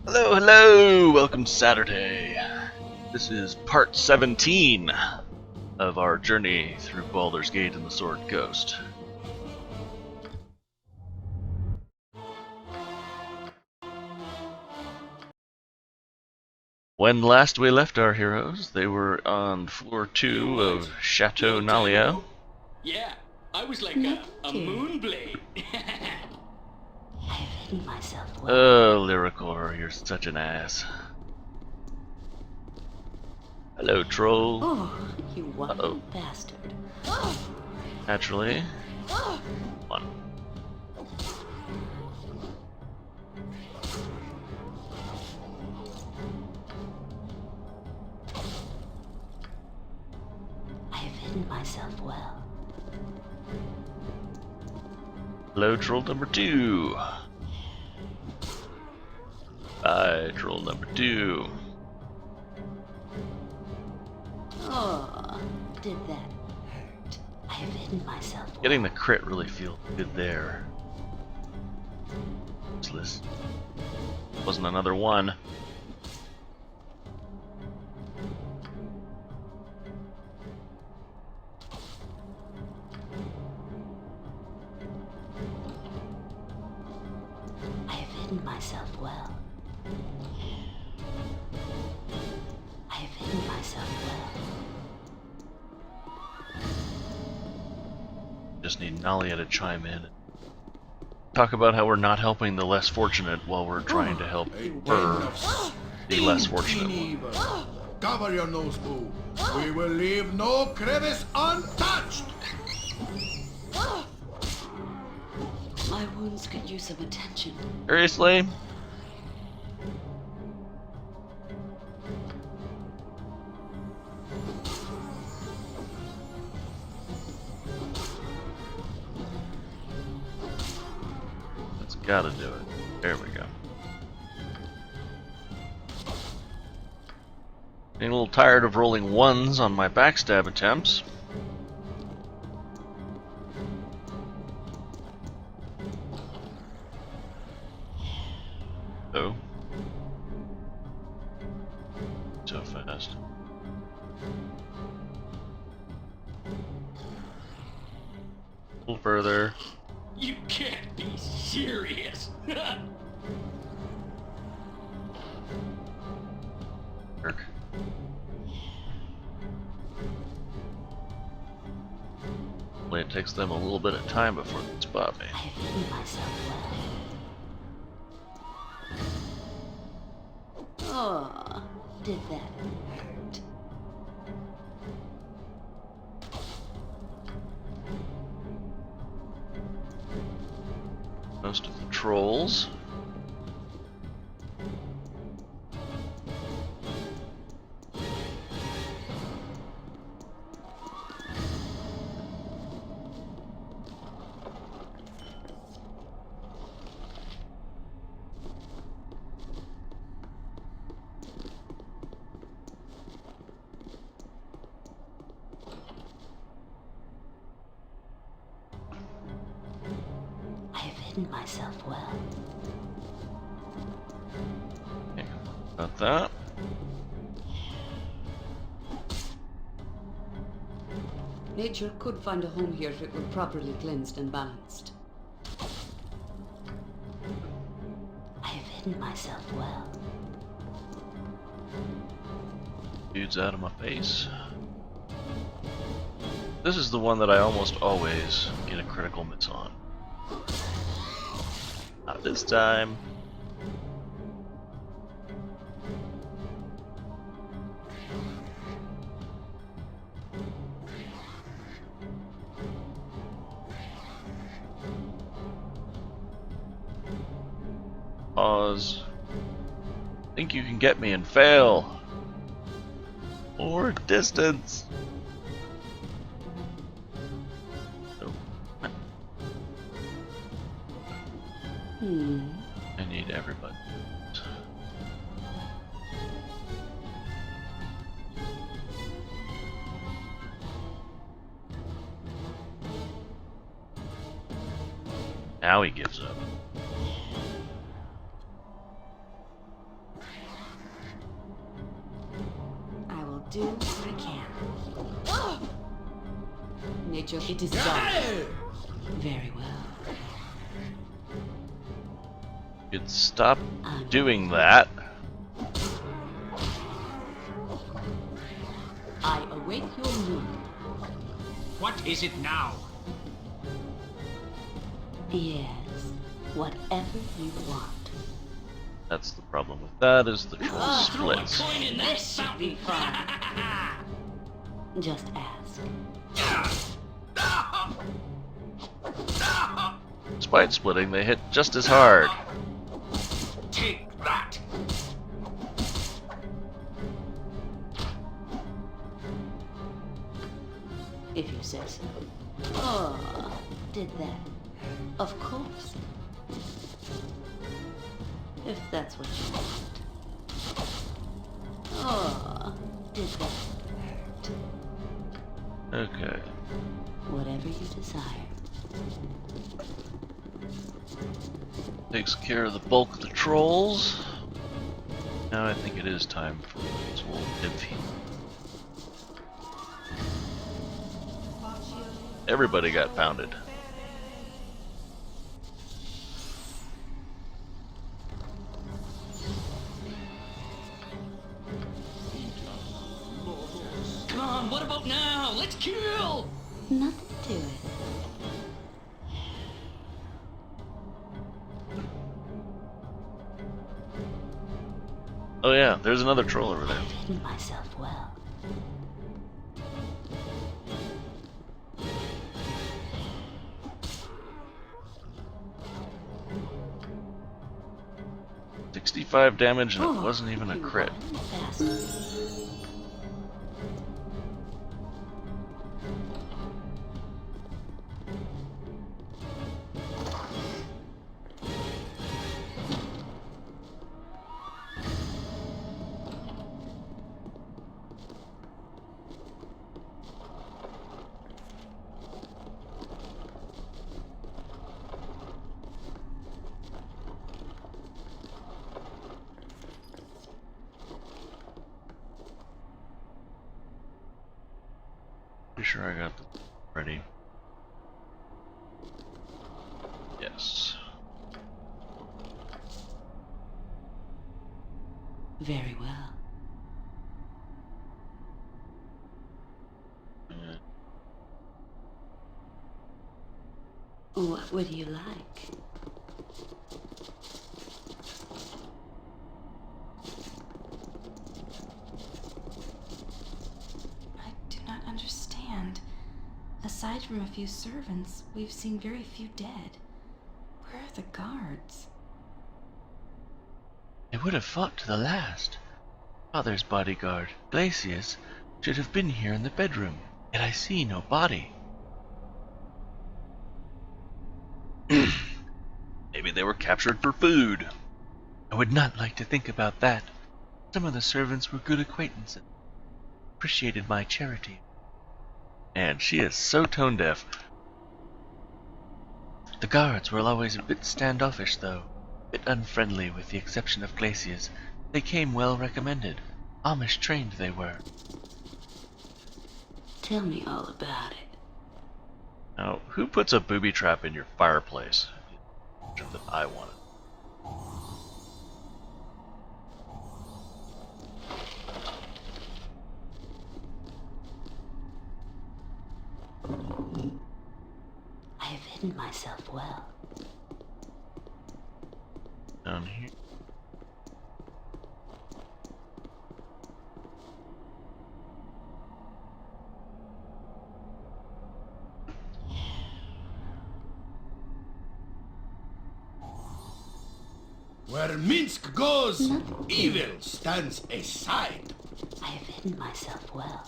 Hello, hello! Welcome to Saturday. This is part 17 of our journey through Baldur's Gate and the Sword Coast. When last we left our heroes, they were on floor 2 of Chateau Nalia. Yeah, I was like a moonblade. I've hidden myself well. Oh, Lyrical, you're such an ass. Hello, troll. Oh, you one bastard. Naturally. One. I have hidden myself well. Hello, troll number 2. Bye, troll number 2. Oh, did that hurt? I have hidden myself well. Getting the crit really feels good there. Useless. Wasn't another one. I have hidden myself well. I have hidden myself well. Just need Nalia to chime in. Talk about how we're not helping the less fortunate while we're trying to help her, the less fortunate one. Cover your nose, boo. We will leave no crevice untouched. My wounds could use some attention. Seriously? That's gotta do it. There we go. Getting a little tired of rolling ones on my backstab attempts. Oh. So fast. A little further. You can't be serious. Jerk. Only it takes them a little bit of time before they spot me. I have hidden myself well. Oh, did that hurt? Most of the trolls. I have hidden myself well. Okay, got that. Nature could find a home here if it were properly cleansed and balanced. I have hidden myself well. Dude's out of my face. This is the one that I almost always get a critical miss on. Not this time. Pause. Think you can get me and fail. More distance. I need everybody. Now he gives up. do what I can. Nature, it is done. Very well. You'd stop doing that. I await your move. What is it now? Yes, whatever you want. That's the problem with that, is the troll Throw a splits. coin in that This should be fountain. fun. Just ask. Despite splitting, they hit just as hard. Take that. If you say so. Oh, did that. Of course. If that's what you want. Oh, did that. Okay. Whatever you desire. Takes care of the bulk of the trolls. Now I think it is time for this old Nymphy. Everybody got pounded. Come on, what about now? Let's kill! Nothing to it. Oh yeah, there's another troll over there. I've hidden myself well. $65 damage and it Oh, wasn't even a you crit. run fast. Pretty sure I got them ready. Yes. Very well. What would you like? I do not understand. Aside from a few servants, we've seen very few dead. Where are the guards? They would have fought to the last. Father's bodyguard, Glacius, should have been here in the bedroom, yet I see no body. Maybe they were captured for food. I would not like to think about that. Some of the servants were good acquaintances. Appreciated my charity. And she is so tone deaf. The guards were always a bit standoffish, though. A bit unfriendly, with the exception of Glacius. They came well recommended. Amish trained they were. Tell me all about it. Now, who puts a booby trap in your fireplace? That I wanted. I have hidden myself well. Down here. Where Minsk goes, Nothing. evil stands aside. I have hidden myself well.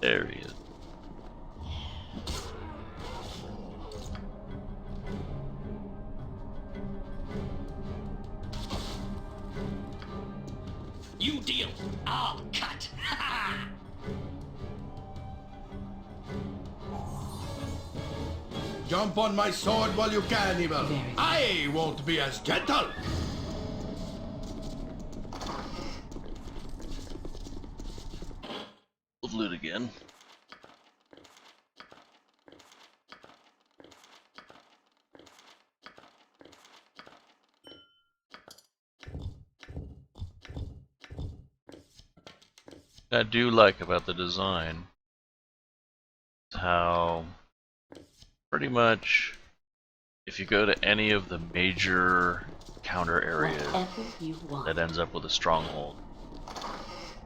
There he is. You deal, I'll cut. Jump on my sword while you can, evil. Very. I won't be as gentle. again. I do like about the design is how pretty much if you go to any of the major counter areas Whatever you want. that ends up with a stronghold,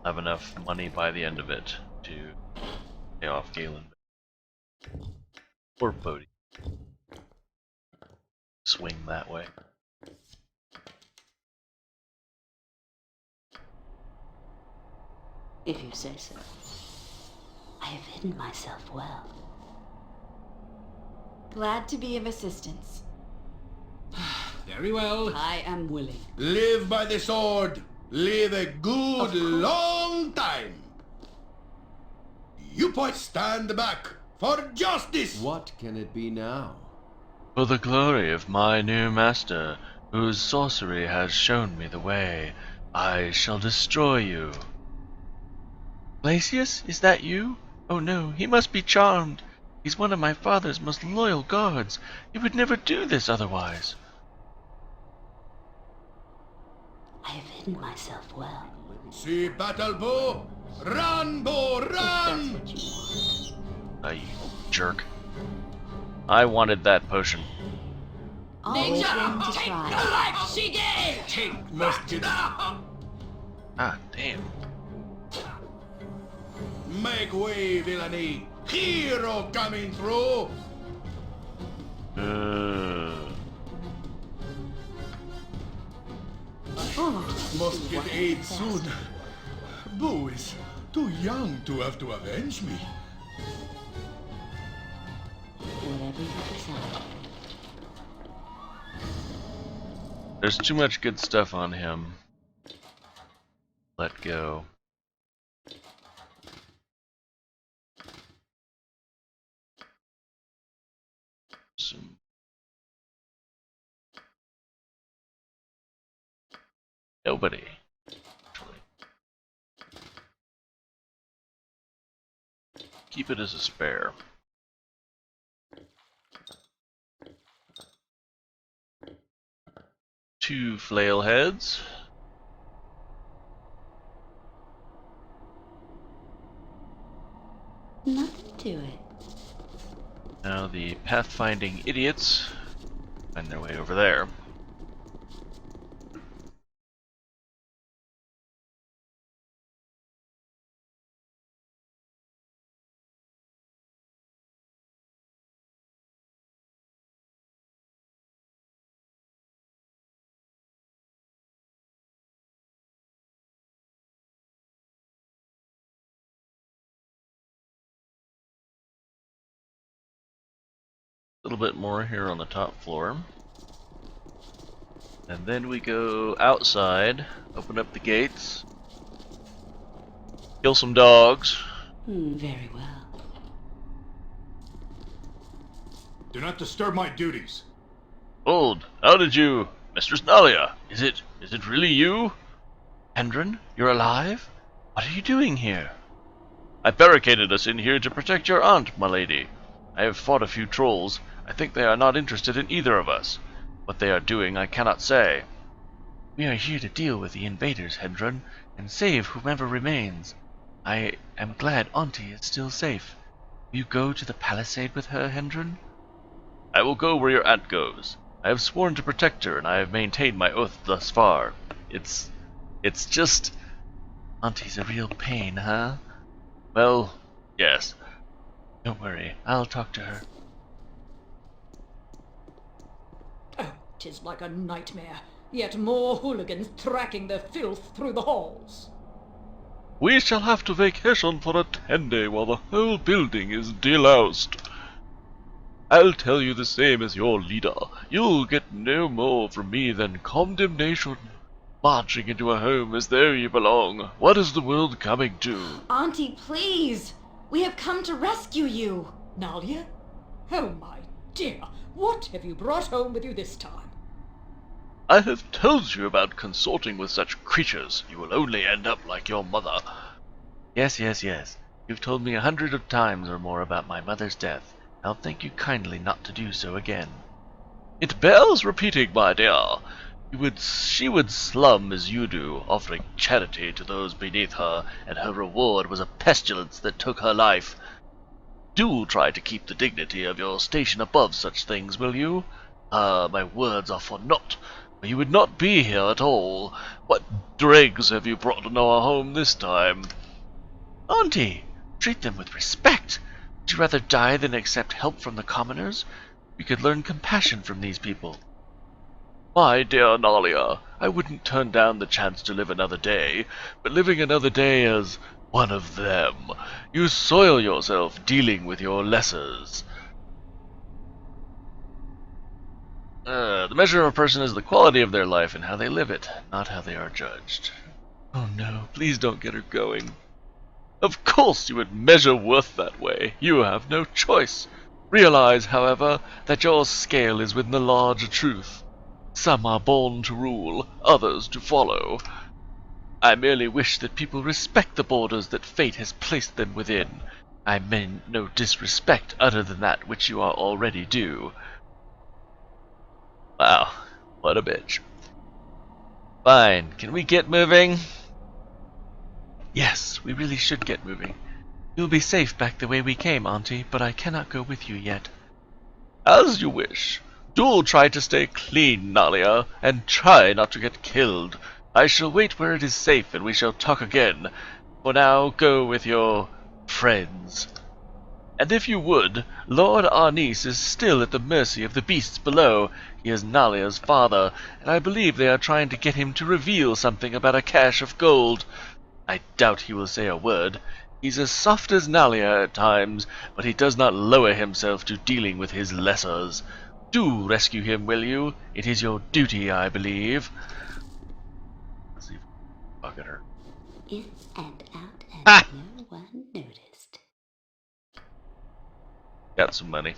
have enough money by the end of it to pay off Galen or Bodhi. Swing that way. If you say so. I have hidden myself well. Glad to be of assistance. Very well. I am willing. Live by the sword. Live a good long time. You boys stand back for justice. What can it be now? For the glory of my new master, whose sorcery has shown me the way, I shall destroy you. Glacius, is that you? Oh no, he must be charmed. He's one of my father's most loyal guards. He would never do this otherwise. I have hidden myself well. See battle bow. Run, bow, If that's run. what you want. You jerk. I wanted that potion. Always willing to Take the try. life she gave! Take Musket. Ah, damn. Make way, villainy. Hero coming through. Must get aid soon. Boo is too young to have to avenge me. Whatever you decide. There's too much good stuff on him. Let go. Some nobody. Actually. Keep it as a spare. Two flail heads. Nothing to it. Now the pathfinding idiots find their way over there. A little bit more here on the top floor. And then we go outside, open up the gates, kill some dogs. Very well. Do not disturb my duties. Hold, how did you... Mistress Nalia, is it really you? Hendron, you're alive? What are you doing here? I barricaded us in here to protect your aunt, my lady. I have fought a few trolls. I think they are not interested in either of us. What they are doing I cannot say. We are here to deal with the invaders, Hendron, and save whomever remains. I am glad Auntie is still safe. Will you go to the palisade with her, Hendron? I will go where your aunt goes. I have sworn to protect her, and I have maintained my oath thus far. It's just... Auntie's a real pain, huh? Well, yes. Don't worry, I'll talk to her. Oh, 'tis like a nightmare. Yet more hooligans tracking their filth through the halls. We shall have to vacation for a 10-day while the whole building is deloused. I'll tell you the same as your leader. You'll get no more from me than condemnation. Marching into a home as though you belong. What is the world coming to? Auntie, please! We have come to rescue you! Nalia? Oh my dear, what have you brought home with you this time? I have told you about consorting with such creatures. You will only end up like your mother. Yes. You've told me 100 of times or more about my mother's death. I'll thank you kindly not to do so again. It bears repeating, my dear. She would slum as you do, offering charity to those beneath her, and her reward was a pestilence that took her life. Do try to keep the dignity of your station above such things, will you? My words are for naught, or you would not be here at all. What dregs have you brought into our home this time? Auntie, treat them with respect. Would you rather die than accept help from the commoners? We could learn compassion from these people. My dear Nalia, I wouldn't turn down the chance to live another day, but living another day as one of them. You soil yourself dealing with your lessers. The measure of a person is the quality of their life and how they live it, not how they are judged. Oh no, please don't get her going. Of course you would measure worth that way. You have no choice. Realize, however, that your scale is within the larger truth. Some are born to rule, others to follow. I merely wish that people respect the borders that fate has placed them within. I mean no disrespect other than that which you are already due. Wow, what a bitch. Fine, can we get moving? Yes, we really should get moving. You'll be safe back the way we came, Auntie, but I cannot go with you yet. As you wish. Do try to stay clean, Nalia, and try not to get killed. I shall wait where it is safe, and we shall talk again. For now, go with your friends. And if you would, Lord Arnis is still at the mercy of the beasts below. He is Nalia's father, and I believe they are trying to get him to reveal something about a cache of gold. I doubt he will say a word. He's as soft as Nalia at times, but he does not lower himself to dealing with his lessers. Do rescue him, will you? It is your duty, I believe. Let's see if we can bucket her. In and out, and Ah! no one noticed. Got some money.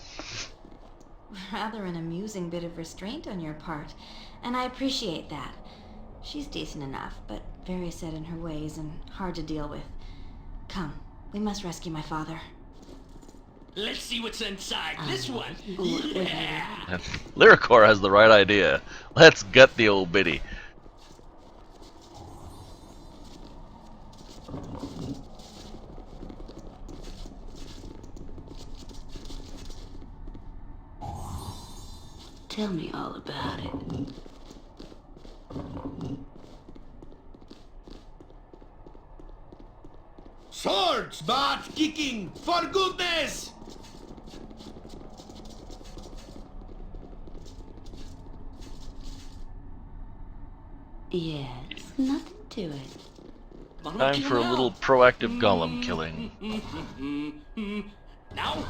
Rather an amusing bit of restraint on your part, and I appreciate that. She's decent enough, but very set in her ways and hard to deal with. Come, we must rescue my father. Let's see what's inside this one. Yeah. Lyricor has the right idea. Let's gut the old biddy. Tell me all about it. Swords, but kicking, for goodness! Yes, nothing to it. Time for a little proactive golem killing. Now?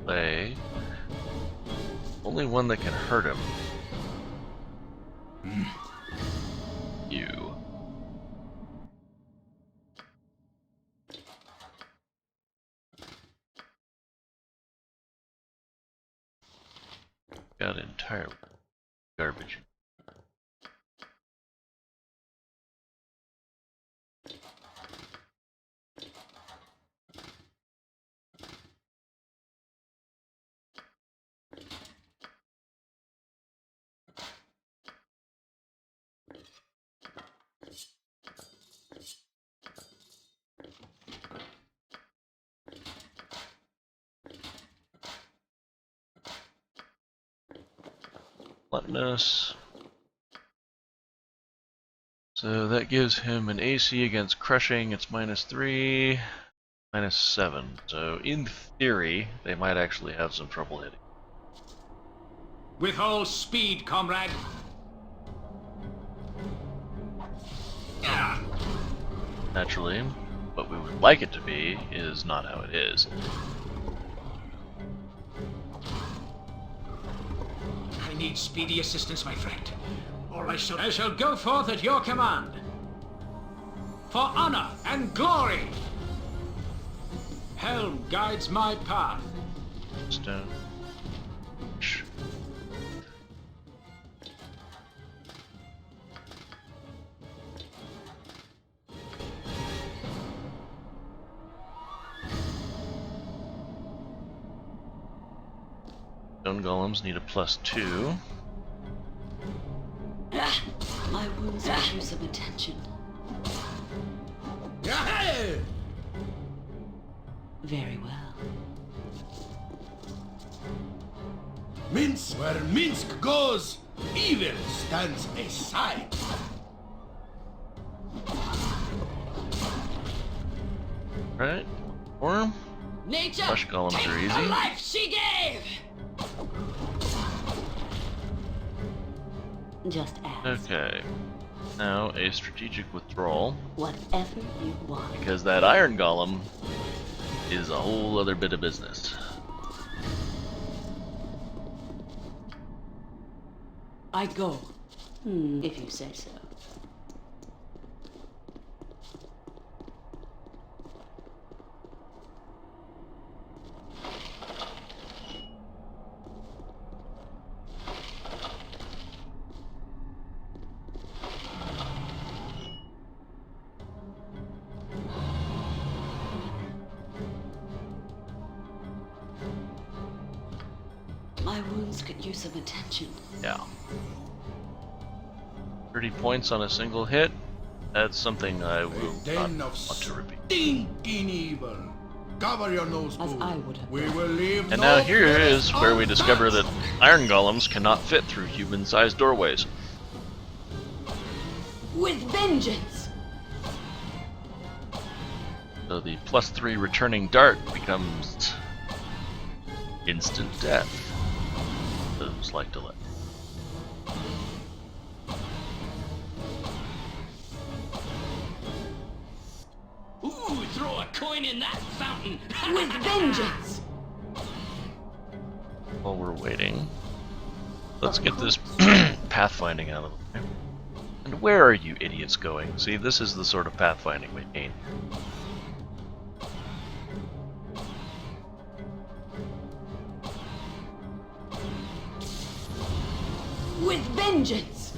Play. Only one that can hurt him. You. Got entire garbage. Gluttonous. So that gives him an AC against crushing. It's -3, -7. So in theory, they might actually have some trouble hitting. With all speed, comrade. Naturally, what we would like it to be is not how it is. I need speedy assistance, my friend. Or I shall go forth at your command. For honor and glory. Helm guides my path. Stone. Stone golems need a +2. My wounds could use some attention. Very well. Minsk where Minsk goes, evil stands aside. Right? Or Nature, flesh golems take are the easy. life she gave! Just ask. Okay. Now a strategic withdrawal, Whatever you want. because that iron golem is a whole other bit of business. I go. If you say so. My wounds could use some attention. Yeah. 30 points on a single hit. That's something I will not Den want of to repeat. stinking evil. Cover your nose, As Boo. I would have We done. will leave And no now here place is where we discover that untouched. iron golems cannot fit through human-sized doorways. With vengeance! So the +3 returning dart becomes instant death. Those like to let. Ooh, throw a coin in that fountain! With vengeance! While we're waiting, let's get this pathfinding out of the way. And where are you idiots going? See, this is the sort of pathfinding we need. With vengeance!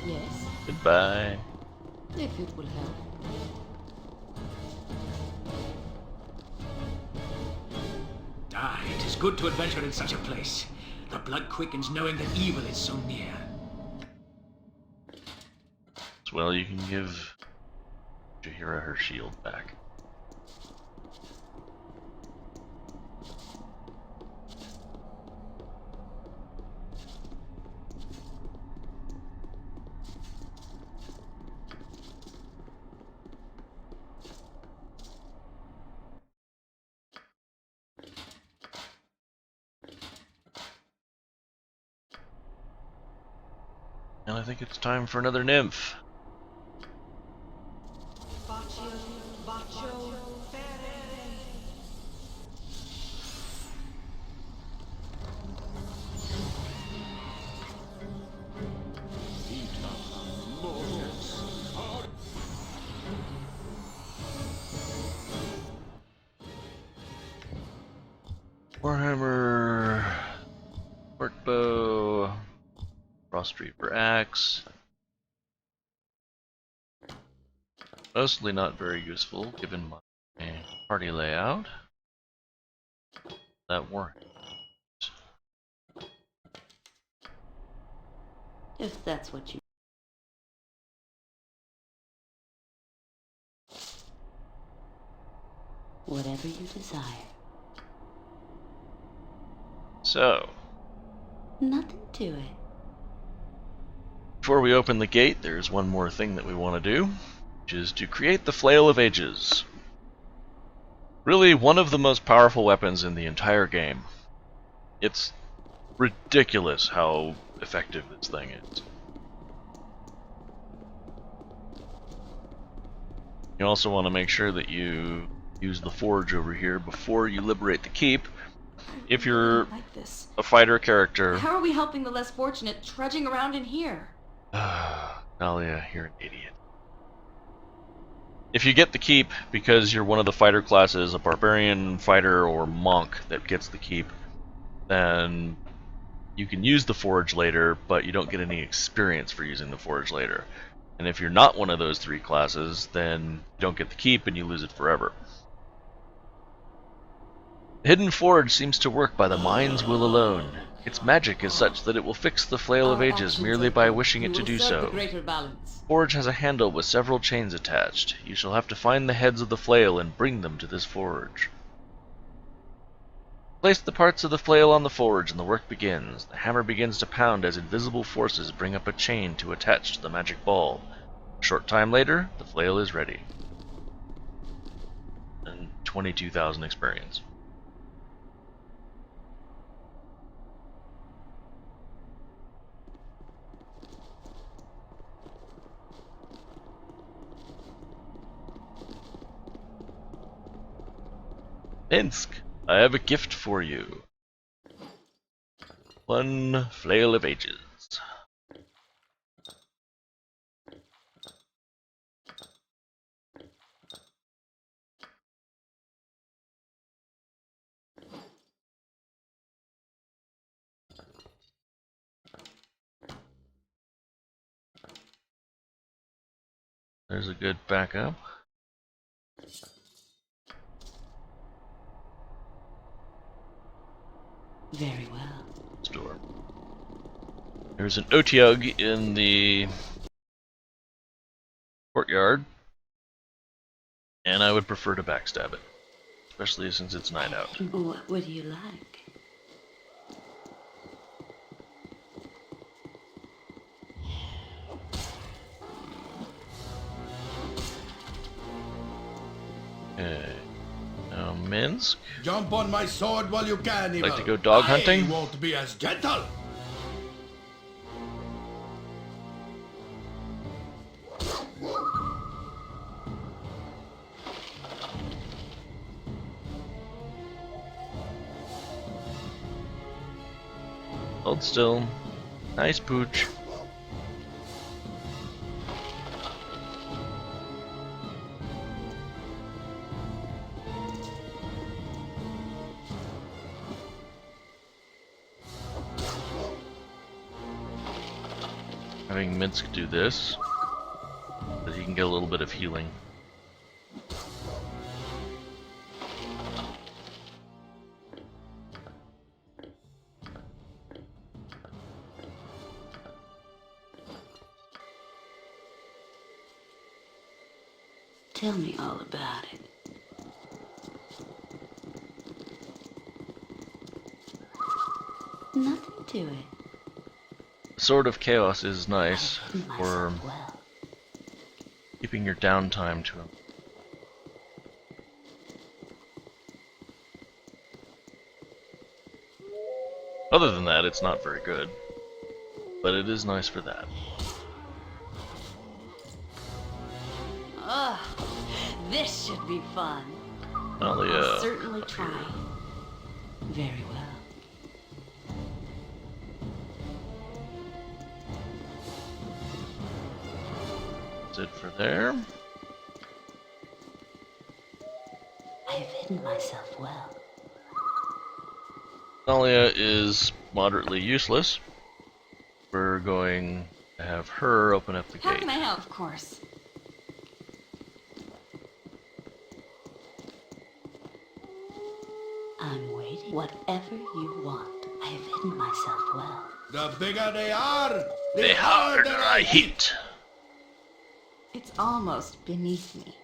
Yes, Goodbye. if it will help. Ah, it is good to adventure in such a place. The blood quickens knowing that evil is so near. As well, you can give Jaheira her shield back. And I think it's time for another nymph. Warhammer, Workbow, Frost Reaper Axe. Mostly not very useful given my party layout. That Warhammer. If that's what you... Whatever you desire. So, Nothing to it. before we open the gate, there's one more thing that we want to do, which is to create the Flail of Ages. Really, one of the most powerful weapons in the entire game. It's ridiculous how effective this thing is. You also want to make sure that you use the forge over here before you liberate the keep. If you're Like this. a fighter character... How are we helping the less fortunate trudging around in here? Nalia, you're an idiot. If you get the keep because you're one of the fighter classes, a barbarian, fighter, or monk that gets the keep, then you can use the forge later, but you don't get any experience for using the forge later. And if you're not one of those 3 classes, then you don't get the keep and you lose it forever. The hidden forge seems to work by the mind's will alone. Its magic is such that it will fix the flail of ages merely by wishing it to do so. The forge has a handle with several chains attached. You shall have to find the heads of the flail and bring them to this forge. Place the parts of the flail on the forge and the work begins. The hammer begins to pound as invisible forces bring up a chain to attach to the magic ball. A short time later, the flail is ready. And 22,000 experience. Minsk, I have a gift for you. 1 flail of ages. There's a good backup. Very well. Store. There's an Otyug in the courtyard, and I would prefer to backstab it, especially since it's night out. What would you like? Okay. Now Minsk. Jump on my sword while you can, Evil. Like to go dog hunting? I won't be as gentle. Hold still. Nice pooch. Having Minsk do this, so that he can get a little bit of healing. Tell me all about it. Nothing to it. Sword of Chaos is nice for Well, keeping your downtime to him. Other than that, it's not very good, but it is nice for that. ugh, this should be fun. Nalia. I'll certainly try. Very well. That's it for there. I have hidden myself well. Nalia is moderately useless. We're going to have her open up the How gate. can I help? Of course. I'm waiting. Whatever you want. I have hidden myself well. The bigger they are, The harder I hit. It's almost beneath me.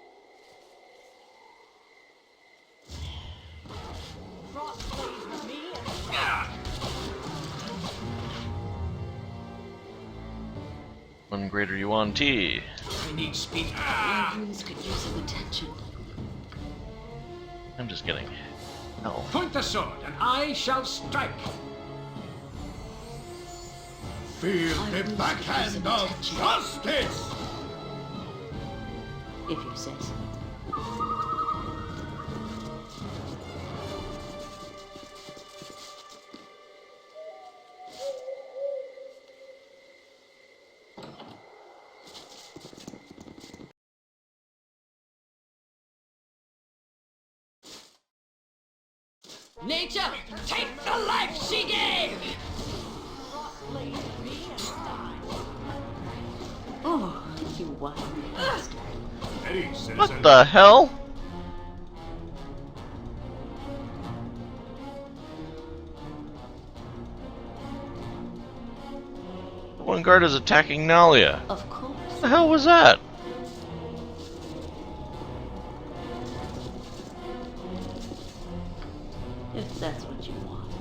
One greater yuan tea. I need speed. Rooms could use some attention. I'm just kidding. No. Point the sword, and I shall strike. Feel the backhand of justice. If you say so. Nature, take the life she gave! Oh, you wild bastard. Ready, citizen. What the hell? One guard is attacking Nalia. Of course. What the hell was that? If that's what you want.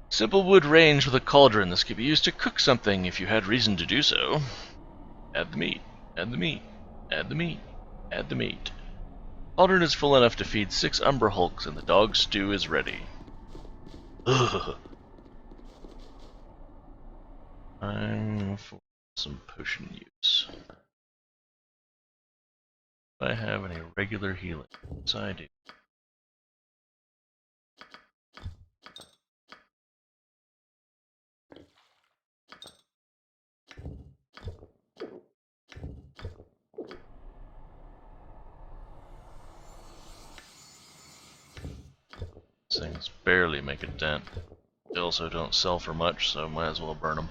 Simple wood range with a cauldron. This could be used to cook something if you had reason to do so. Add the meat. Add the meat. Add the meat. Add the meat. Cauldron is full enough to feed 6 Umbra Hulks, and the dog stew is ready. Ugh. Time for some potion use. Do I have any regular healing? Yes, I do. These things barely make a dent. They also don't sell for much, so might as well burn them.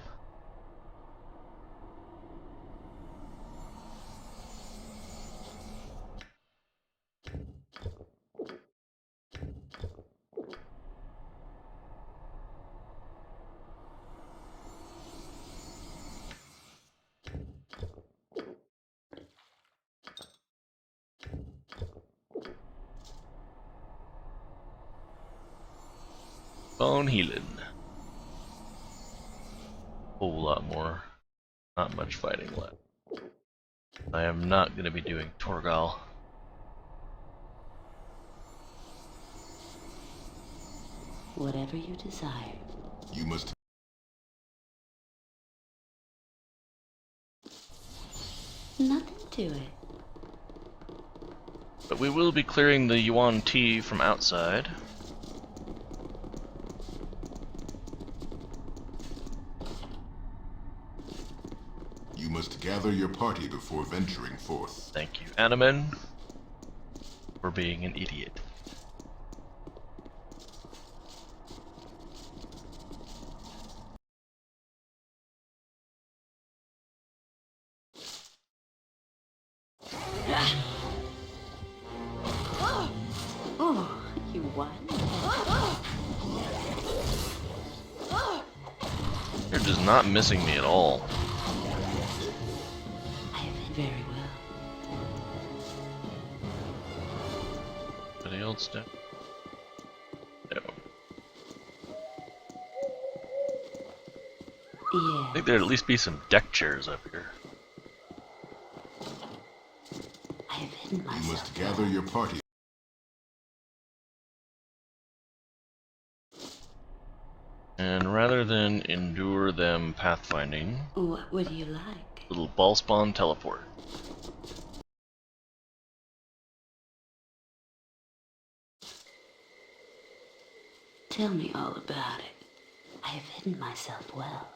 Bone healing. Whole lot more. Not much fighting left. I am not going to be doing Torgal. Whatever you desire. You must. Nothing to it. But we will be clearing the Yuan Ti from outside. You must gather your party before venturing forth. Thank you, Animen, for being an idiot. Oh, you won. You're just not missing me at all. I have been very well. Any old stuff? No. I Yeah. think there'd at least be some deck chairs up here. I have hidden You myself. must gather your party. And rather than endure them pathfinding, What would you like? little Bhaalspawn teleport. Tell me all about it. I have hidden myself well.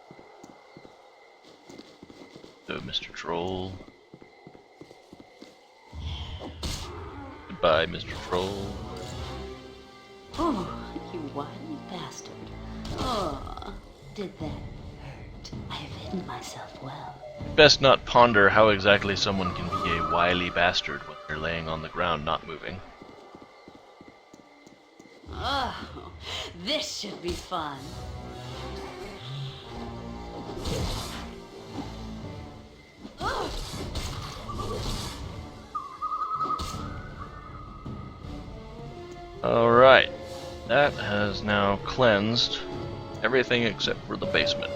So, Mr. Troll. Goodbye, Mr. Troll. Oh, you wild bastard. Oh, did that hurt? I have hidden myself well. Best not ponder how exactly someone can be a wily bastard when they're laying on the ground not moving. Oh, this should be fun. Alright, that has now cleansed everything except for the basement.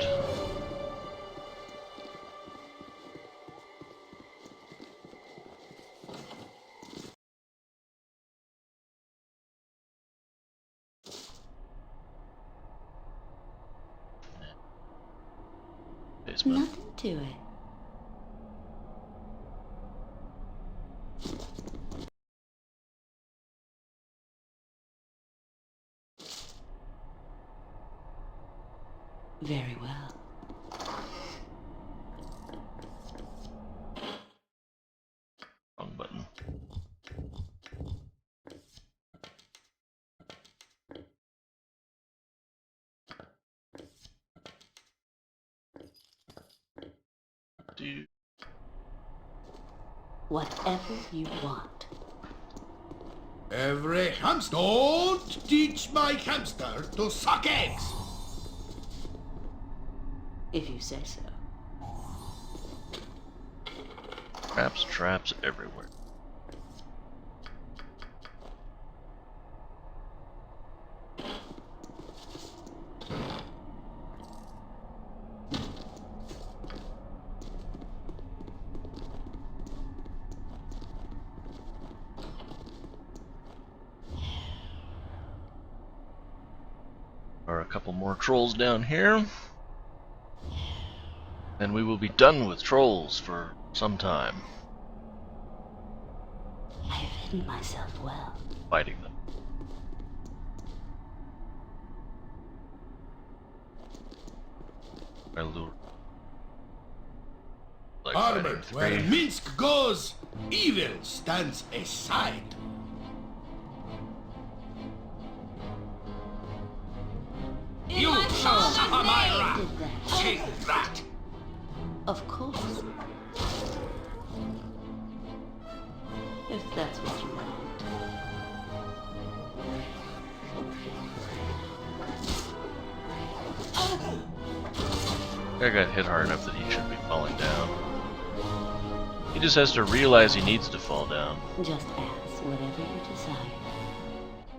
Basement. Nothing to it. Very well. Wrong button. Whatever you want. Every hamster. Don't teach my hamster to suck eggs. If you say so. Traps everywhere. Are a couple more trolls down here. Then we will be done with trolls for some time. I have hidden myself well. Fighting them. Baldur. Like fighting Armored, where three. Minsk goes, evil stands aside. You shall suffer my wrath! Did that. Take that! Of course. If that's what you want. I got hit hard enough that he should be falling down. He just has to realize he needs to fall down. Just ask whatever you desire.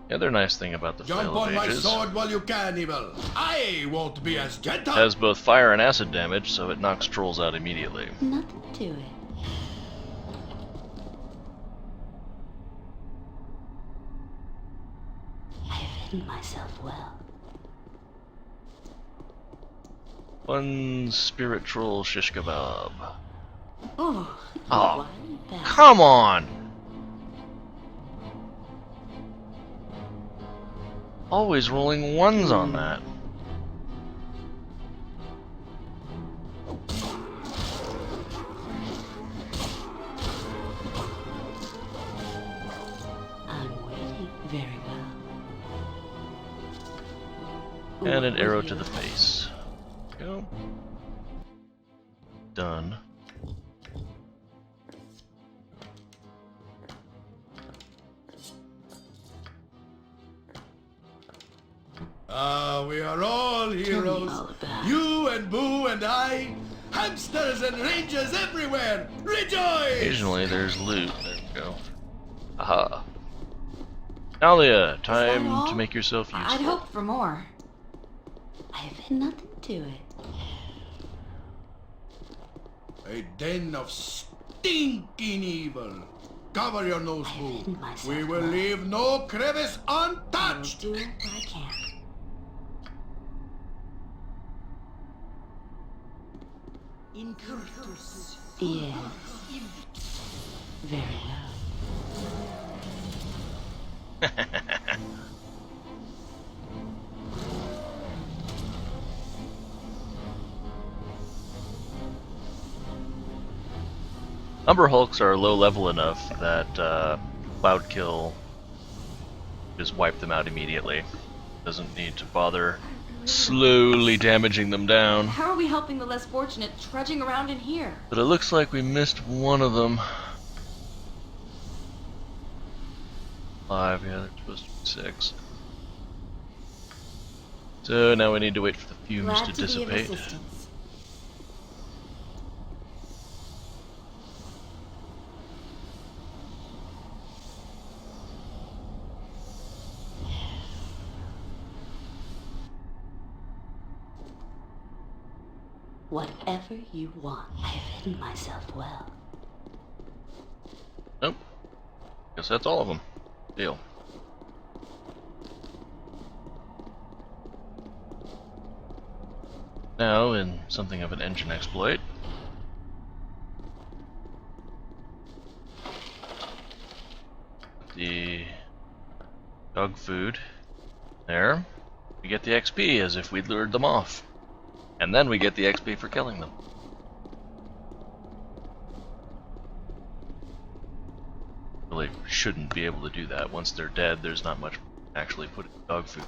The other nice thing about the Jump Flail on of my Ages sword while you can, evil. I won't be as gentle. has both fire and acid damage, so it knocks trolls out immediately. Nothing to it. I have hidden myself well. One spirit troll shish kebab. Oh, Oh, wild bastard. come on! Always rolling ones on that. I'm waiting very well. And an What arrow will to you the have? face. Go. Done. We are all heroes. all about it. You and Boo and I. Hamsters and rangers everywhere. Rejoice! Occasionally there's loot. There we go. Aha. Nalia, that time all? to make yourself useful. I'd hoped for more. I have nothing to it. A den of stinking evil. Cover your nose, I have Boo. hidden myself We will well. leave no crevice I'll untouched. do what I can. Yes. Very well. Umber Hulks are low level enough that Cloud Kill just wipe them out immediately. Doesn't need to bother slowly damaging them down. How are we helping the less fortunate trudging around in here? But it looks like we missed one of them. 5, yeah, they're supposed to be 6. So now we need to wait for the fumes Glad to to be of dissipate. assistance. Whatever you want. I have hidden myself well. Nope. Guess that's all of them. Deal. Now, in something of an engine exploit, the dog food there, we get the XP as if we'd lured them off. And then we get the XP for killing them. Really shouldn't be able to do that. Once they're dead, there's not much actually put in dog food.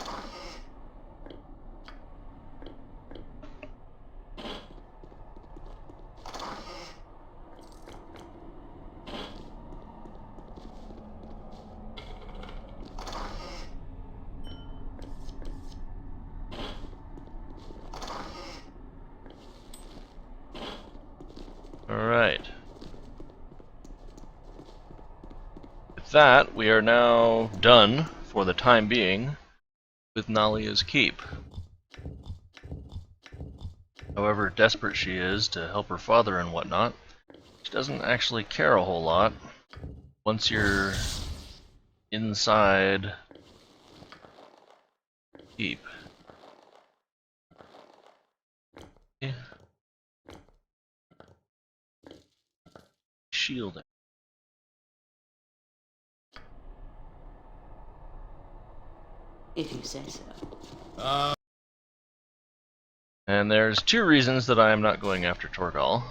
that, we are now done, for the time being, with Nalia's keep. However desperate she is to help her father and whatnot, she doesn't actually care a whole lot. Once you're inside keep. Shielding. If you say so. And there's two reasons that I am not going after Torgal,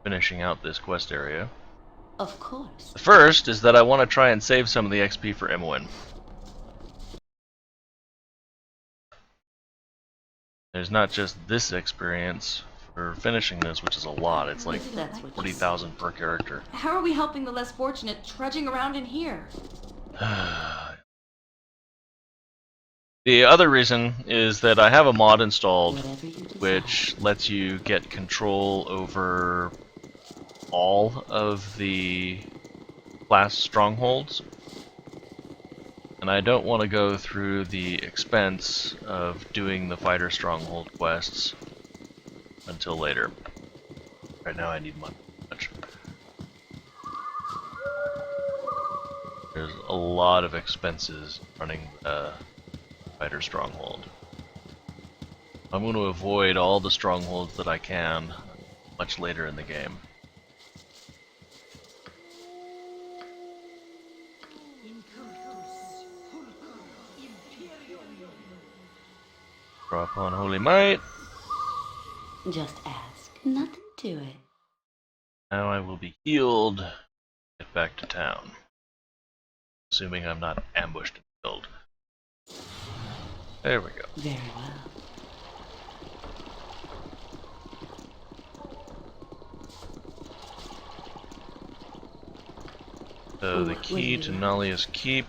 finishing out this quest area. Of course. The first is that I want to try and save some of the XP for Imoen. There's not just this experience for finishing this, which is a lot. It's like 40,000 per character. How are we helping the less fortunate trudging around in here? The other reason is that I have a mod installed which lets you get control over all of the class strongholds, and I don't want to go through the expense of doing the fighter stronghold quests until later. Right now I need money. There's a lot of expenses running fighter stronghold. I'm going to avoid all the strongholds that I can much later in the game. Drop on Holy Might. Just ask. Nothing to it. Now I will be healed. Get back to town. Assuming I'm not ambushed and killed. There we go. Very well. So the key to Nalia's Keep.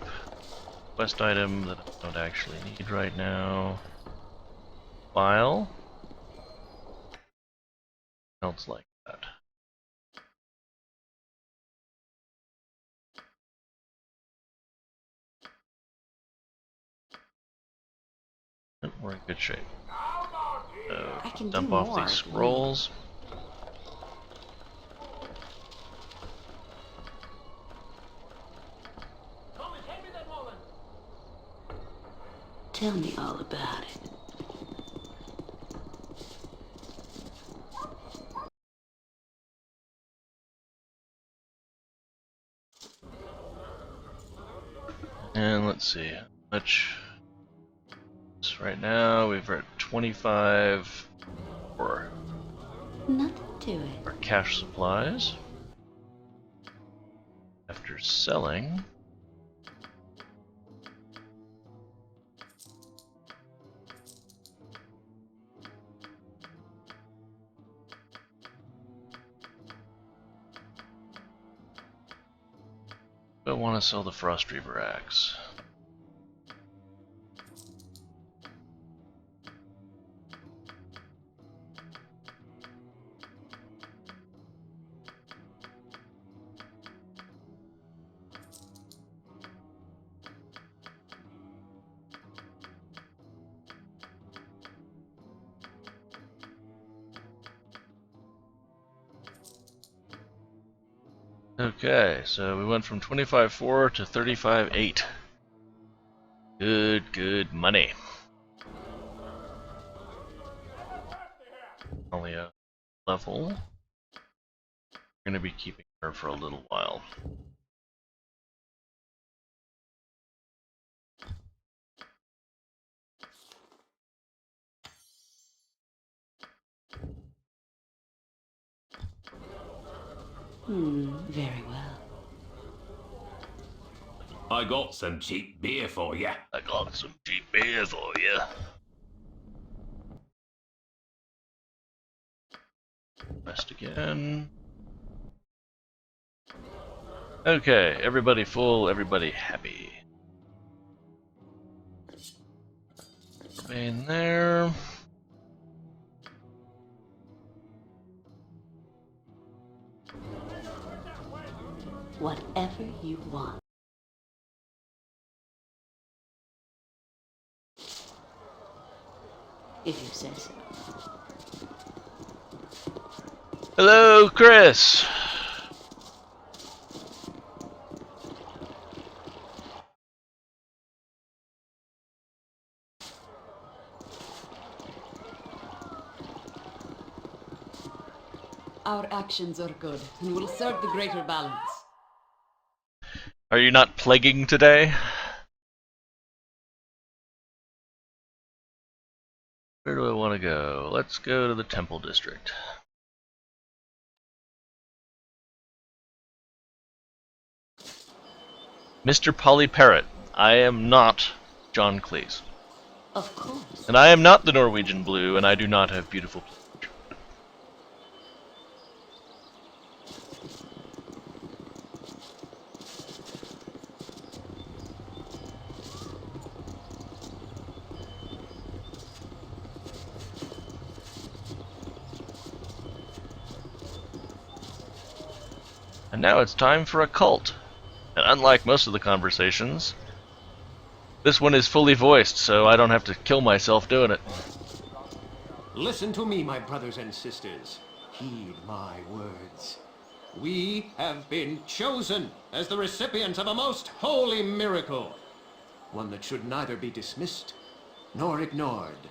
Quest item that I don't actually need right now. File. Else like that. We're in good shape. I can Dump do off more. these scrolls. Tell me all about it. And let's see how much. So right now we've got 25 for Nothing to it. our cash supplies. After selling, don't want to sell the Frost Reaver axe. Okay, so we went from 25.4 to 35.8. Good money. Only a level. We're gonna be keeping her for a little while. Very well. I got some cheap beer for you. I got some cheap beer for you. Rest again. Okay, everybody full, everybody happy. Remain there. Whatever you want. if you say so. Hello, Chris. Our actions are good and will serve the greater balance. Are you not plaguing today? Where do I want to go? Let's go to the Temple District. Mr. Polly Parrot, I am not John Cleese. Of course. And I am not the Norwegian Blue, and I do not have beautiful plumage. And now it's time for a cult. And unlike most of the conversations, this one is fully voiced, so I don't have to kill myself doing it. Listen to me, my brothers and sisters. Heed my words. We have been chosen as the recipients of a most holy miracle. One that should neither be dismissed nor ignored.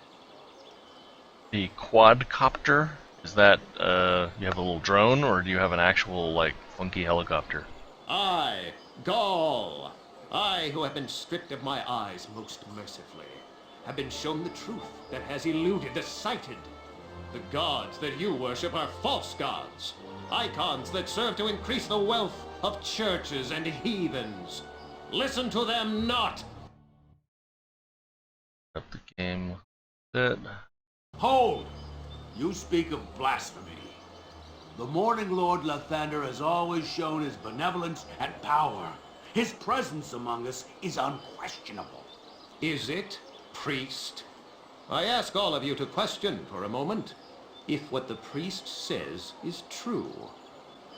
The quadcopter? Is that, you have a little drone, or do you have an actual, like, funky helicopter? I, Gaul, I who have been stripped of my eyes most mercifully, have been shown the truth that has eluded the sighted. The gods that you worship are false gods, icons that serve to increase the wealth of churches and heathens. Listen to them not! Up the game. That. Hold! You speak of blasphemy. The Morning Lord Lathander has always shown his benevolence and power. His presence among us is unquestionable. Is it, priest? I ask all of you to question for a moment if what the priest says is true.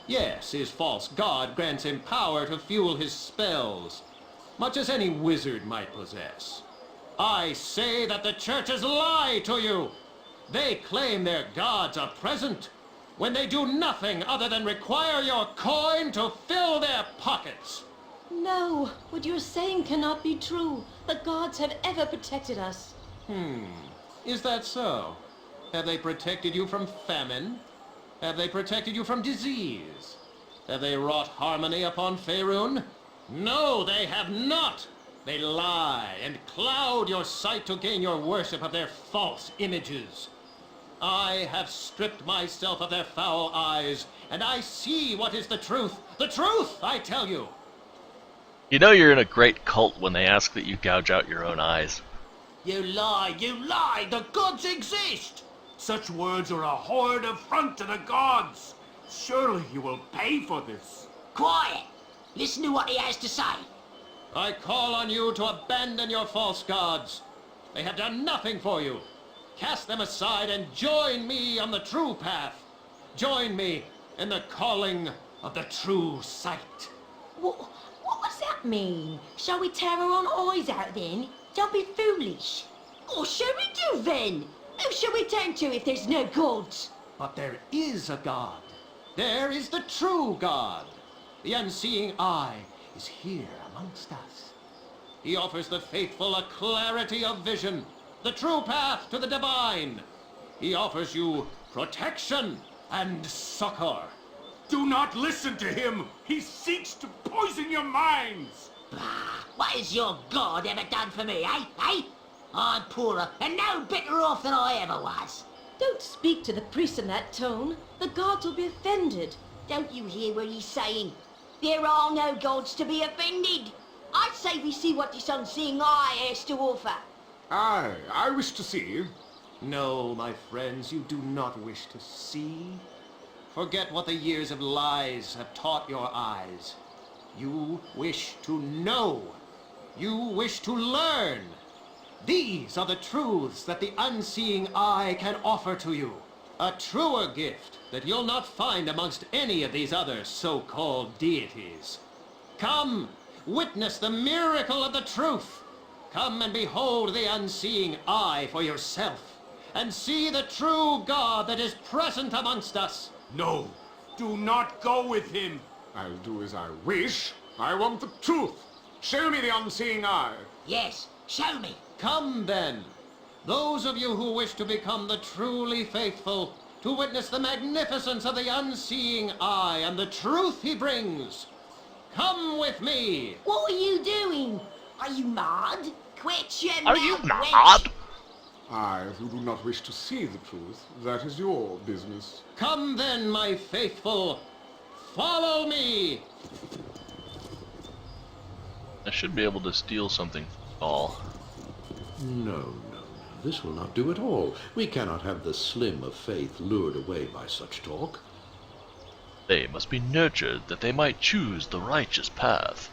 Yes, his false god grants him power to fuel his spells, much as any wizard might possess. I say that the churches lie to you. They claim their gods are present when they do nothing other than require your coin to fill their pockets. No, what you're saying cannot be true. The gods have ever protected us. Is that so? Have they protected you from famine? Have they protected you from disease? Have they wrought harmony upon Faerun? No, they have not! They lie and cloud your sight to gain your worship of their false images. I have stripped myself of their foul eyes, and I see what is the truth. The truth, I tell you! You know you're in a great cult when they ask that you gouge out your own eyes. You lie, you lie! The gods exist! Such words are a horrid affront to the gods! Surely you will pay for this. Quiet! Listen to what he has to say. I call on you to abandon your false gods. They have done nothing for you. Cast them aside and join me on the true path. Join me in the calling of the true sight. What does that mean? Shall we tear our own eyes out then? Don't be foolish. What shall we do then? Who shall we turn to if there's no gods? But there is a God. There is the true God. The unseeing eye is here amongst us. He offers the faithful a clarity of vision, the true path to the divine. He offers you protection and succor. Do not listen to him! He seeks to poison your minds! What has your God ever done for me, eh? I'm poorer and no better off than I ever was. Don't speak to the priest in that tone. The gods will be offended. Don't you hear what he's saying? There are no gods to be offended. I'd say we see what this unseeing eye has to offer. Aye, I wish to see. No, my friends, you do not wish to see. Forget what the years of lies have taught your eyes. You wish to know. You wish to learn. These are the truths that the unseeing eye can offer to you. A truer gift that you'll not find amongst any of these other so-called deities. Come, witness the miracle of the truth. Come and behold the unseeing eye for yourself. and see the true God that is present amongst us. No, do not go with him. I'll do as I wish. I want the truth. Show me the unseeing eye. Yes, show me. Come then, those of you who wish to become the truly faithful, to witness the magnificence of the unseeing eye and the truth he brings. Come with me. What are you doing? Are you mad? Quit your Are you mouth, mad? wench. I, who do not wish to see the truth, that is your business. Come then, my faithful. Follow me. I should be able to steal something from Paul. No. This will not do at all. We cannot have the slim of faith lured away by such talk. They must be nurtured that they might choose the righteous path.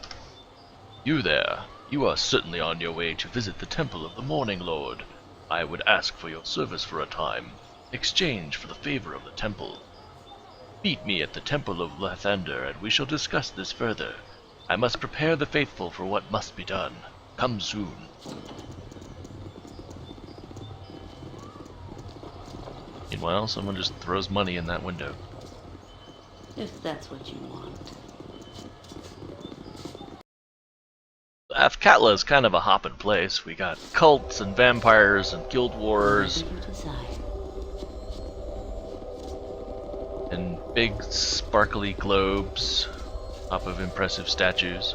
You there, you are certainly on your way to visit the temple of the Morning Lord. I would ask for your service for a time, exchange for the favor of the temple. Meet me at the temple of Lathander, and we shall discuss this further. I must prepare the faithful for what must be done. Come soon. Meanwhile, someone just throws money in that window. If that's what you want. Athlatka is kind of a hopping place. We got cults and vampires and guild wars. Whatever you desire. And big sparkly globes top of impressive statues.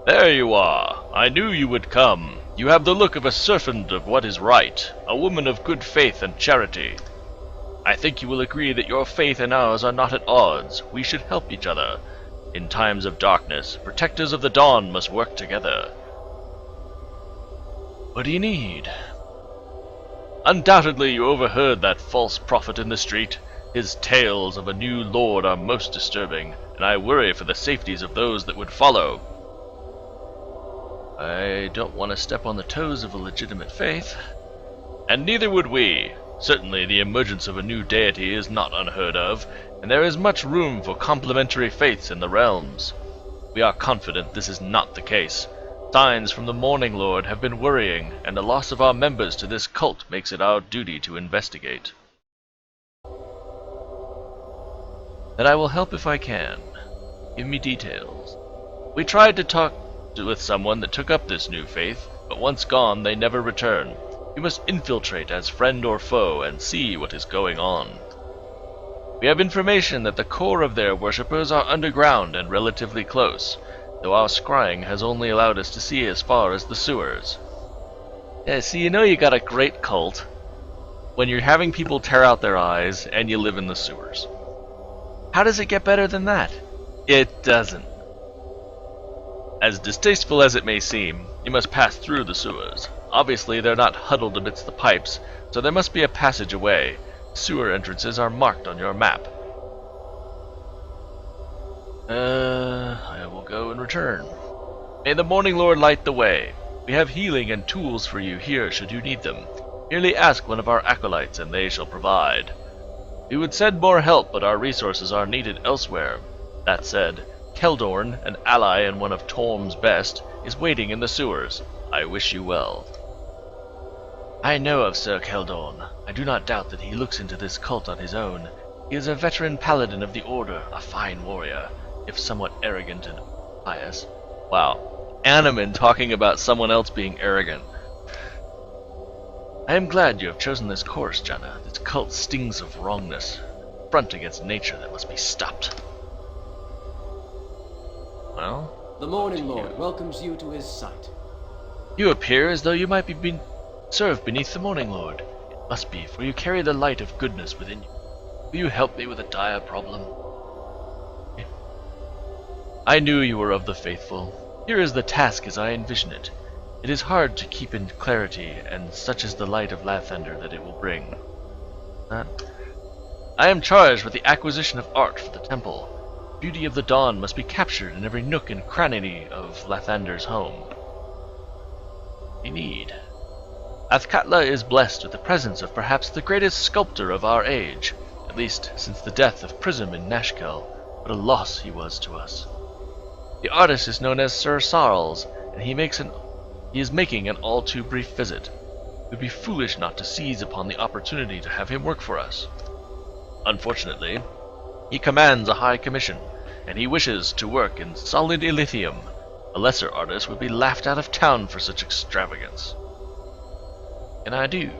There you are. I knew you would come. You have the look of a servant of what is right, a woman of good faith and charity. I think you will agree that your faith and ours are not at odds. We should help each other. In times of darkness, protectors of the dawn must work together. What do you need? Undoubtedly you overheard that false prophet in the street. His tales of a new lord are most disturbing, and I worry for the safeties of those that would follow. I don't want to step on the toes of a legitimate faith. And neither would we. Certainly the emergence of a new deity is not unheard of, and there is much room for complementary faiths in the realms. We are confident this is not the case. Signs from the Morning Lord have been worrying, and the loss of our members to this cult makes it our duty to investigate. And I will help if I can. Give me details. We tried to talk with someone that took up this new faith, but once gone they never return. You must infiltrate as friend or foe and see what is going on. We have information that the core of their worshippers are underground and relatively close, though our scrying has only allowed us to see as far as the sewers. Yeah, see, you know you got a great cult when you're having people tear out their eyes and you live in the sewers. How does it get better than that? It doesn't. As distasteful as it may seem, you must pass through the sewers. Obviously, they're not huddled amidst the pipes, so there must be a passage away. Sewer entrances are marked on your map. I will go and return. May the Morning Lord light the way. We have healing and tools for you here should you need them. Merely ask one of our acolytes and they shall provide. We would send more help, but our resources are needed elsewhere. That said, Keldorn, an ally and one of Torm's best, is waiting in the sewers. I wish you well. I know of Sir Keldorn. I do not doubt that he looks into this cult on his own. He is a veteran paladin of the Order, a fine warrior, if somewhat arrogant and pious. Wow, Animan talking about someone else being arrogant. I am glad you have chosen this course, Janna. This cult stings of wrongness, a front against nature that must be stopped. Well, The Morning Lord welcomes you to his sight. you appear as though you might be served beneath the Morning Lord. It must be, for you carry the light of goodness within you. Will you help me with a dire problem? I knew you were of the faithful. Here is the task as I envision it. It is hard to keep in clarity, and such is the light of Lathander that it will bring. I am charged with the acquisition of art for the temple. Beauty of the dawn must be captured in every nook and cranny of Lathander's home. We need. Athlatka is blessed with the presence of perhaps the greatest sculptor of our age, at least since the death of Prism in Nashkel. what a loss he was to us. The artist is known as Sir Sarles, and he is making an all too brief visit. It would be foolish not to seize upon the opportunity to have him work for us. Unfortunately, he commands a high commission, and he wishes to work in solid illithium. A lesser artist would be laughed out of town for such extravagance. What can I do?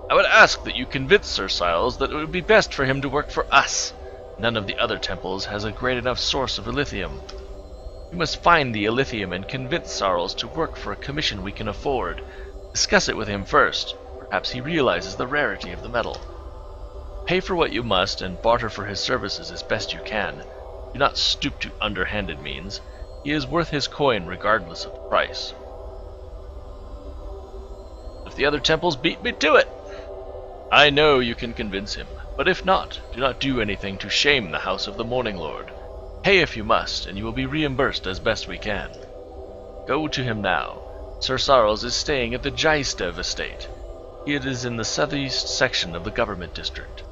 I would ask that you convince Sir Sarles that it would be best for him to work for us. None of the other temples has a great enough source of illithium. We must find the illithium and convince Sarles to work for a commission we can afford. Discuss it with him first. Perhaps he realizes the rarity of the metal. Pay for what you must and barter for his services as best you can. Do not stoop to underhanded means. He is worth his coin regardless of the price. If the other temples beat me to it, I know you can convince him, but if not, do not do anything to shame the House of the Morning Lord. Pay if you must, and you will be reimbursed as best we can. Go to him now. Sir Sarles is staying at the Jaistev estate. It is in the southeast section of the government district.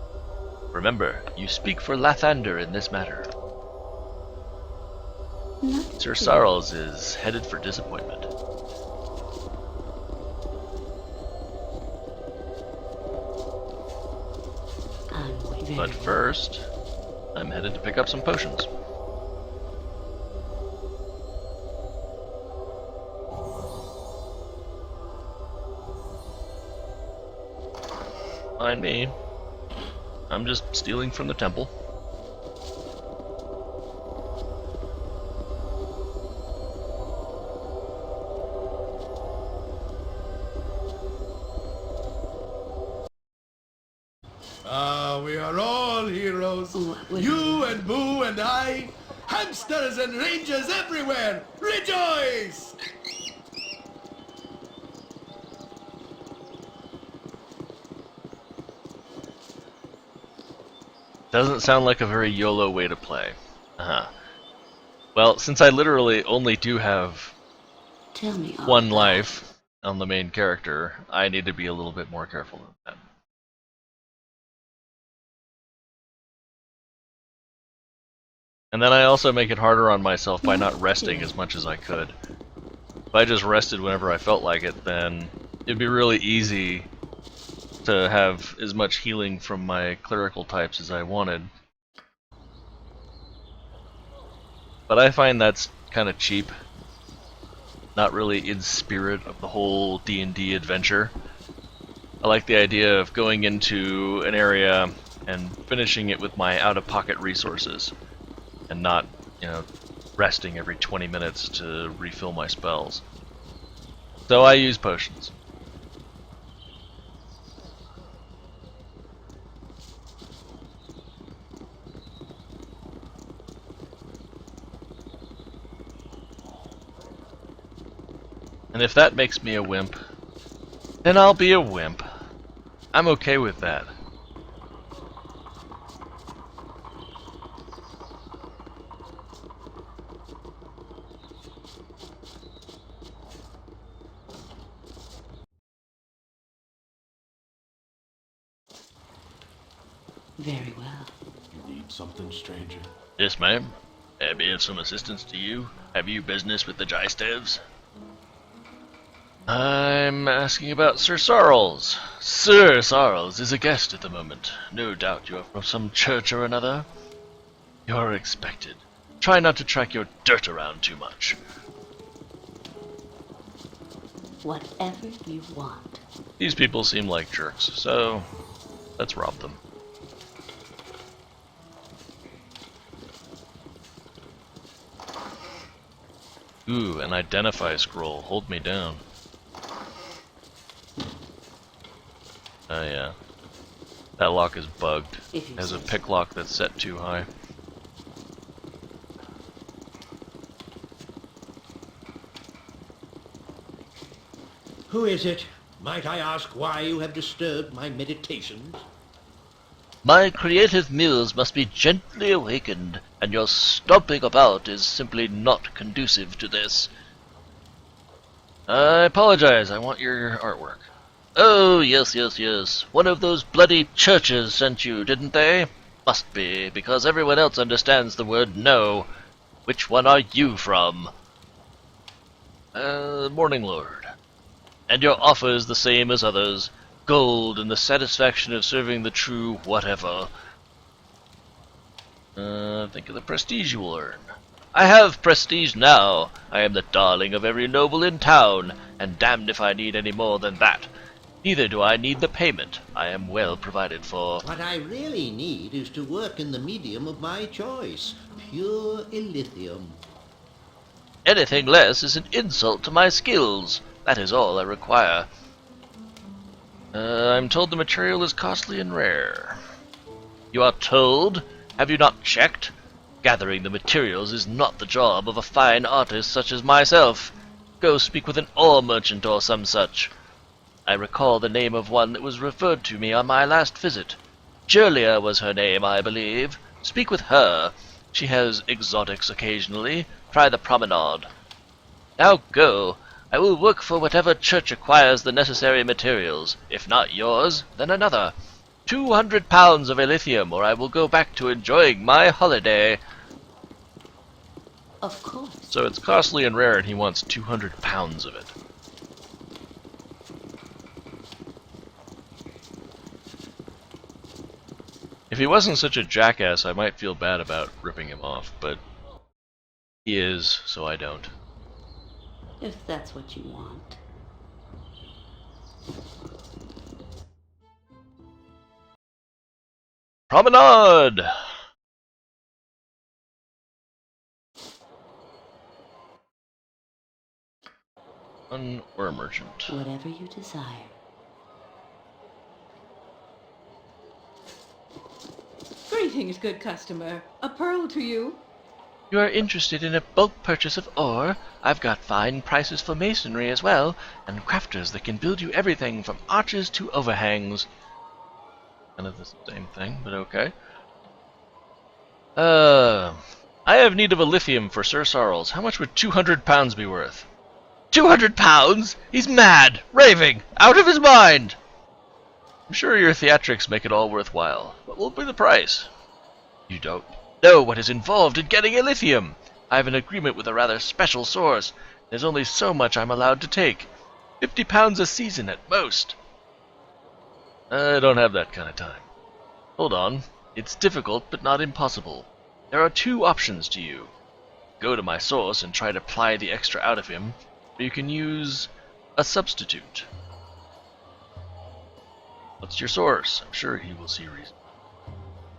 Remember, you speak for Lathander in this matter. Sir Sarles is headed for disappointment. But first, I'm headed to pick up some potions. Mind me, I'm just stealing from the temple. We are all heroes. You and Boo and I. Hamsters and rangers everywhere. Rejoice! Doesn't sound like a very YOLO way to play. Well, since I literally only do have one life on the main character, I need to be a little bit more careful than that. And then I also make it harder on myself by not resting as much as I could. If I just rested whenever I felt like it, then it'd be really easy to have as much healing from my clerical types as I wanted. But I find that's kind of cheap. Not really in spirit of the whole D&D adventure. I like the idea of going into an area and finishing it with my out-of-pocket resources. And not, resting every 20 minutes to refill my spells. So I use potions. And if that makes me a wimp, then I'll be a wimp. I'm okay with that. Very well. You need something, stranger? Yes, ma'am. May I be of some assistance to you? Have you business with the Jaistevs? I'm asking about Sir Sarles. Sir Sarles is a guest at the moment. No doubt you are from some church or another. You're expected. Try not to track your dirt around too much. Whatever you want. These people seem like jerks, so let's rob them. Ooh, an identify scroll. Hold me down. Oh yeah. That lock is bugged. It has a pick lock that's set too high. Who is it? Might I ask why you have disturbed my meditations? My creative muse must be gently awakened, and your stomping about is simply not conducive to this. I apologize, I want your artwork. Oh, yes. One of those bloody churches sent you, didn't they? Must be, because everyone else understands the word no. Which one are you from? Morning Lord. And your offer is the same as others. Gold and the satisfaction of serving the true whatever. Think of the prestige you will earn. I have prestige now. I am the darling of every noble in town, and damned if I need any more than that. Neither do I need the payment. I am well provided for. What I really need is to work in the medium of my choice. Pure Illithium. Anything less is an insult to my skills. That is all I require. I'm told the material is costly and rare. You are told? Have you not checked? Gathering the materials is not the job of a fine artist such as myself. Go speak with an ore merchant or some such. I recall the name of one that was referred to me on my last visit. Julia was her name, I believe. Speak with her. She has exotics occasionally. Try the promenade. Now go. I will work for whatever church acquires the necessary materials. If not yours, then another. 200 pounds of Illithium, or I will go back to enjoying my holiday. Of course. So it's costly and rare, and he wants 200 pounds of it. If he wasn't such a jackass, I might feel bad about ripping him off, but he is, so I don't. If that's what you want. Promenade! One ore merchant. Whatever you desire. Greetings, good customer. A pearl to you. You are interested in a bulk purchase of ore? I've got fine prices for masonry as well, and crafters that can build you everything from arches to overhangs. Kind of the same thing, but okay. I have need of a lithium for Sir Sarles. How much would 200 pounds be worth? 200 pounds? He's mad, raving, out of his mind. I'm sure your theatrics make it all worthwhile. What will be the price? You don't know what is involved in getting a lithium. I have an agreement with a rather special source. There's only so much I'm allowed to take. 50 pounds a season at most. I don't have that kind of time. Hold on. It's difficult, but not impossible. There are two options to you. Go to my source and try to pry the extra out of him, or you can use a substitute. What's your source? I'm sure he will see reason.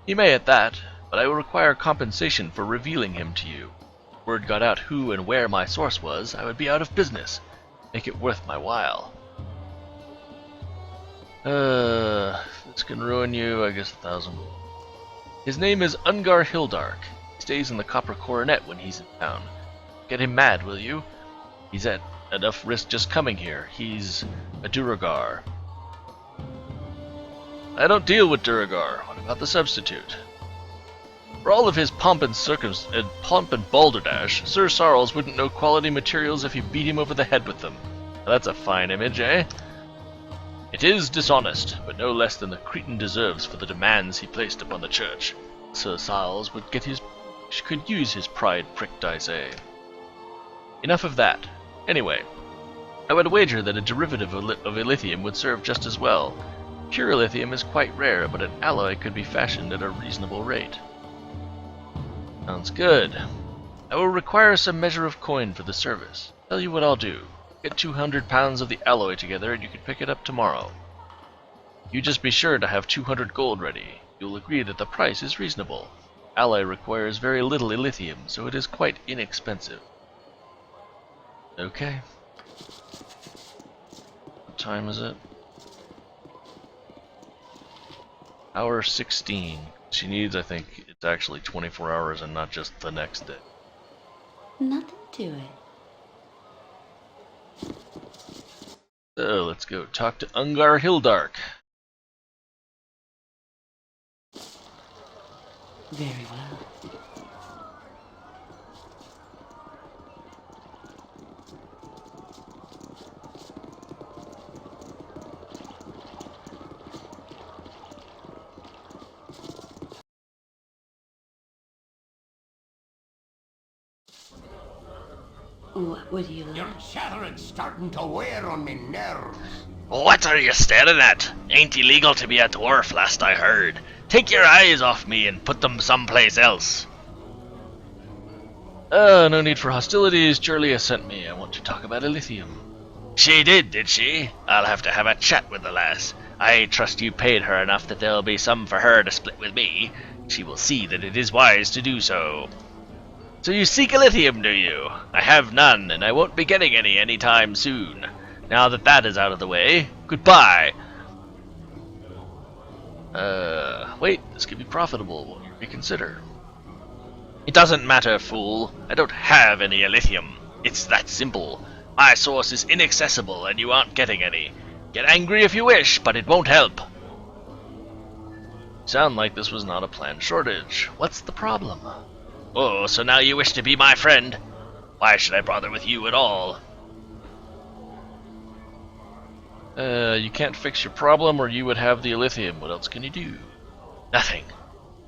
He may at that, but I will require compensation for revealing him to you. If word got out who and where my source was, I would be out of business. Make it worth my while. This can ruin you, I guess 1,000. His name is Ungar Hildark. He stays in the Copper Coronet when he's in town. Get him mad, will you? He's at enough risk just coming here. He's a Duragar. I don't deal with Duragar. What about the substitute? For all of his pomp and balderdash, Sir Sarles wouldn't know quality materials if you beat him over the head with them. Now that's a fine image, eh? It is dishonest, but no less than the Cretan deserves for the demands he placed upon the church. Sir Sarles could use his pride pricked, I say. Enough of that. Anyway, I would wager that a derivative of Illithium would serve just as well. Pure Illithium is quite rare, but an alloy could be fashioned at a reasonable rate. Sounds good. I will require some measure of coin for the service. Tell you what I'll do. Get 200 pounds of the alloy together and you can pick it up tomorrow. You just be sure to have 200 gold ready. You'll agree that the price is reasonable. Alloy requires very little Illithium, so it is quite inexpensive. Okay. What time is it? Hour 16. She needs, I think, it's actually 24 hours and not just the next day. Nothing to it. So, let's go talk to Ungar Hildark. Very well. What would you like? Your chattering's starting to wear on me nerves. What are you staring at? Ain't illegal to be a dwarf, last I heard. Take your eyes off me and put them someplace else. No need for hostilities. Julia sent me. I want to talk about Elysium. She did she? I'll have to have a chat with the lass. I trust you paid her enough that there'll be some for her to split with me. She will see that it is wise to do so. So you seek Elysium, do you? I have none, and I won't be getting any anytime soon. Now that that is out of the way, goodbye. Wait, this could be profitable. Will you reconsider? It doesn't matter, fool. I don't have any Elysium. It's that simple. My source is inaccessible, and you aren't getting any. Get angry if you wish, but it won't help. Sound like this was not a planned shortage. What's the problem? Oh, so now you wish to be my friend? Why should I bother with you at all? You can't fix your problem or you would have the Elysium. What else can you do? Nothing.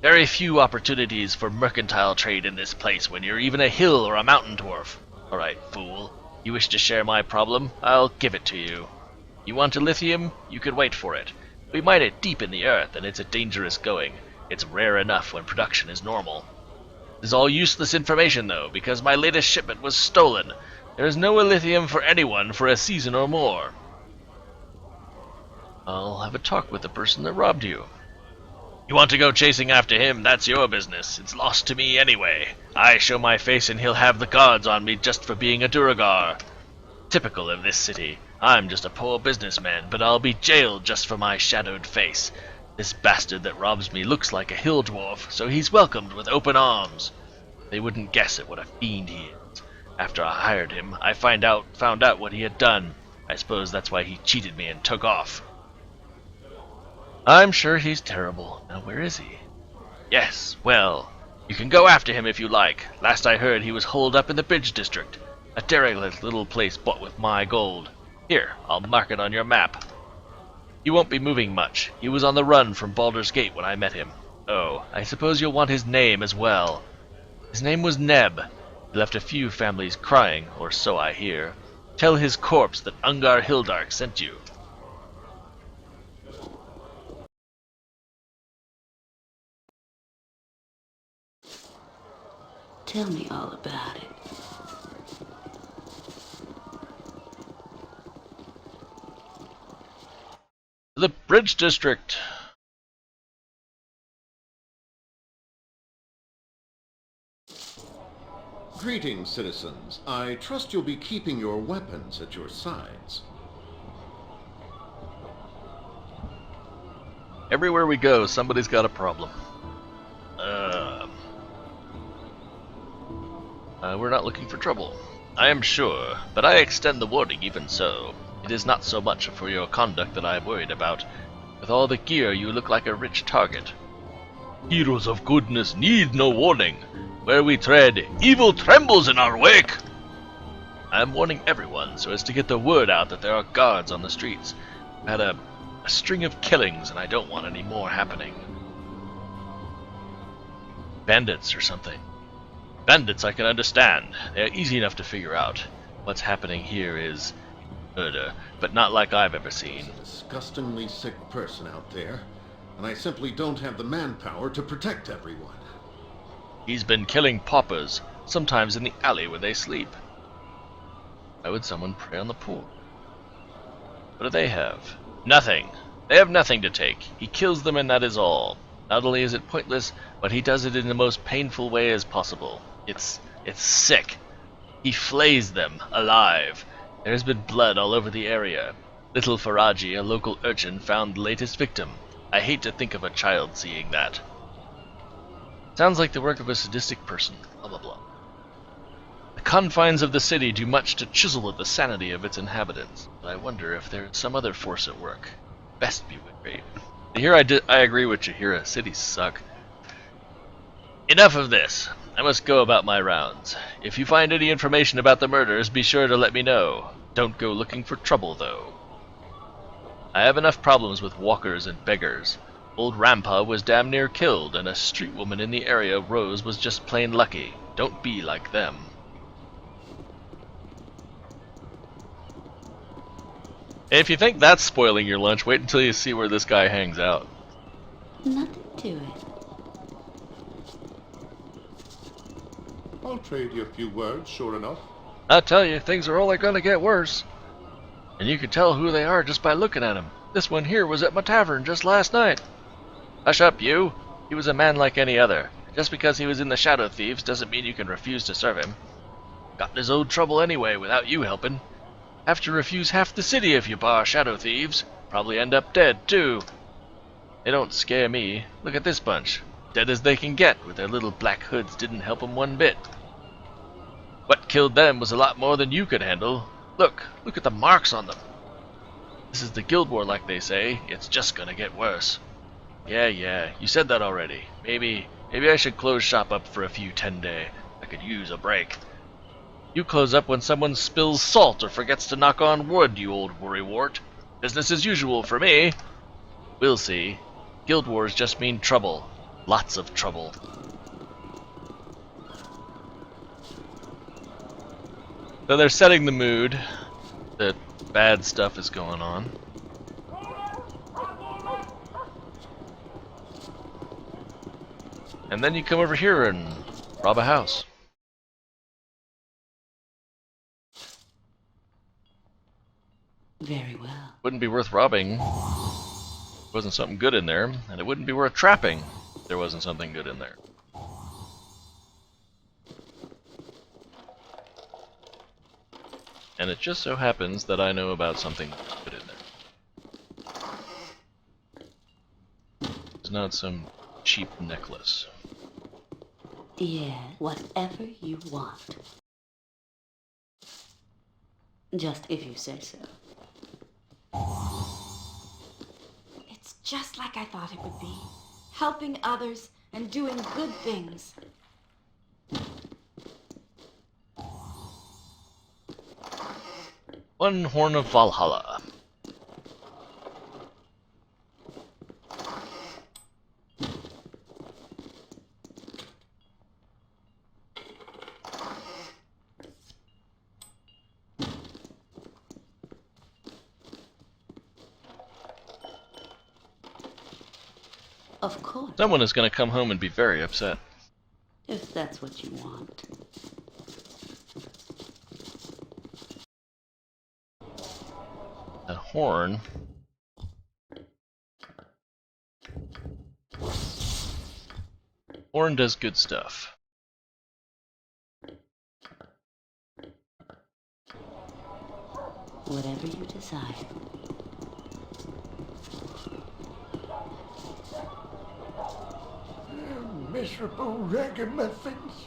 Very few opportunities for mercantile trade in this place when you're even a hill or a mountain dwarf. Alright, fool. You wish to share my problem? I'll give it to you. You want Elysium? You could wait for it. We mine it deep in the earth, and it's a dangerous going. It's rare enough when production is normal. This is all useless information, though, because my latest shipment was stolen. There is no Elysium for anyone for a season or more. I'll have a talk with the person that robbed you. You want to go chasing after him? That's your business. It's lost to me anyway. I show my face and he'll have the gods on me just for being a Duragar. Typical of this city. I'm just a poor businessman, but I'll be jailed just for my shadowed face. This bastard that robs me looks like a hill dwarf, so he's welcomed with open arms. They wouldn't guess at what a fiend he is. After I hired him, I found out what he had done. I suppose that's why he cheated me and took off. I'm sure he's terrible. Now where is he? Yes, well, you can go after him if you like. Last I heard he was holed up in the Bridge District. A derelict little place bought with my gold. Here, I'll mark it on your map. He won't be moving much. He was on the run from Baldur's Gate when I met him. Oh, I suppose you'll want his name as well. His name was Neb. He left a few families crying, or so I hear. Tell his corpse that Ungar Hildark sent you. Tell me all about it. The Bridge District. Greetings, citizens. I trust you'll be keeping your weapons at your sides. Everywhere we go, somebody's got a problem. We're not looking for trouble. I am sure, but I extend the warning even so. It is not so much for your conduct that I am worried about. With all the gear, you look like a rich target. Heroes of goodness need no warning. Where we tread, evil trembles in our wake. I am warning everyone so as to get the word out that there are guards on the streets. I've had a string of killings and I don't want any more happening. Bandits or something. Bandits I can understand. They are easy enough to figure out. What's happening here is murder, but not like I've ever seen. There's a disgustingly sick person out there, and I simply don't have the manpower to protect everyone. He's been killing paupers, sometimes in the alley where they sleep. Why would someone prey on the poor? What do they have? Nothing. They have nothing to take. He kills them and that is all. Not only is it pointless, but he does it in the most painful way as possible. It's sick. He flays them alive. There's been blood all over the area. Little Faraji, a local urchin, found the latest victim. I hate to think of a child seeing that. Sounds like the work of a sadistic person. Blah blah blah. The confines of the city do much to chisel at the sanity of its inhabitants. But I wonder if there is some other force at work. Best be wary. Here I agree with you. Here, cities suck. Enough of this. I must go about my rounds. If you find any information about the murders, be sure to let me know. Don't go looking for trouble, though. I have enough problems with walkers and beggars. Old Rampa was damn near killed, and a street woman in the area, Rose, was just plain lucky. Don't be like them. If you think that's spoiling your lunch, wait until you see where this guy hangs out. Nothing to it. I'll trade you a few words, sure enough. I tell you, things are only gonna get worse. And you can tell who they are just by looking at them. This one here was at my tavern just last night. Hush up, you. He was a man like any other. Just because he was in the Shadow Thieves doesn't mean you can refuse to serve him. Got in his own trouble anyway without you helping. Have to refuse half the city if you bar Shadow Thieves. Probably end up dead, too. They don't scare me. Look at this bunch. Dead as they can get, with their little black hoods didn't help them one bit. What killed them was a lot more than you could handle. Look at the marks on them. This is the Guild War like they say. It's just gonna get worse. Yeah, you said that already. Maybe I should close shop up for a few 10-day. I could use a break. You close up when someone spills salt or forgets to knock on wood, you old worrywart. Business as usual for me. We'll see. Guild Wars just mean trouble. Lots of trouble. So they're setting the mood that bad stuff is going on. And then you come over here and rob a house. Very well. Wouldn't be worth robbing if there wasn't something good in there, and it wouldn't be worth trapping if there wasn't something good in there. And it just so happens that I know about something good in there. It's not some cheap necklace. Yeah, whatever you want. Just if you say so. It's just like I thought it would be. Helping others and doing good things. One horn of Valhalla. Of course. Someone is going to come home and be very upset. If that's what you want. A horn. Horn does good stuff. Whatever you desire. Miserable ragamuffins.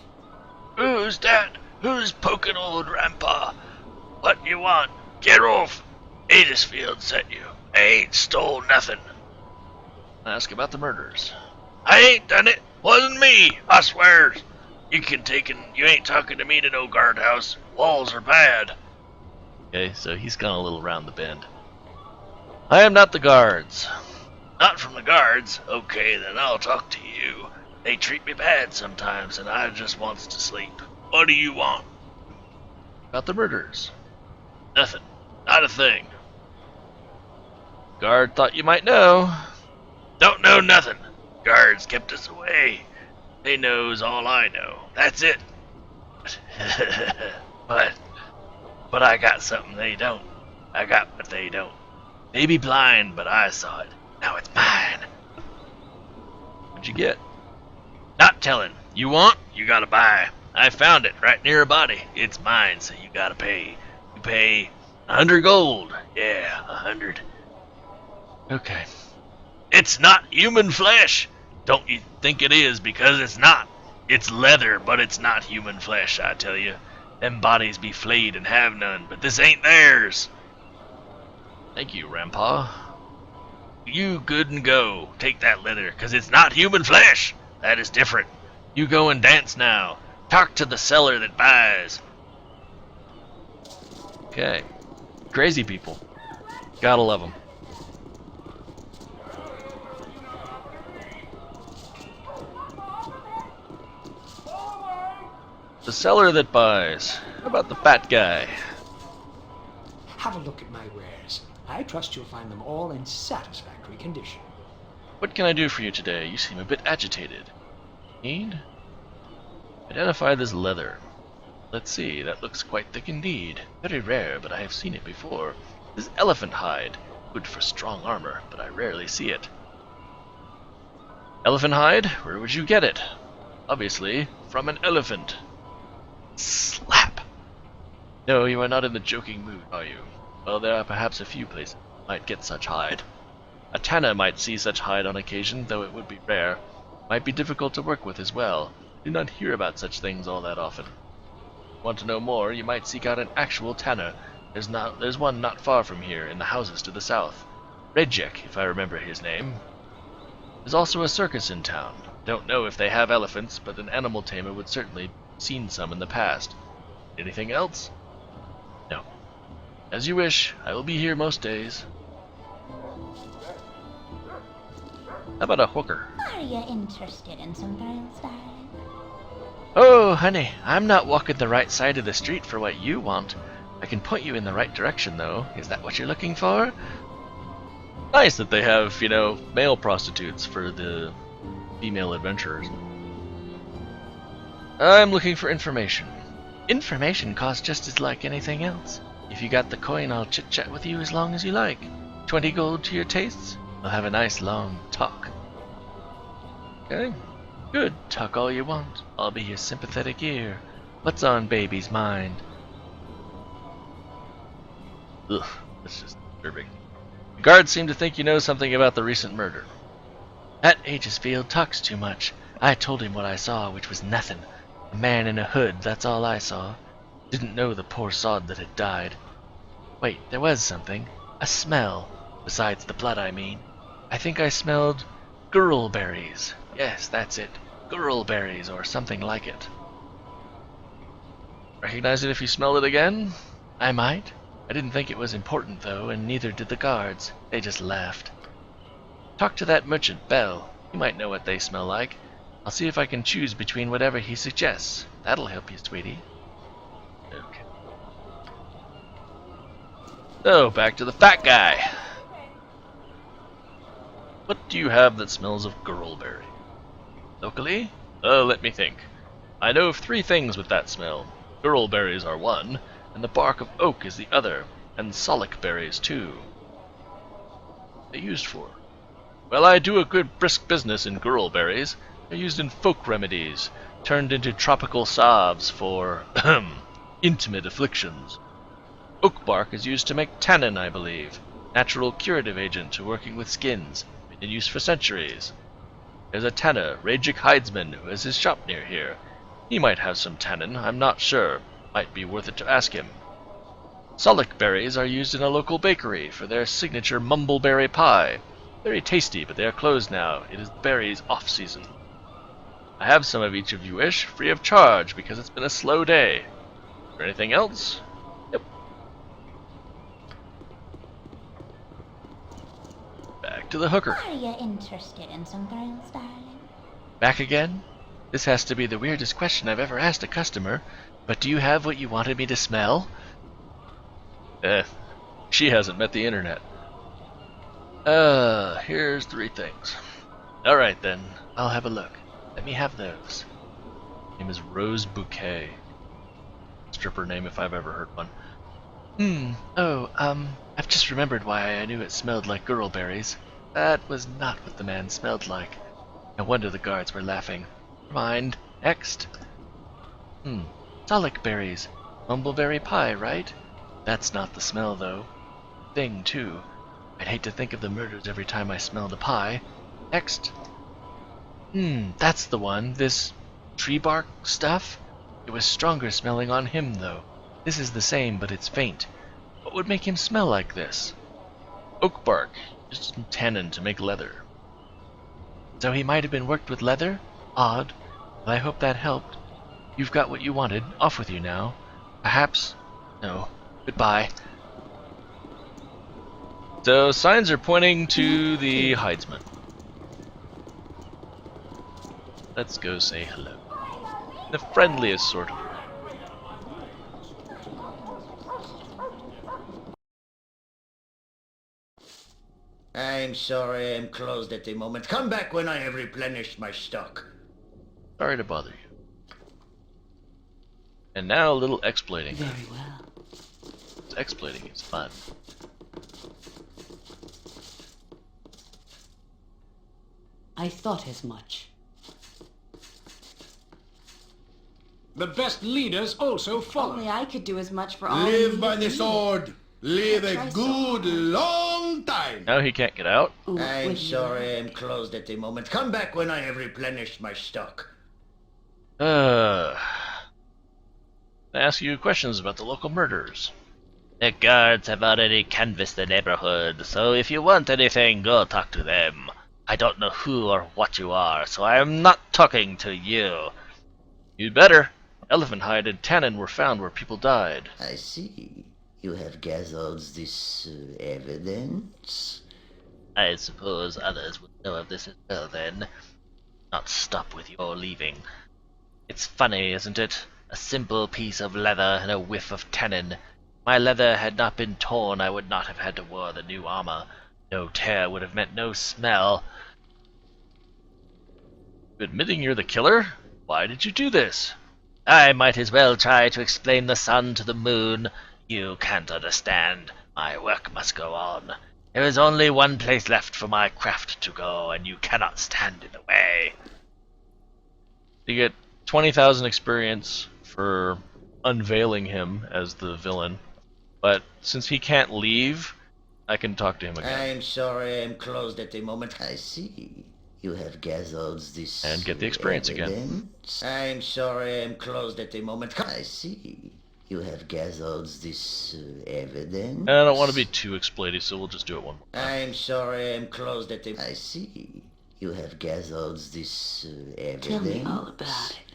Who's that? Who's poking old Grandpa? What you want? Get off! Adisfield sent you. I ain't stole nothing. Ask about the murders. I ain't done it. Wasn't me, I swears. You ain't talking to me to no guardhouse. Walls are bad. Okay, so he's gone a little round the bend. I am not the guards. Not from the guards. Okay, then I'll talk to you. They treat me bad sometimes, and I just wants to sleep. What do you want? About the murders. Nothing. Not a thing. Guard thought you might know. Don't know nothing. Guards kept us away. They knows all I know. That's it. But I got something they don't. I got what they don't. They be blind, but I saw it. Now it's mine. What'd you get? Not telling. You want? You gotta buy. I found it right near a body. It's mine, so you gotta pay. You pay 100 gold. Yeah, 100. Okay. It's not human flesh. Don't you think it is, because it's not. It's leather, but it's not human flesh, I tell you. Them bodies be flayed and have none, but this ain't theirs. Thank you, Grandpa. You good and go. Take that leather, 'cause it's not human flesh. That is different. You go and dance now. Talk to the seller that buys. Okay. Crazy people. Gotta love them. The seller that buys. How about the fat guy? Have a look at my wares. I trust you'll find them all in satisfactory condition. What can I do for you today? You seem a bit agitated. Need? Identify this leather. Let's see, that looks quite thick indeed. Very rare, but I have seen it before. This is elephant hide. Good for strong armor, but I rarely see it. Elephant hide? Where would you get it? Obviously, from an elephant. Slap! No, you are not in the joking mood, are you? Well, there are perhaps a few places you might get such hide. A tanner might see such hide on occasion, though it would be rare. Might be difficult to work with as well. Do not hear about such things all that often. Want to know more, you might seek out an actual tanner. There's one not far from here, in the houses to the south. Rejek, if I remember his name. There's also a circus in town. Don't know if they have elephants, but an animal tamer would certainly have seen some in the past. Anything else? No. As you wish, I will be here most days. How about a hooker? Are you interested in some thrills, darling? Oh, honey, I'm not walking the right side of the street for what you want. I can point you in the right direction, though. Is that what you're looking for? Nice that they have, male prostitutes for the female adventurers. I'm looking for information. Information costs just as like anything else. If you got the coin, I'll chit-chat with you as long as you like. 20 gold to your tastes? We'll have a nice long talk. Okay. Good, talk all you want. I'll be your sympathetic ear. What's on baby's mind? Ugh, that's just disturbing. The guards seem to think you know something about the recent murder. That Aegisfield talks too much. I told him what I saw, which was nothing. A man in a hood, that's all I saw. Didn't know the poor sod that had died. Wait, there was something. A smell. Besides the blood, I mean. I think I smelled gurlberries. Yes, that's it. Gurlberries, or something like it. Recognize it if you smell it again? I might. I didn't think it was important, though, and neither did the guards. They just laughed. Talk to that merchant, Bell. He might know what they smell like. I'll see if I can choose between whatever he suggests. That'll help you, sweetie. Okay. So, back to the fat guy. What do you have that smells of gurlberry? Locally? Let me think. I know of 3 things with that smell. Gurlberries are one, and the bark of oak is the other, and solic berries too. What are they used for? Well, I do a good brisk business in gurlberries. They're used in folk remedies, turned into tropical salves for intimate afflictions. Oak bark is used to make tannin, I believe, natural curative agent to working with skins, been in use for centuries. There's a tanner, Rejik Hidesman, who has his shop near here. He might have some tannin, I'm not sure. Might be worth it to ask him. Solic berries are used in a local bakery for their signature mumbleberry pie. Very tasty, but they are closed now. It is the berries' off-season. I have some of each if you wish, free of charge, because it's been a slow day. Is there anything else? Yep. Back to the hooker. Are you interested in some thrills, darling? Back again? This has to be the weirdest question I've ever asked a customer. But do you have what you wanted me to smell? She hasn't met the internet. Here's 3 things. Alright then, I'll have a look. Let me have those. Name is Rose Bouquet. Stripper name if I've ever heard one. I've just remembered why I knew it smelled like gurlberries. That was not what the man smelled like. No wonder the guards were laughing. Never mind. Next. Solic berries. Mumbleberry pie, right? That's not the smell, though. Thing, too. I'd hate to think of the murders every time I smell the pie. Next. That's the one. This tree bark stuff? It was stronger smelling on him, though. This is the same, but it's faint. What would make him smell like this? Oak bark. Just some tannin to make leather. So he might have been worked with leather? Odd. Well, I hope that helped. You've got what you wanted. Off with you now. Perhaps... No. Goodbye. So, signs are pointing to the hidesman. Let's go say hello. The friendliest sort of way. I'm sorry, I'm closed at the moment. Come back when I have replenished my stock. Sorry to bother you. And now a little exploiting. Very well. Exploiting is fun. I thought as much. The best leaders also follow. Only I could do as much for all Live of by you. the sword. Live I a try so good, hard. long time. Now he can't get out. I'm sorry, I'm closed at the moment. Come back when I have replenished my stock. I ask you questions about the local murders. The guards have already canvassed the neighborhood, so if you want anything, go talk to them. I don't know who or what you are, so I am not talking to you. You'd better. Elephant hide and tannin were found where people died. I see. You have gathered this evidence? I suppose others would know of this as well then. Not stop with your leaving. It's funny, isn't it? A simple piece of leather and a whiff of tannin. If my leather had not been torn, I would not have had to wear the new armor. No tear would have meant no smell. Admitting you're the killer? Why did you do this? I might as well try to explain the sun to the moon. You can't understand. My work must go on. There is only one place left for my craft to go, and you cannot stand in the way. You get 20,000 experience for unveiling him as the villain, but since he can't leave, I can talk to him again. I'm sorry, I'm closed at the moment. I see. You have gathered this And get the experience evidence? I'm sorry, I'm closed at the moment. I see. You have gathered this evidence? And I don't want to be too exploitive, so we'll just do it one more time. I'm sorry, I'm closed at the... I see. You have gathered this evidence? Tell me all about it.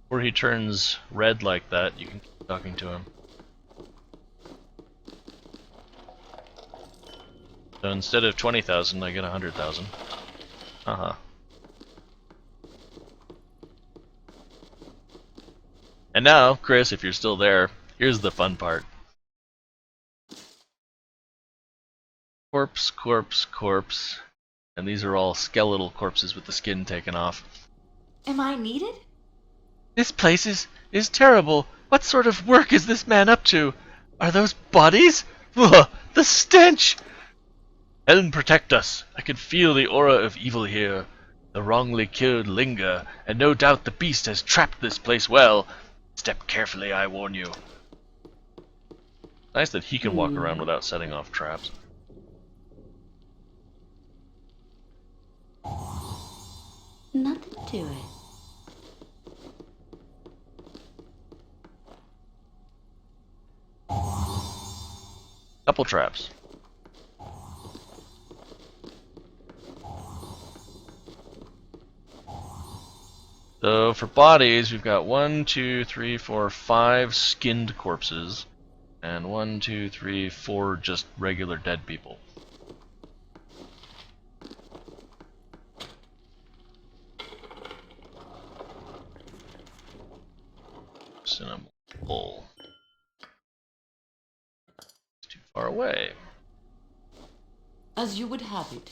Where he turns red like that, you can keep talking to him. So instead of 20,000, I get 100,000. Uh-huh. And now, Chris, if you're still there, here's the fun part. Corpse, corpse, corpse. And these are all skeletal corpses with the skin taken off. Am I needed? This place is terrible. What sort of work is this man up to? Are those bodies? Ugh, the stench! Helm, protect us. I can feel the aura of evil here. The wrongly killed linger, and no doubt the beast has trapped this place well. Step carefully, I warn you. Nice that he can walk around without setting off traps. Nothing to it. Couple traps. So for bodies, we've got 1, 2, 3, 4, 5 skinned corpses, and 1, 2, 3, 4 just regular dead people. Cinnamon bowl. It's too far away. As you would have it.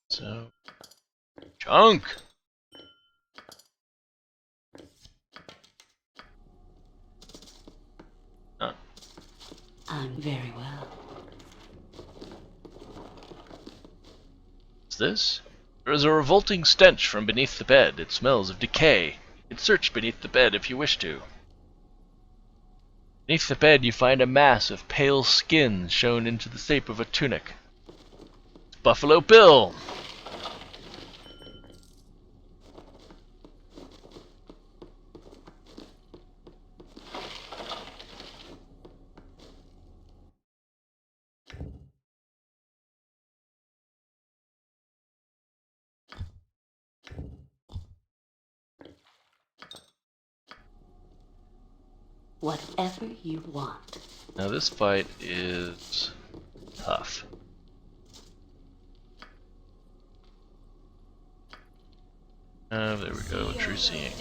So, chunk. I'm very well. What's this? There is a revolting stench from beneath the bed. It smells of decay. You can search beneath the bed if you wish to. Beneath the bed you find a mass of pale skin shown into the shape of a tunic. It's Buffalo Bill! Whatever you want. Now this fight is tough. There we go, true seeing.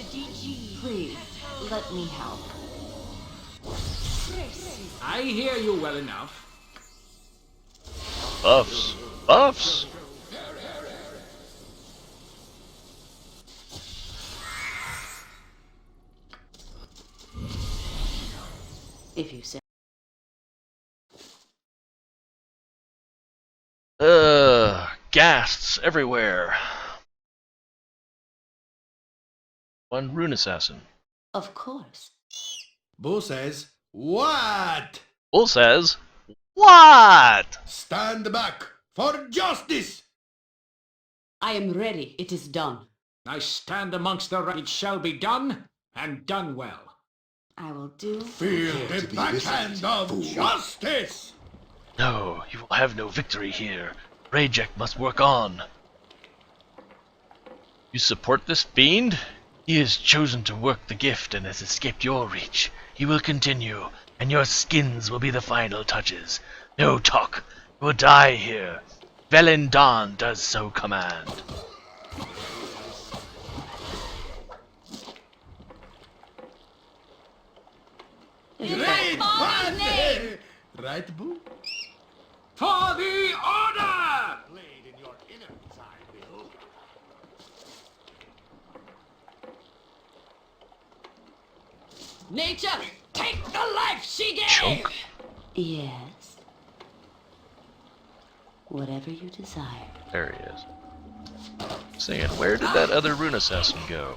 Please, let me help. I hear you well enough. Buffs! Buffs! If you say. Ghasts everywhere. One rune assassin. Of course. Boo says, what? Bull says, what? Stand back for justice! I am ready. It is done. I stand amongst the right. It shall be done, and done well. I will do. Feel the backhand of justice! No, you will have no victory here. Rajek must work on. You support this fiend? He has chosen to work the gift and has escaped your reach. He will continue, and your skins will be the final touches. No talk. You will die here. Velendan does so command. Great party! Right, Boo? For the order! Blade in your innards, I will. Nature, take the life she gave! Chunk. Yes. Whatever you desire. There he is. Saying, where did that other rune assassin go?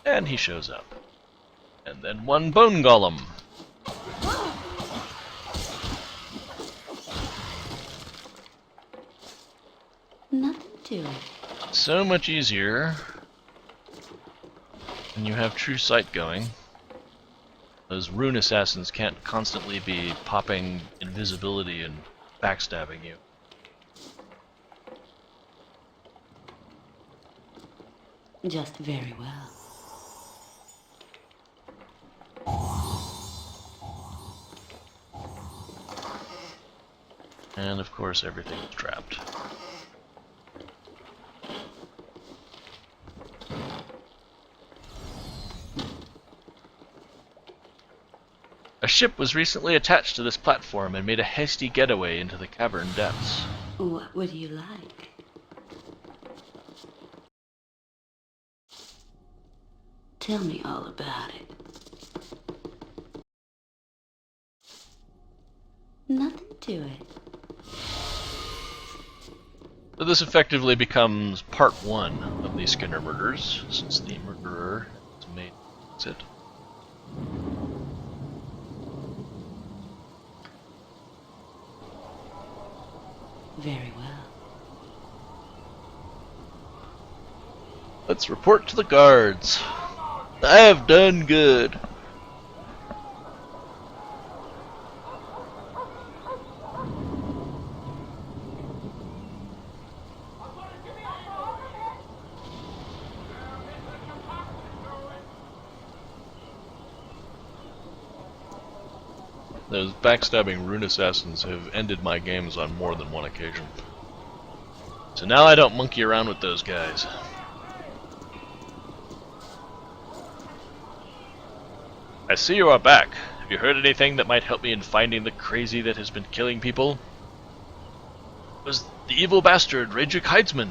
And he shows up. And then one bone golem. Nothing to it. So much easier when you have true sight going. Those rune assassins can't constantly be popping invisibility and backstabbing you. Just very well. And of course everything is trapped. A ship was recently attached to this platform and made a hasty getaway into the cavern depths. What would you like? Tell me all about it. Nothing to it. So this effectively becomes part 1 of the Skinner murders, since the murderer has made it. Very well. Let's report to the guards. I have done good. Those backstabbing rune assassins have ended my games on more than one occasion. So now I don't monkey around with those guys. I see you are back. Have you heard anything that might help me in finding the crazy that has been killing people? It was the evil bastard, Rajek Heidsman.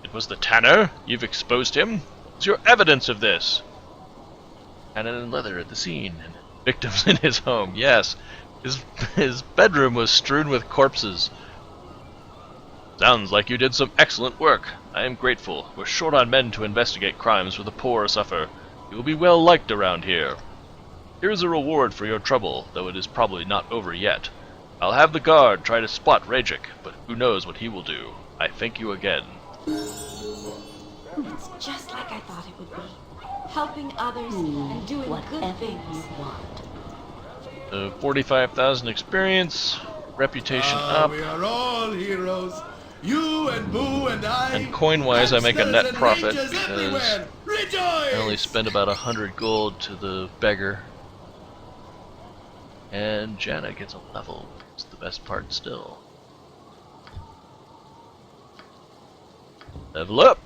It was the Tanner. You've exposed him. What's your evidence of this? Cannon and leather at the scene. And victims in his home. Yes. His bedroom was strewn with corpses. Sounds like you did some excellent work. I am grateful. We're short on men to investigate crimes where the poor suffer. You will be well liked around here. Here is a reward for your trouble, though it is probably not over yet. I'll have the guard try to spot Rajek, but who knows what he will do. I thank you again. It's just like I thought it would be. Helping others and doing good things. You want. 45,000 experience, reputation up. We are all heroes. You and Boo and I. And coin-wise, I make a net profit because Rejoice! I only spend about 100 gold to the beggar. And Janna gets a level. It's the best part still. Level up!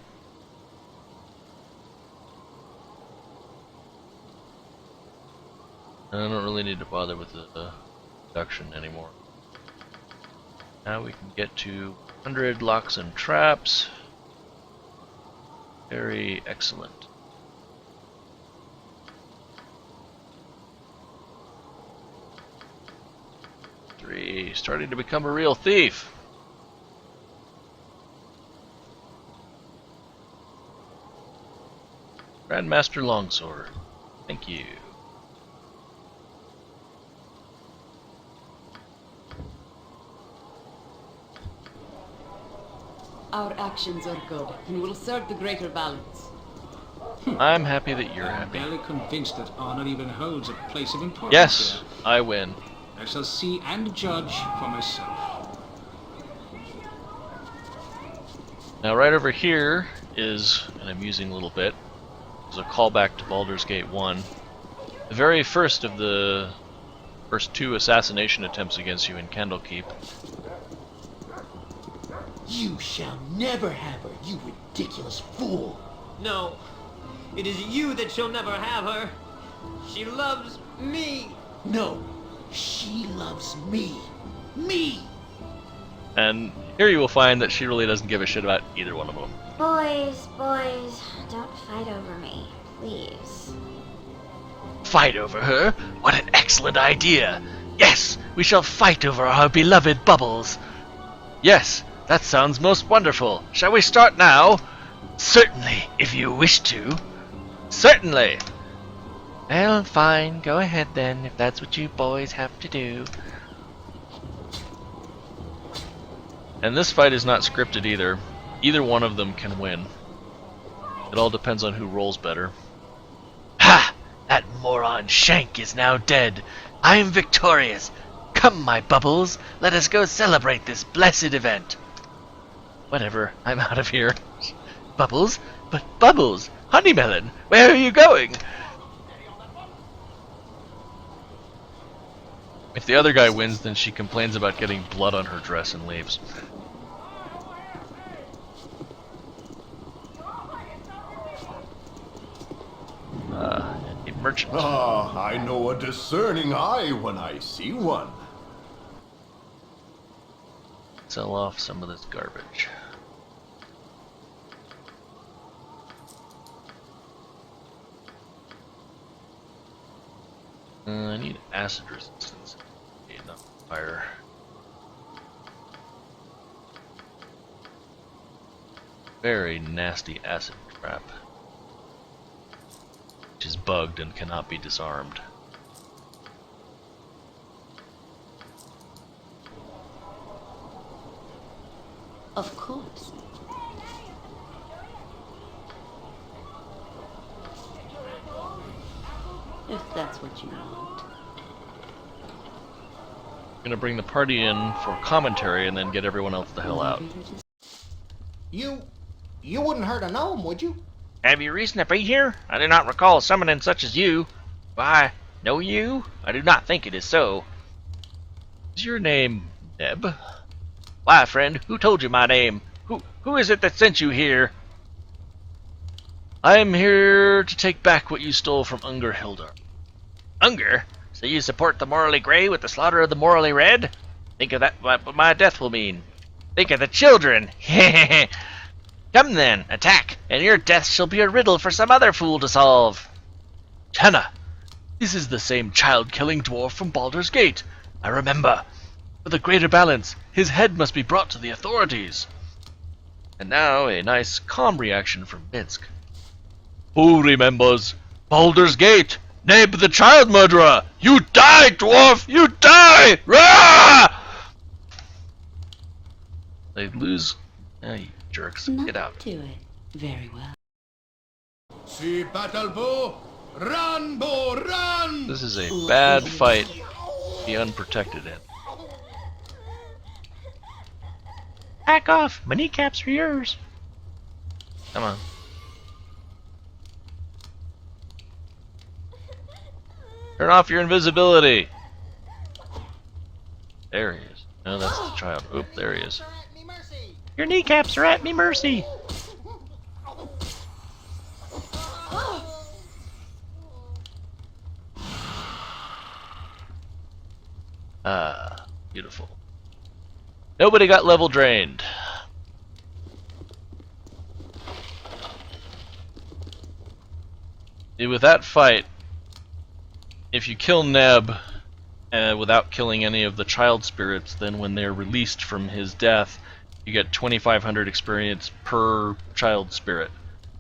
I don't really need to bother with the production anymore. Now we can get to 100 locks and traps. Very excellent. Starting to become a real thief. Grandmaster Longsword. Thank you. Our actions are good and will serve the greater balance. I'm happy that you're happy. I'm barely convinced that honor even holds a place of importance. Yes, here. I win. I shall see and judge for myself. Now right over here is an amusing little bit. It's a callback to Baldur's Gate 1. The very first of the first 2 assassination attempts against you in Candlekeep. You shall never have her, you ridiculous fool! No, it is you that shall never have her. She loves me. No, she loves me. Me! And here you will find that she really doesn't give a shit about either one of them. Boys, don't fight over me, please. Fight over her? What an excellent idea! Yes, we shall fight over our beloved Bubbles. Yes, that sounds most wonderful. Shall we start now? Certainly, if you wish to. Certainly. Well, fine. Go ahead then, if that's what you boys have to do. And this fight is not scripted either. Either one of them can win. It all depends on who rolls better. Ha! That moron Shank is now dead. I am victorious. Come, my Bubbles, let us go celebrate this blessed event. Whatever, I'm out of here. Bubbles? But Bubbles! Honeymelon! Where are you going? If the other guy wins, then she complains about getting blood on her dress and leaves. A merchant. Ah, I know a discerning eye when I see one. Sell off some of this garbage. I need acid resistance. Okay, not fire. Very nasty acid trap, which is bugged and cannot be disarmed. Of course. If that's what you want. I'm gonna bring the party in for commentary and then get everyone else the hell out. You wouldn't hurt a gnome, would you? Have you reason to be here? I do not recall summoning such as you. Why, know you? I do not think it is so. Is your name Neb? Why, friend, who told you my name? Who is it that sent you here? I am here to take back what you stole from Unger Hildar. Unger? So you support the morally grey with the slaughter of the morally red? Think of that, what my death will mean. Think of the children. Come then, attack, and your death shall be a riddle for some other fool to solve. Janna, this is the same child-killing dwarf from Baldur's Gate. I remember. For the greater balance, his head must be brought to the authorities. And now a nice, calm reaction from Minsk. Who remembers? Baldur's Gate! Neb the child murderer! You die, dwarf! You die! Rah! They lose. You jerks. Get out. Do it very well. See battle bow! Run, bow, run! This is a bad fight to be unprotected in. Back off! My kneecaps are yours. Come on. Turn off your invisibility. There he is. No, that's the child. Oop, there he is. Your kneecaps are at me mercy. Ah, beautiful. Nobody got level drained. With that fight, if you kill Neb without killing any of the child spirits, then when they're released from his death, you get 2,500 experience per child spirit.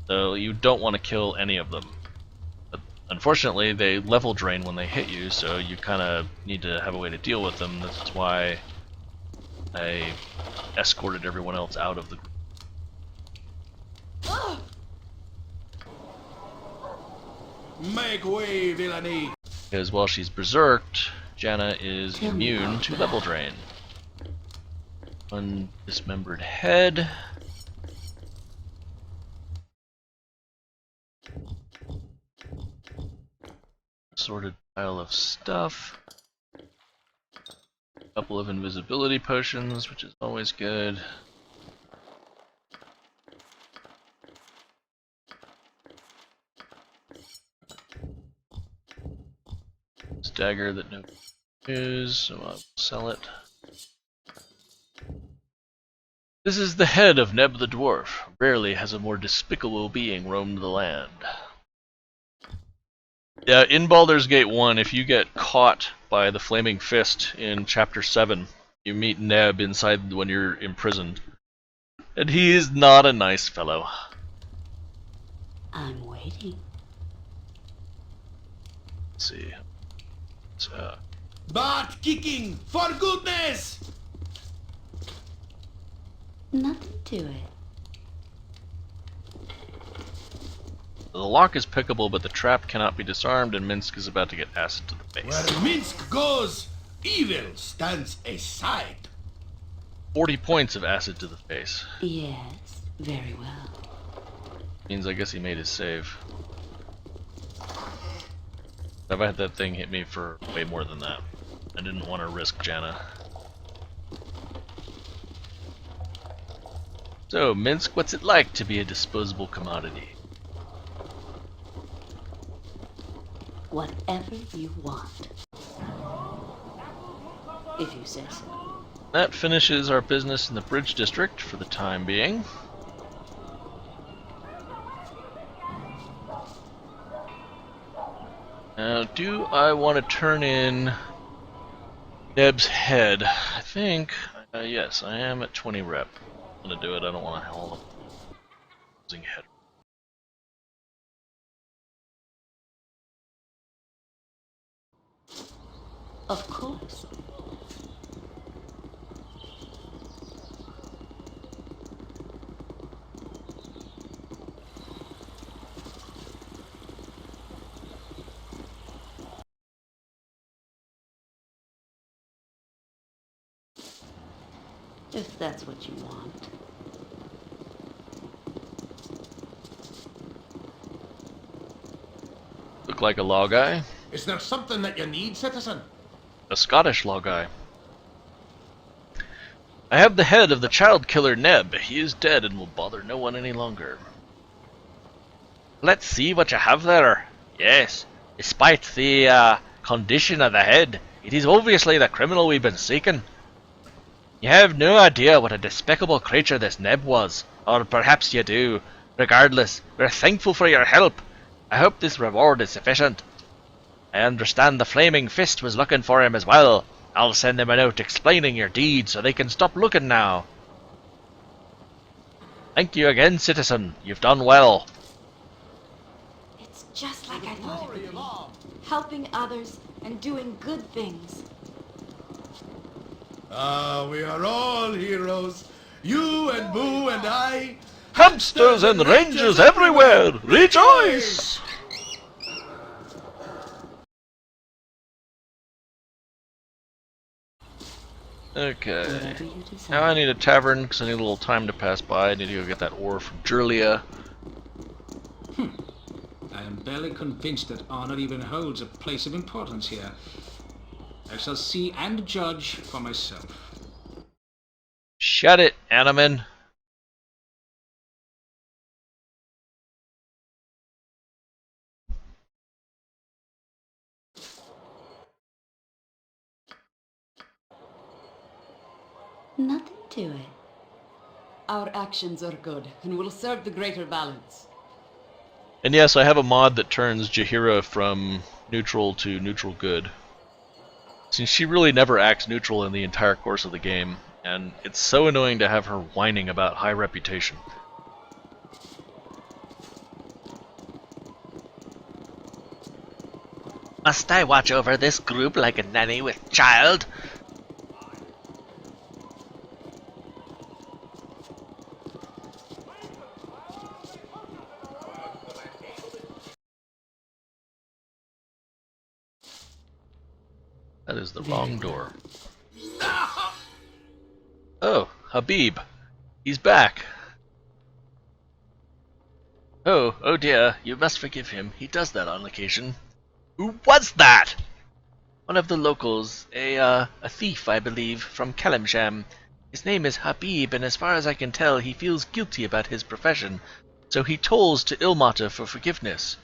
So you don't want to kill any of them. But unfortunately, they level drain when they hit you, so you kind of need to have a way to deal with them. That's why I escorted everyone else out of the group. Make way, villainy! Because while she's berserked, Janna is immune to level drain. One dismembered head. Assorted pile of stuff. A couple of invisibility potions, which is always good. Dagger that nobody uses, so I'll sell it. This is the head of Neb the Dwarf. Rarely has a more despicable being roamed the land. Yeah, in Baldur's Gate 1, if you get caught by the Flaming Fist in Chapter 7, you meet Neb inside when you're imprisoned. And he is not a nice fellow. I'm waiting. Let's see. Butt kicking, for goodness! Nothing to it. The lock is pickable, but the trap cannot be disarmed, and Minsk is about to get acid to the face. Where Minsk goes, evil stands aside. 40 points of acid to the face. Yes, very well. Means I guess he made his save. I've had that thing hit me for way more than that. I didn't want to risk Janna. So, Minsk, what's it like to be a disposable commodity? Whatever you want. If you say so. That finishes our business in the Bridge District for the time being. Now, do I want to turn in Neb's head? I think, yes, I am at 20 rep. I'm going to do it, I don't want to hold losing head. Of course. If that's what you want. Look like a law guy? Is there something that you need, citizen? A Scottish law guy. I have the head of the child killer Neb. He is dead and will bother no one any longer. Let's see what you have there. Yes, despite the condition of the head, it is obviously the criminal we've been seeking. You have no idea what a despicable creature this Neb was, or perhaps you do. Regardless, we're thankful for your help. I hope this reward is sufficient. I understand the Flaming Fist was looking for him as well. I'll send them a note explaining your deed so they can stop looking now. Thank you again, citizen. You've done well. It's just like I thought it would be. Helping others and doing good things. We are all heroes. You and Boo and I. Hamsters and rangers everywhere! Rejoice! Okay. Now I need a tavern because I need a little time to pass by. I need to go get that ore from Jerlia. I am barely convinced that honor even holds a place of importance here. I shall see and judge for myself. Shut it, Animan. Nothing to it. Our actions are good and will serve the greater balance. And yes, I have a mod that turns Jaheira from neutral to neutral good. Since she really never acts neutral in the entire course of the game, and it's so annoying to have her whining about high reputation. Must I watch over this group like a nanny with child? That is the wrong door. Oh, Habib. He's back. Oh dear, you must forgive him. He does that on occasion. Who was that? One of the locals, a thief, I believe, from Kalimsham. His name is Habib, and as far as I can tell, he feels guilty about his profession, so he tolls to Ilmata for forgiveness.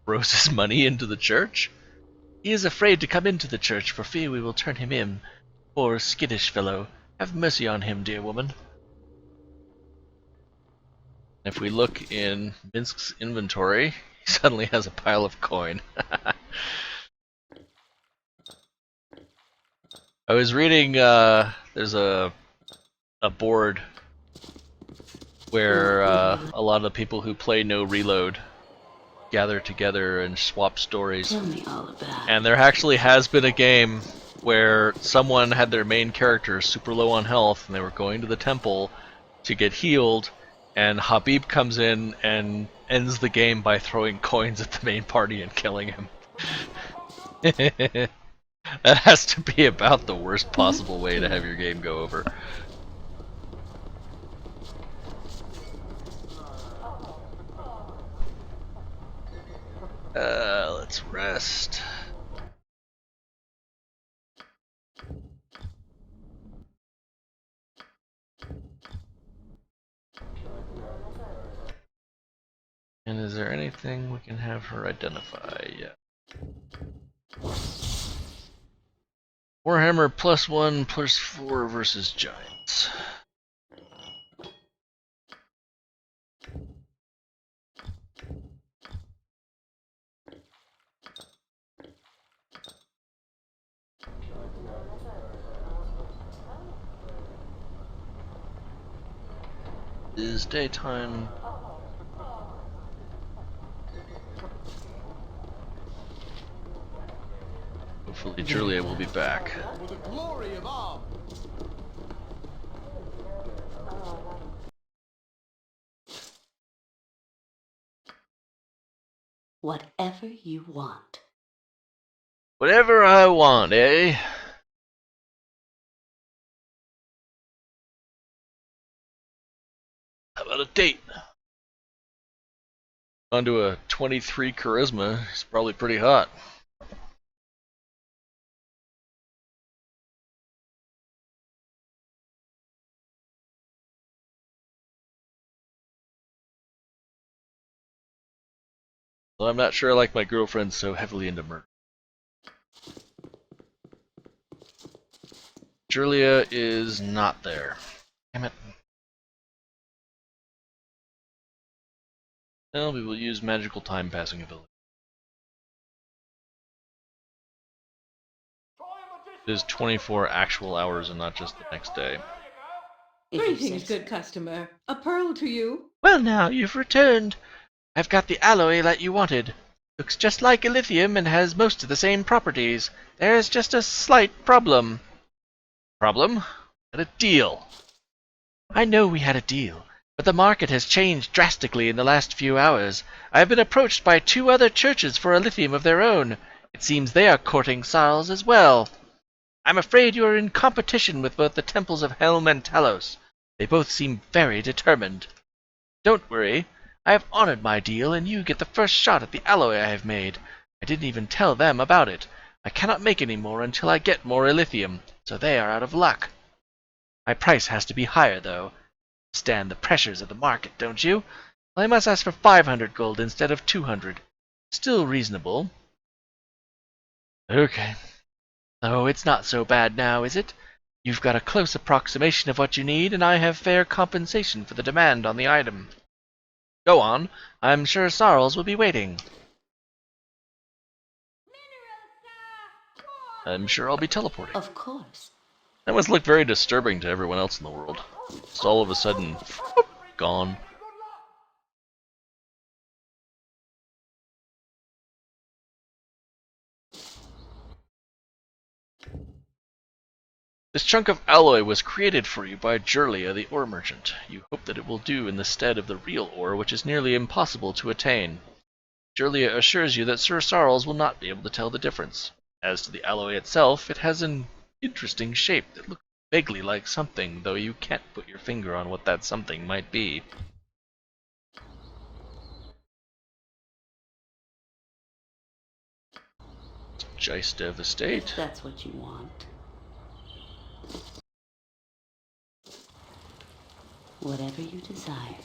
Throws his money into the church? He is afraid to come into the church for fear we will turn him in. Poor skittish fellow. Have mercy on him, dear woman. If we look in Minsk's inventory, he suddenly has a pile of coin. I was reading, there's a board where a lot of the people who play No Reload gather together and swap stories. Tell me all about it. And there actually has been a game where someone had their main character super low on health and they were going to the temple to get healed, and Habib comes in and ends the game by throwing coins at the main party and killing him. That has to be about the worst possible way to have your game go over. Let's rest. And is there anything we can have her identify yet? Warhammer +1/+4 versus giants. Is daytime. Hopefully Julia will be back. For the glory of arms. Whatever you want. Whatever I want, eh? How about a date? Onto a 23 charisma. He's probably pretty hot. Well, I'm not sure I like my girlfriend so heavily into murder. Julia is not there. Damn it. Well, we will use magical time passing ability. It is 24 actual hours and not just the next day. Greetings, good customer. A pearl to you? Well now, you've returned. I've got the alloy that you wanted. Looks just like lithium and has most of the same properties. There's just a slight problem. Problem? Had a deal. I know we had a deal, but the market has changed drastically in the last few hours. I've been approached by 2 other churches for a lithium of their own. It seems they are courting Sarles as well. I'm afraid you are in competition with both the temples of Helm and Talos. They both seem very determined. Don't worry. I have honored my deal, and you get the first shot at the alloy I have made. I didn't even tell them about it. I cannot make any more until I get more illithium, so they are out of luck. My price has to be higher, though. Stand the pressures of the market, don't you? I must ask for 500 gold instead of 200. Still reasonable. Okay. Oh, it's not so bad now, is it? You've got a close approximation of what you need, and I have fair compensation for the demand on the item. Go on. I'm sure Sarles will be waiting. I'm sure I'll be teleporting. Of course. That must look very disturbing to everyone else in the world. Just all of a sudden, whoop, gone. This chunk of alloy was created for you by Jurlia, the ore merchant. You hope that it will do in the stead of the real ore, which is nearly impossible to attain. Jurlia assures you that Sir Sarles will not be able to tell the difference. As to the alloy itself, it has an interesting shape that looks vaguely like something, though you can't put your finger on what that something might be. Geist Devastate. If that's what you want. Whatever you desire.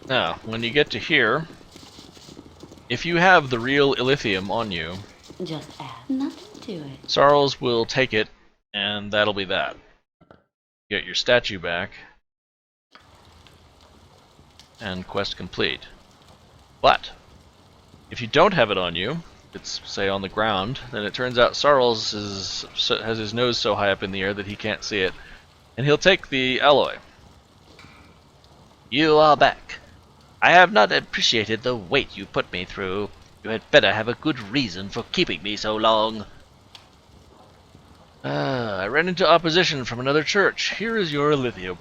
Now, when you get to here, if you have the real illithium on you, just add nothing to it. Sarles will take it, and that'll be that. Get your statue back, and quest complete. But if you don't have it on you, it's, say, on the ground, then it turns out Sarles has his nose so high up in the air that he can't see it, and he'll take the alloy. You are back. I have not appreciated the wait you put me through. You had better have a good reason for keeping me so long. I ran into opposition from another church. Here is your lithium.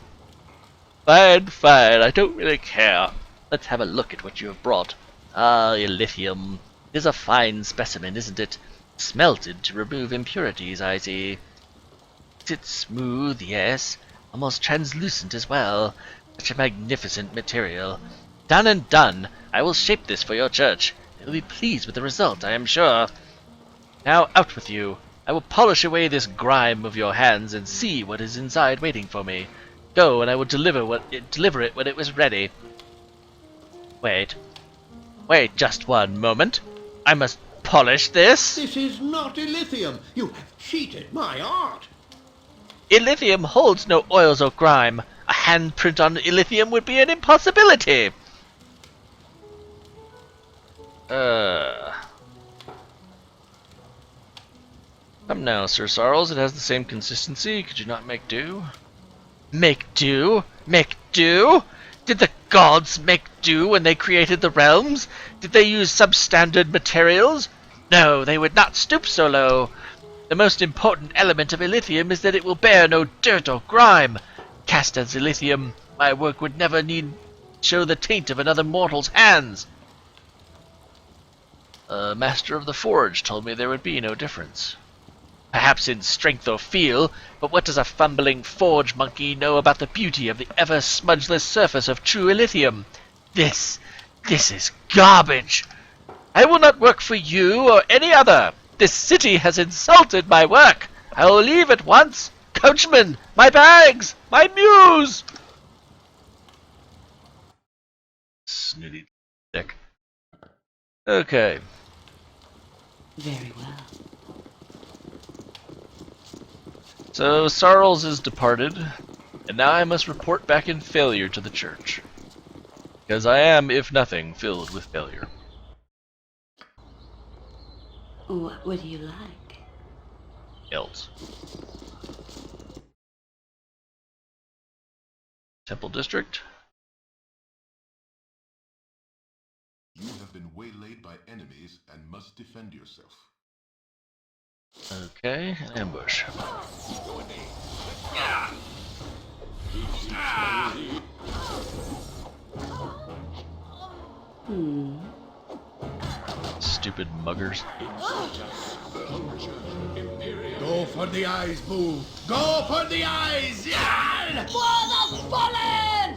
Fine, fine, I don't really care. Let's have a look at what you have brought. Ah, lithium. It is a fine specimen, isn't it? Smelted to remove impurities, I see. Is it smooth? Yes. Almost translucent as well. Such a magnificent material. Done and done. I will shape this for your church. They will be pleased with the result, I am sure. Now out with you. I will polish away this grime of your hands and see what is inside waiting for me. Go, and I will deliver it when it was ready. Wait just one moment. I must polish this. This is not illithium. You have cheated my art. Illithium holds no oils or grime. A handprint on illithium would be an impossibility. Come now, Sir Sarles, it has the same consistency. Could you not make do? Make do? Make do? Did the gods make do when they created the realms? Did they use substandard materials? No, they would not stoop so low. The most important element of illithium is that it will bear no dirt or grime. Cast as illithium, my work would never need show the taint of another mortal's hands. Master of the Forge told me there would be no difference. Perhaps in strength or feel, but what does a fumbling forge monkey know about the beauty of the ever-smudgeless surface of true illithium? This is garbage. I will not work for you or any other. This city has insulted my work. I will leave at once. Coachman, my bags, my muse. Snooty dick. Okay. Very well. So Sarles is departed, and now I must report back in failure to the church. Because I am, if nothing, filled with failure. What would you like? Else. Temple District. You have been waylaid by enemies and must defend yourself. Okay, an ambush. Stupid muggers. Go for the eyes, Boo! Go for the eyes! Yeah! For the fallen!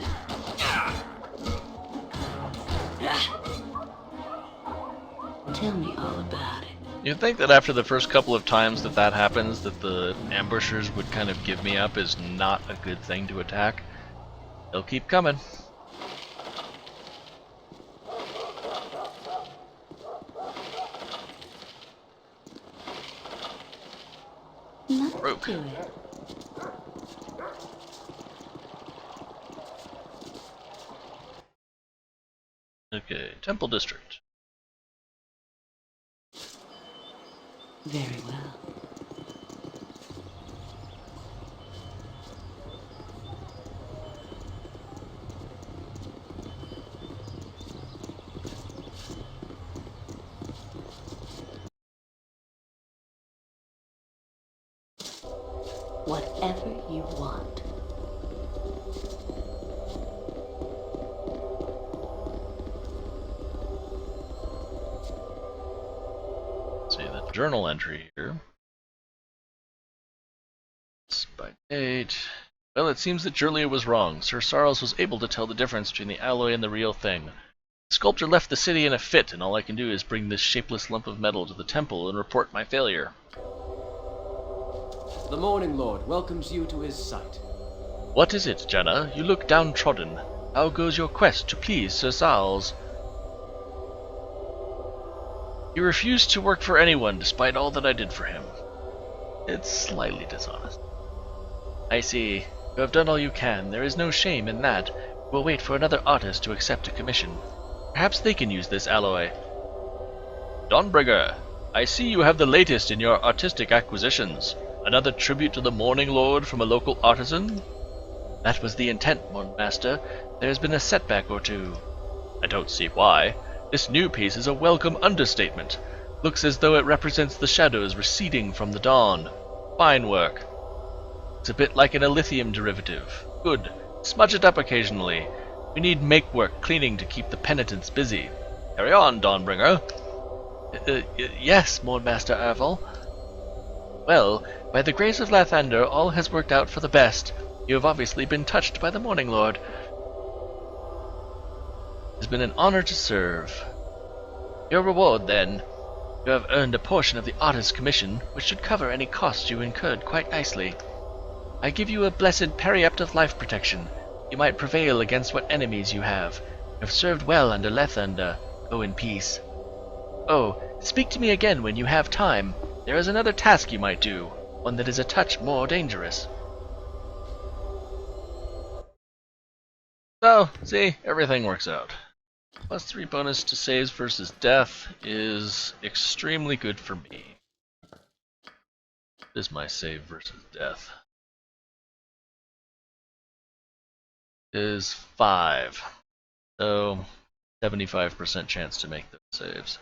Tell me all about it. You'd think that after the first couple of times that happens, that the ambushers would kind of give me up as not a good thing to attack. They'll keep coming. Nothing to it. Okay, Temple District. Very well. Whatever you want. See the journal entry here. It's by date. Well, it seems that Julia was wrong. Sir Sarles was able to tell the difference between the alloy and the real thing. The sculptor left the city in a fit, and all I can do is bring this shapeless lump of metal to the temple and report my failure. The Morning Lord welcomes you to his sight. What is it, Jenna? You look downtrodden. How goes your quest to please Sir Sarles? He refused to work for anyone despite all that I did for him. It's slightly dishonest. I see. You have done all you can. There is no shame in that. We'll wait for another artist to accept a commission. Perhaps they can use this alloy. Dawnbringer, I see you have the latest in your artistic acquisitions. Another tribute to the Morning Lord from a local artisan? That was the intent, Master. There has been a setback or two. I don't see why. This new piece is a welcome understatement. Looks as though it represents the shadows receding from the dawn. Fine work. It's a bit like an lithium derivative. Good. Smudge it up occasionally. We need make-work cleaning to keep the penitents busy. Carry on, Dawnbringer. Yes, Master Erval. Well, by the grace of Lathander, all has worked out for the best. You have obviously been touched by the Morning Lord. It has been an honor to serve. Your reward, then. You have earned a portion of the artist's commission, which should cover any costs you incurred quite nicely. I give you a blessed periapt of life protection. You might prevail against what enemies you have. You have served well under Lathander. Go in peace. Oh, speak to me again when you have time. There is another task you might do, one that is a touch more dangerous. So, see, everything works out. +3 bonus to saves versus death is extremely good for me. This is my save versus death. Is 5. So, 75% chance to make those saves.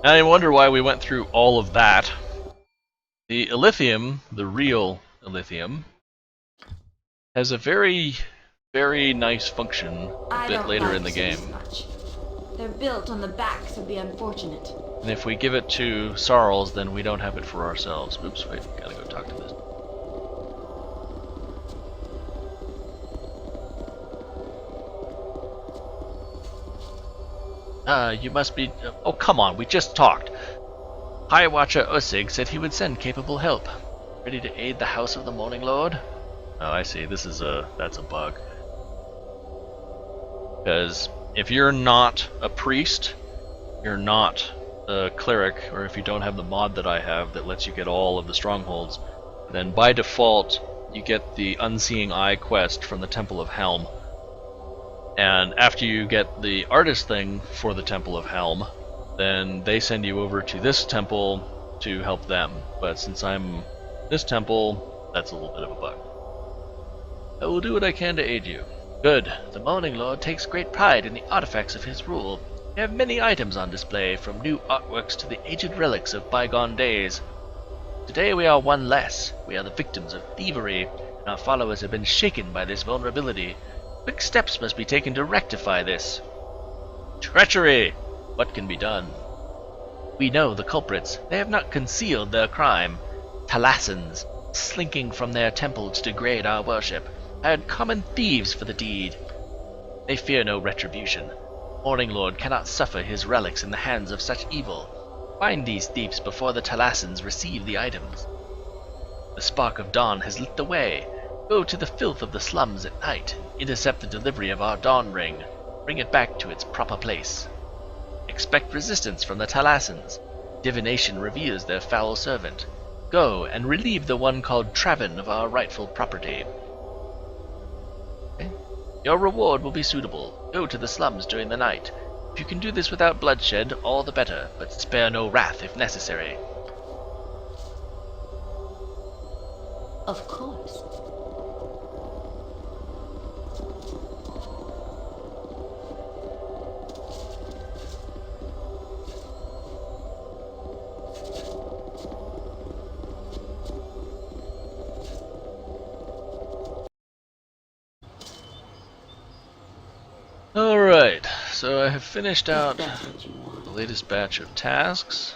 Now you wonder why we went through all of that. The Illithium, the real Illithium, has a very, very nice function a bit later in the game. They're built on the backs of the unfortunate. And if we give it to Sarles, then we don't have it for ourselves. Oops, wait, gotta go talk to this. You must be... oh, come on, we just talked. High Watcher Ussig said he would send capable help. Ready to aid the House of the Morning Lord? Oh, I see. This is that's a bug. Because if you're not a priest, you're not a cleric, or if you don't have the mod that I have that lets you get all of the strongholds, then by default you get the Unseeing Eye quest from the Temple of Helm. And after you get the artist thing for the Temple of Helm, then they send you over to this temple to help them. But since I'm this temple, that's a little bit of a bug. I will do what I can to aid you. Good. The Morning Lord takes great pride in the artifacts of his rule. We have many items on display, from new artworks to the aged relics of bygone days. Today we are one less. We are the victims of thievery, and our followers have been shaken by this vulnerability. Quick steps must be taken to rectify this. Treachery! What can be done? We know the culprits. They have not concealed their crime. Thalassans, slinking from their temple to degrade our worship, hired common thieves for the deed. They fear no retribution. Morning Lord cannot suffer his relics in the hands of such evil. Find these thieves before the Talassans receive the items. The spark of dawn has lit the way. Go to the filth of the slums at night. Intercept the delivery of our dawn ring. Bring it back to its proper place. Expect resistance from the Talassans. Divination reveals their foul servant. Go and relieve the one called Travin of our rightful property. Okay. Your reward will be suitable. Go to the slums during the night. If you can do this without bloodshed, all the better, but spare no wrath if necessary. Of course. Alright, so I have finished out the latest batch of tasks.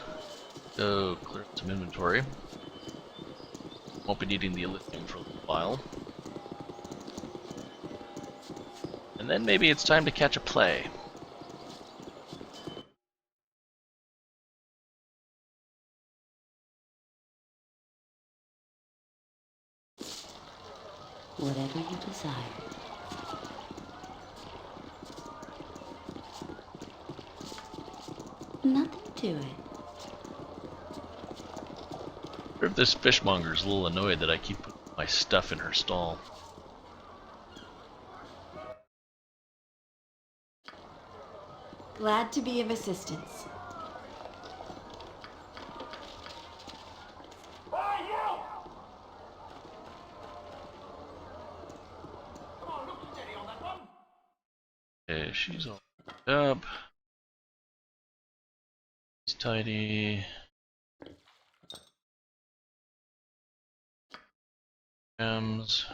Go clear up some inventory. Won't be needing the lithium for a little while. And then maybe it's time to catch a play. Whatever you desire. Nothing to it. I wonder if this fishmonger's a little annoyed that I keep putting my stuff in her stall. Glad to be of assistance. Okay, she's all up. She's tidy. Gems.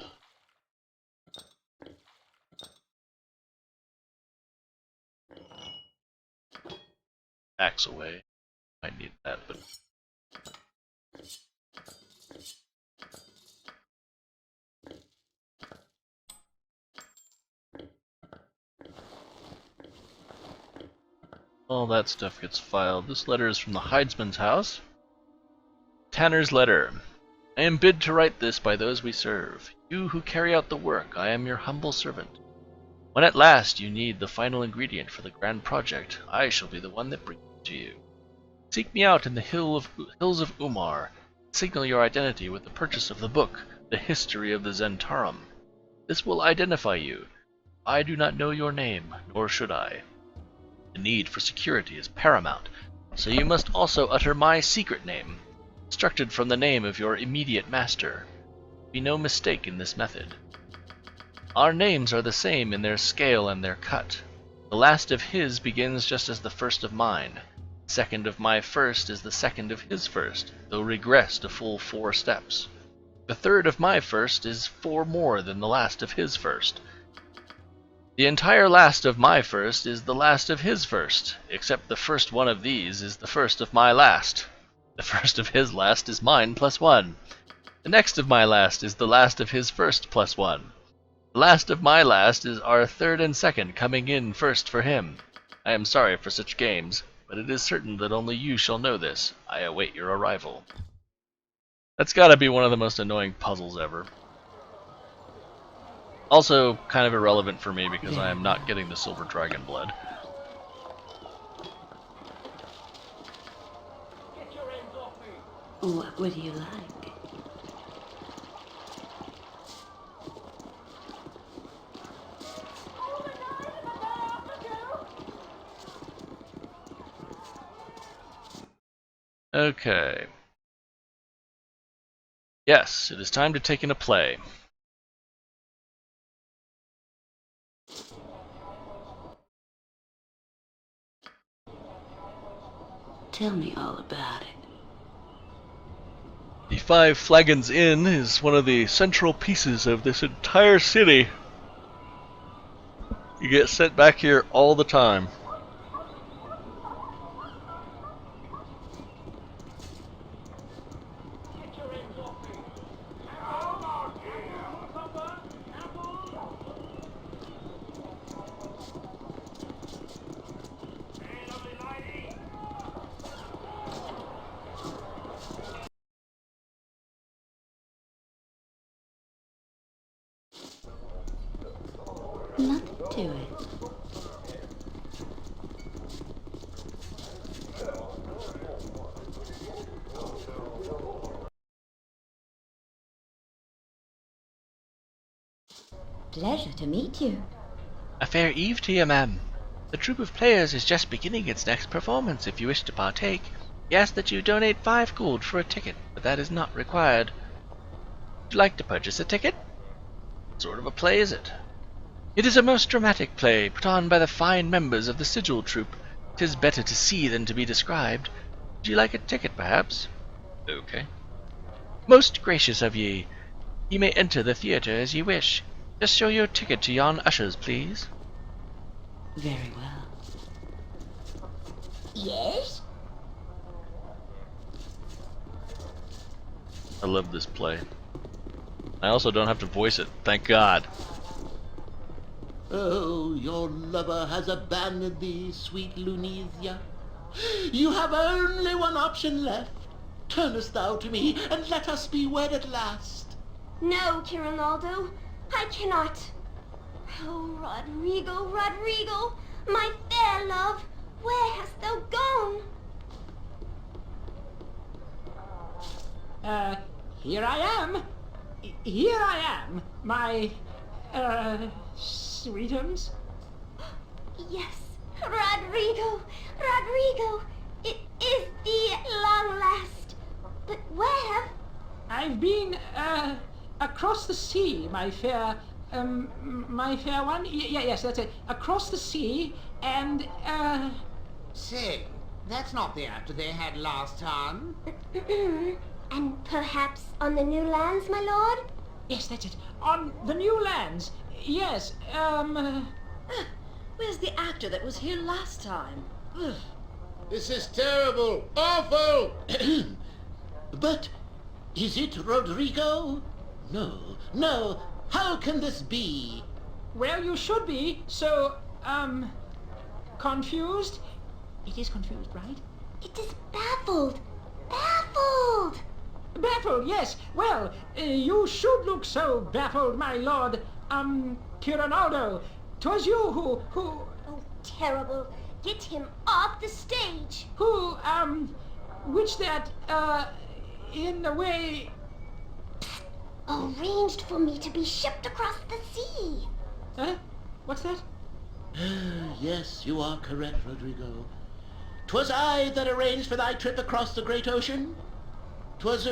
Axe away. Might need that, but all that stuff gets filed. This letter is from the Hydesman's house. Tanner's letter. I am bid to write this by those we serve. You who carry out the work, I am your humble servant. When at last you need the final ingredient for the grand project, I shall be the one that brings it to you. Seek me out in the hills of Umar. Signal your identity with the purchase of the book, The History of the Zentarum. This will identify you. I do not know your name, nor should I. The need for security is paramount, so you must also utter my secret name, constructed from the name of your immediate master. Be no mistake in this method. Our names are the same in their scale and their cut. The last of his begins just as the first of mine. Second of my first is the second of his first, though regressed a full 4 steps. The third of my first is 4 more than the last of his first. The entire last of my first is the last of his first, except the first one of these is the first of my last. The first of his last is mine plus 1. The next of my last is the last of his first plus 1. The last of my last is our third and second coming in first for him. I am sorry for such games, but it is certain that only you shall know this. I await your arrival. That's gotta be one of the most annoying puzzles ever. Also, kind of irrelevant for me because I am not getting the silver dragon blood. What would you like? Okay. Yes, it is time to take in a play. Tell me all about it. The 5 Flagons Inn is one of the central pieces of this entire city. You get sent back here all the time. to it. Pleasure to meet you. A fair eve to you, ma'am. The troupe of players is just beginning its next performance. If you wish to partake, we ask that you donate 5 gold for a ticket, but that is not required. Would you like to purchase a ticket? What sort of a play is it? It is a most dramatic play, put on by the fine members of the Sigil troupe. 'Tis better to see than to be described. Would you like a ticket, perhaps? Okay. Most gracious of ye. Ye may enter the theatre as ye wish. Just show your ticket to yon ushers, please. Very well. Yes? I love this play. I also don't have to voice it, thank God. Oh, your lover has abandoned thee, sweet Lunesia. You have only one option left. Turnest thou to me, and let us be wed at last. No, Kirinaldo, I cannot. Oh, Rodrigo, Rodrigo, my fair love, where hast thou gone? Here I am. Here I am, my, sweetums. Yes, Rodrigo, Rodrigo, it is thee at long last. But where? I've been, across the sea, my fair one. Yes, that's it. Across the sea, and, Say, that's not the actor they had last time. And perhaps on the new lands, my lord? Yes, that's it. On the new lands. Yes, Where's the actor that was here last time? Ugh. This is terrible, awful. But is it Rodrigo? No, no. How can this be? Well, you should be, so, confused? It is confused, right? It is baffled. Baffled! Baffled, yes. Well, you should look so baffled, my lord, Kirinaldo. 'Twas you who... Oh, terrible. Get him off the stage. Who, which that, in a way... Arranged for me to be shipped across the sea. Huh? What's that? Yes, you are correct, Rodrigo. 'Twas I that arranged for thy trip across the great ocean. 'Twas,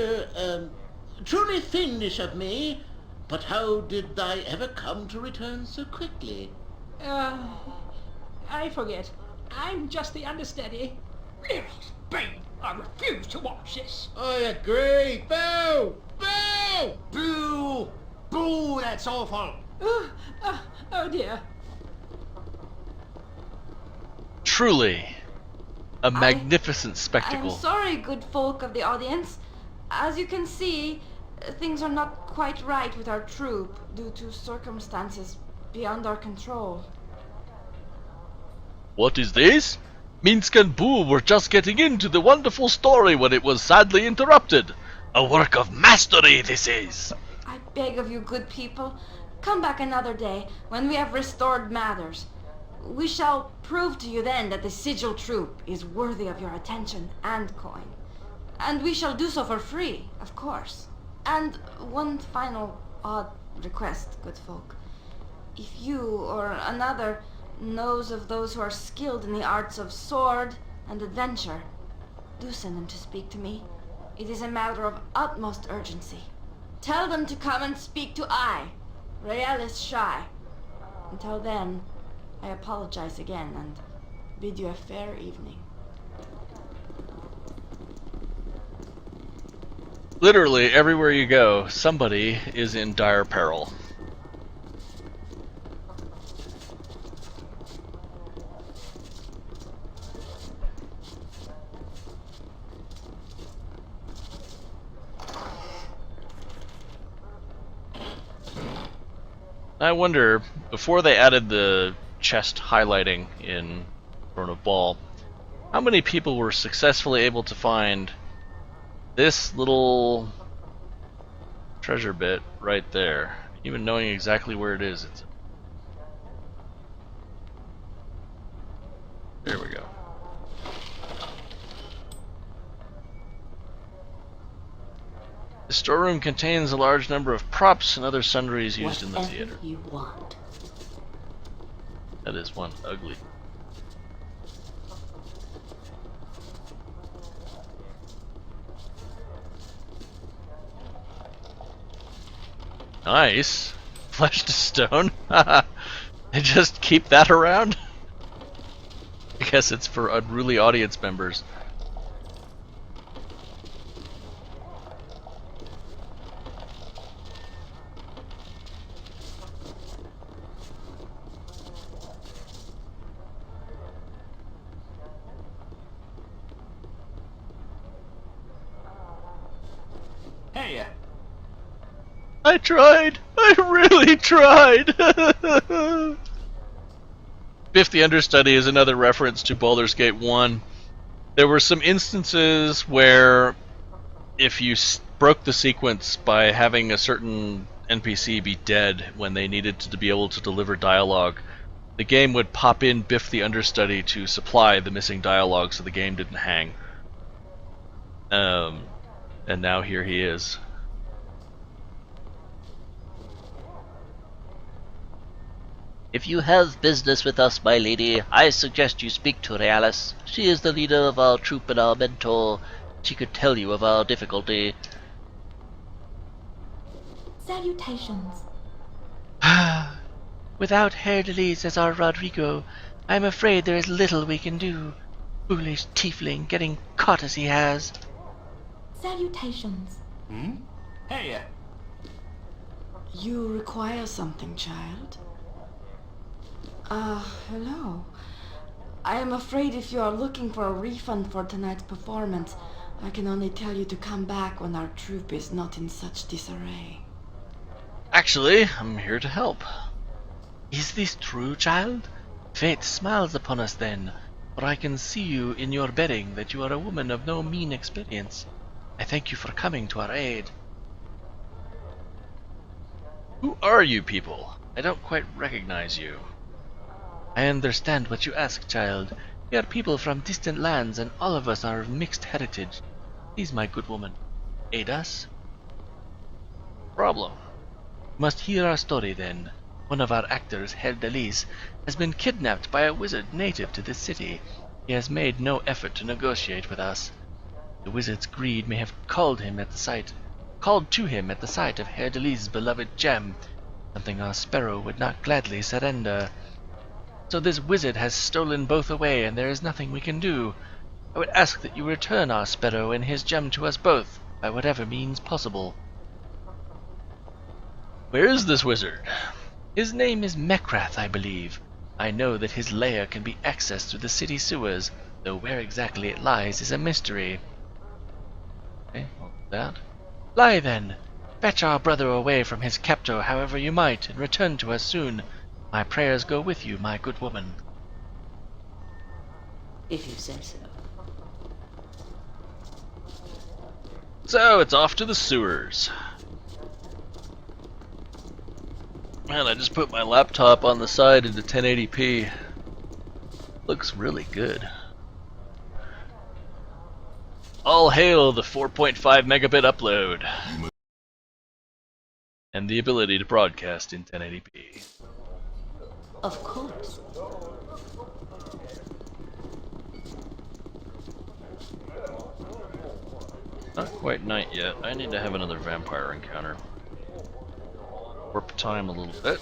truly fiendish of me, but how did thy ever come to return so quickly? I forget. I'm just the understudy. Lyril's Bane, I refuse to watch this. I agree. Boo! Boo! Boo! Boo, that's awful. Oh dear. Truly, a magnificent spectacle. I'm sorry, good folk of the audience. As you can see, things are not quite right with our troupe due to circumstances beyond our control. What is this? Minsk and Boo were just getting into the wonderful story when it was sadly interrupted. A work of mastery this is. I beg of you, good people, come back another day when we have restored matters. We shall prove to you then that the Sigil troupe is worthy of your attention and coin. And we shall do so for free, of course. And one final odd request, good folk. If you or another knows of those who are skilled in the arts of sword and adventure, do send them to speak to me. It is a matter of utmost urgency. Tell them to come and speak to I, Raelis Shy. Until then, I apologize again and bid you a fair evening. Literally, everywhere you go, somebody is in dire peril. I wonder, before they added the chest highlighting in Throne of Bhaal, how many people were successfully able to find this little treasure bit right there, even knowing exactly where it is. storeroom contains a large number of props and other sundries used in the theater. Whatever you want. That is one ugly. Nice. Fleshed stone. They just keep that around? I guess it's for unruly audience members. Hey, I tried! I really tried! Biff the Understudy is another reference to Baldur's Gate 1. There were some instances where if you broke the sequence by having a certain NPC be dead when they needed to be able to deliver dialogue, the game would pop in Biff the Understudy to supply the missing dialogue so the game didn't hang. And now here he is. If you have business with us, my lady, I suggest you speak to Realis. She is the leader of our troop and our mentor. She could tell you of our difficulty. Salutations. Without Herr Delise as our Rodrigo, I am afraid there is little we can do. Foolish tiefling, getting caught as he has. Salutations. Hey, You require something, child? Hello. I am afraid if you are looking for a refund for tonight's performance, I can only tell you to come back when our troop is not in such disarray. Actually, I'm here to help. Is this true, child? Fate smiles upon us then, for I can see you in your bedding that you are a woman of no mean experience. I thank you for coming to our aid. Who are you people? I don't quite recognize you. I understand what you ask, child. We are people from distant lands, and all of us are of mixed heritage. Please, my good woman, aid us. Problem. You must hear our story then. One of our actors, Herr Delise, has been kidnapped by a wizard native to this city. He has made no effort to negotiate with us. The wizard's greed may have called to him at the sight of Herr Delise's beloved gem, something our sparrow would not gladly surrender. So this wizard has stolen both away, and there is nothing we can do. I would ask that you return our sparrow and his gem to us both, by whatever means possible. Where is this wizard? His name is Mekrath, I believe. I know that his lair can be accessed through the city sewers, though where exactly it lies is a mystery. Okay, well, that. Lie then. Fetch our brother away from his captor however you might, and return to us soon. My prayers go with you, my good woman. If you say so. So, it's off to the sewers. Man, I just put my laptop on the side into 1080p. Looks really good. All hail the 4.5 megabit upload. And the ability to broadcast in 1080p. Of course. Not quite night yet. I need to have another vampire encounter. Warp time a little bit.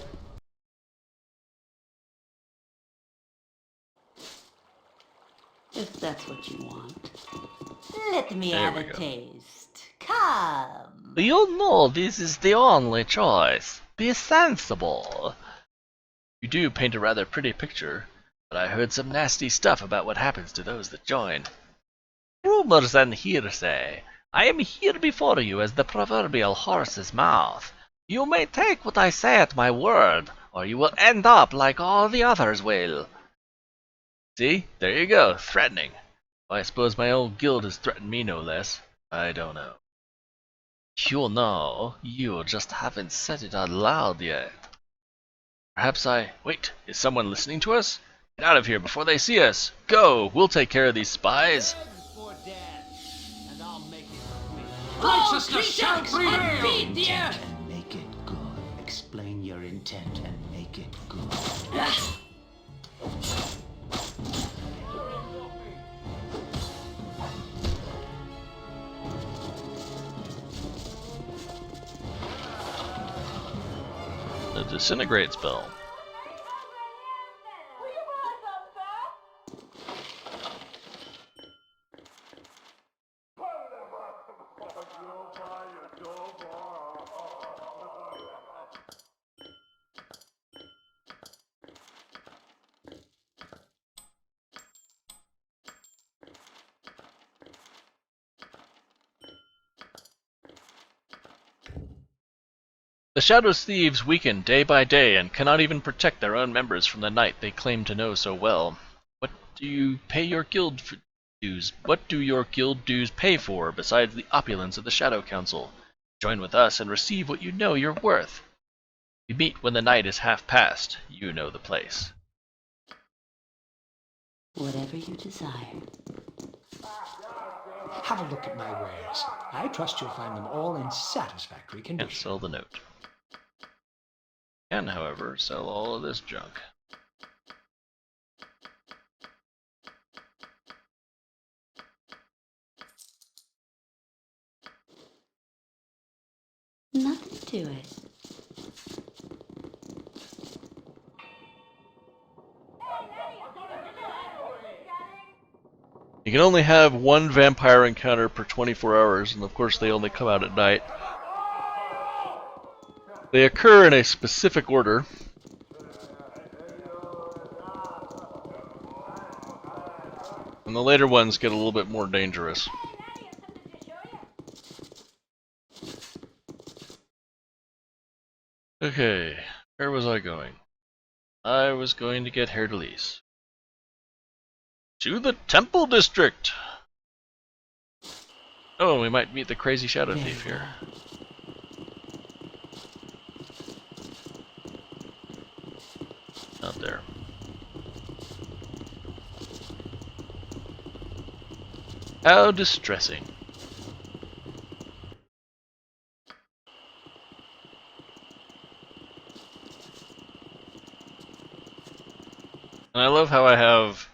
If that's what you want. Let me There have we a go. taste. Come. You know this is the only choice. Be sensible. You do paint a rather pretty picture, but I heard some nasty stuff about what happens to those that join. Rumors and hearsay. I am here before you as the proverbial horse's mouth. You may take what I say at my word, or you will end up like all the others will. See? There you go, threatening. Well, I suppose my old guild has threatened me no less. I don't know. You know, you just haven't said it out loud yet. Perhaps Wait, is someone listening to us? Get out of here before they see us! Go! We'll take care of these spies! Righteousness shall prevail! Feed the And make it good. Explain your intent and make it good. The disintegrate spell. The Shadow's thieves weaken day by day and cannot even protect their own members from the knight they claim to know so well. What do you pay your guild dues? What do your guild dues pay for besides the opulence of the Shadow Council? Join with us and receive what you know you're worth. We meet when the night is half past. You know the place. Whatever you desire. Have a look at my wares. I trust you'll find them all in satisfactory condition. Can't sell the note. Can, however, sell all of this junk. Nothing to it. You can only have one vampire encounter per 24 hours, and of course they only come out at night. They occur in a specific order. And the later ones get a little bit more dangerous. Okay, where was I going? I was going to get Herdelise. To the Temple District! Oh, we might meet the crazy Shadow Thief here. Not there. How distressing. And I love how I have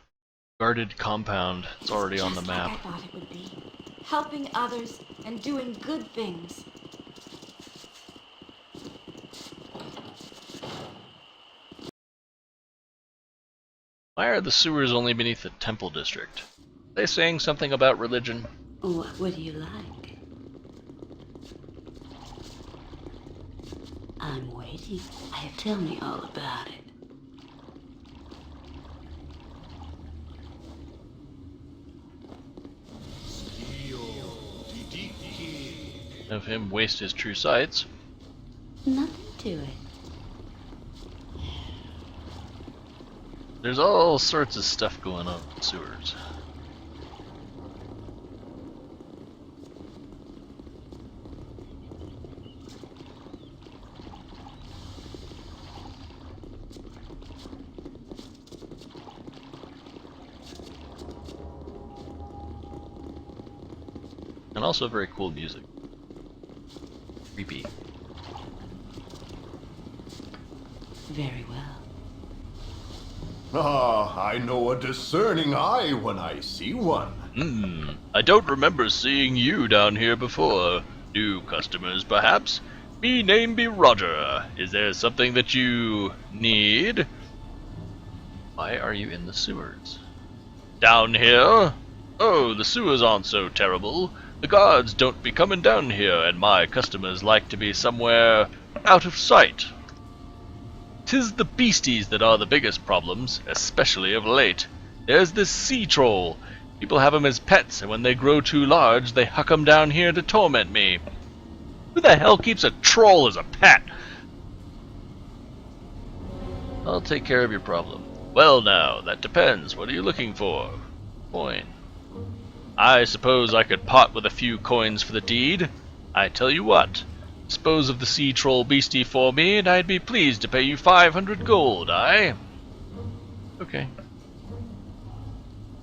guarded compound. It's already on the map. Like I thought it would be. Helping others and doing good things. Why are the sewers only beneath the Temple District? Are they saying something about religion? What would you like? I'm waiting. Tell me all about it. Have him waste his true sights. Nothing to it. There's all sorts of stuff going on in the sewers. And also very cool music. Creepy. Very well. Ah, I know a discerning eye when I see one. I don't remember seeing you down here before. New customers, perhaps? Me name be Roger. Is there something that you need? Why are you in the sewers? Down here? Oh, the sewers aren't so terrible. The guards don't be coming down here, and my customers like to be somewhere out of sight. 'Tis the beasties that are the biggest problems, especially of late. There's this sea troll. People have 'em as pets, and when they grow too large, they huck 'em down here to torment me. Who the hell keeps a troll as a pet? I'll take care of your problem. Well now, that depends. What are you looking for? Coin. I suppose I could part with a few coins for the deed. I tell you what, dispose of the sea troll beastie for me, and I'd be pleased to pay you 500 gold, aye? Okay.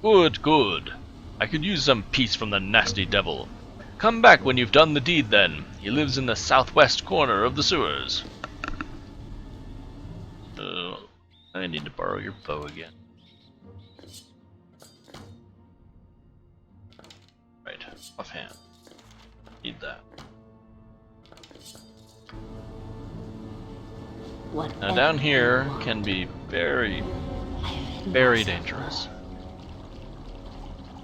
Good, good. I could use some peace from the nasty devil. Come back when you've done the deed then. He lives in the southwest corner of the sewers. I need to borrow your bow again. Right, offhand. Need that. Now down here can be very, very dangerous.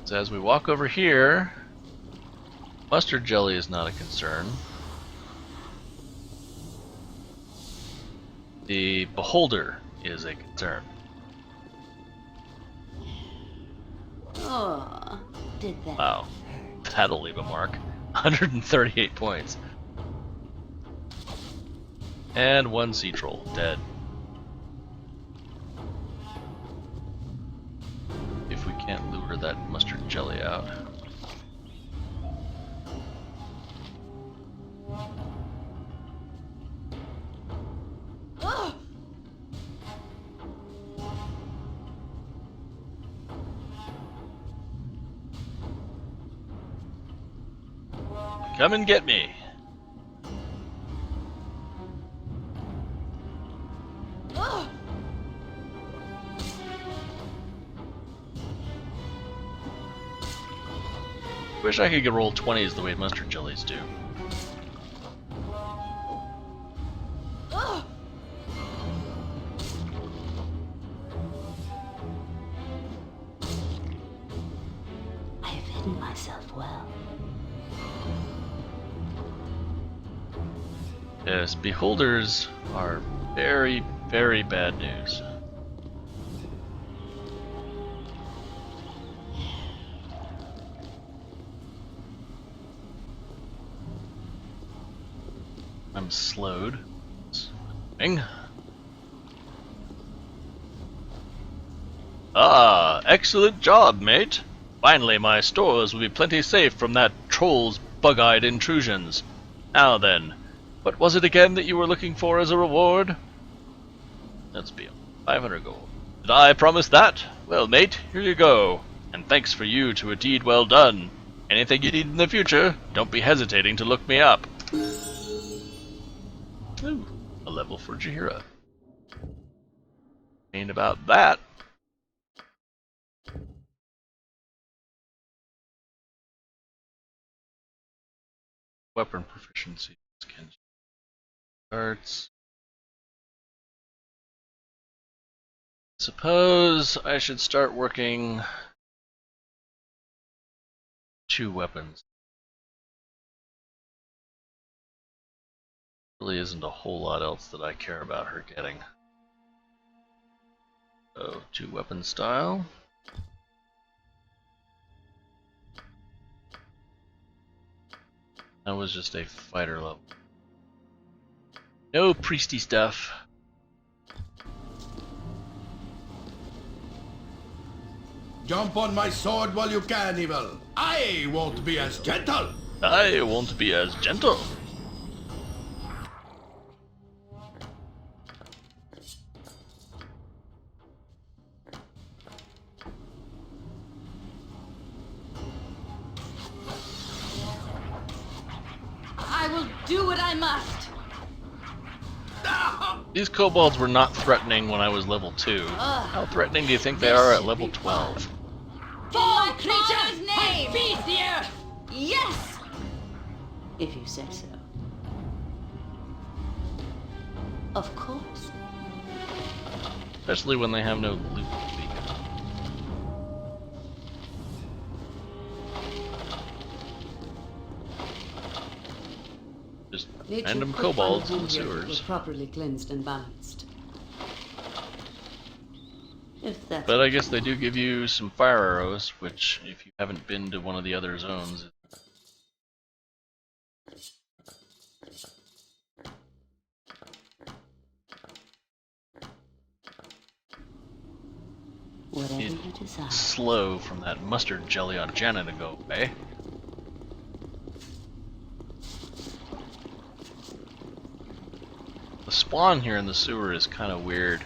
So as we walk over here, mustard jelly is not a concern. The beholder is a concern. Oh, did that? Wow, that'll leave a mark. 138 points. And one sea troll, dead. If we can't lure that mustard jelly out. Come and get me. Wish I could roll 20s the way mustard jellies do. I have hidden myself well. Yes, beholders are very, very bad news. I'm slowed. Ah, excellent job, mate. Finally, my stores will be plenty safe from that troll's bug-eyed intrusions. Now then, what was it again that you were looking for as a reward? Let's be 500 gold. Did I promise that? Well, mate, here you go. And thanks for you to a deed well done. Anything you need in the future, don't be hesitating to look me up. Ooh, a level for Jahira. Ain't about that. Weapon proficiency. Arts. Suppose I should start working 2 weapons. Really isn't a whole lot else that I care about her getting. So, 2 weapon style. That was just a fighter level. No priesty stuff. Jump on my sword while you can, evil. I won't be as gentle. I won't be as gentle. I will do what I must. These kobolds were not threatening when I was level 2. How threatening do you think they are at level 12? Fall creature's name! Feed the earth! Yes! If you say so. Of course. Especially when they have no loot to speak of. Just random kobolds in the sewers. Properly cleansed and balanced. If that's But I guess they do give you some fire arrows, which, if you haven't been to one of the other zones, whatever you desire. Slow from that mustard jelly on Janet to go away. The spawn here in the sewer is kind of weird.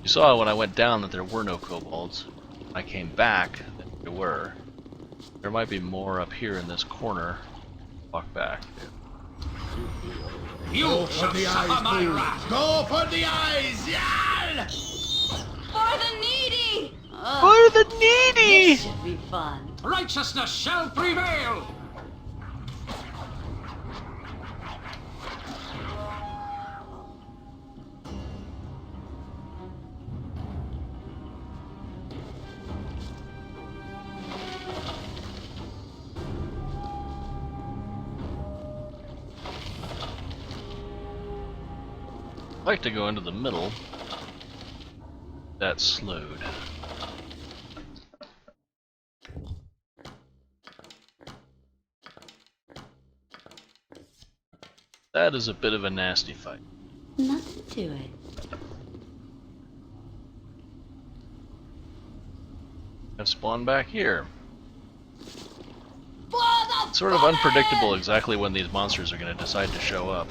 You saw when I went down that there were no kobolds. When I came back, that there were. There might be more up here in this corner. Walk back. You shall suffer my wrath. Go for the eyes, Yal! For the needy! For the needy! This should be fun. Righteousness shall prevail! I'd like to go into the middle. That's slowed. That is a bit of a nasty fight. Nothing to it. I've spawned back here. It's sort of unpredictable exactly when these monsters are going to decide to show up.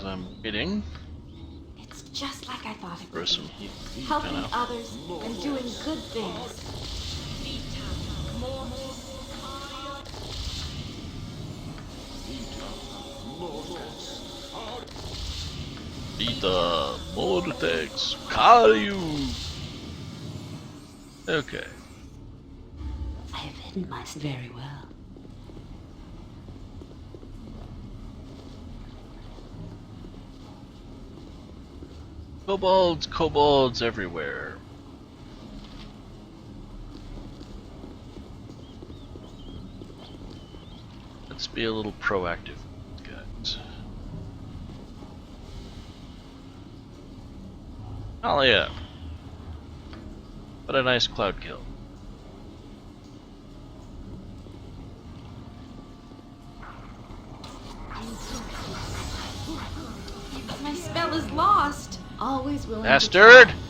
I'm hitting. It's just like I thought it would Gruesome. be. Helping others and doing good things. Vita Mortex Caillou. Okay. I have hidden myself very well. Kobolds everywhere. Let's be a little proactive, guys. Nalia. What a nice cloud kill. My spell is lost. Always willing Bastard! to try.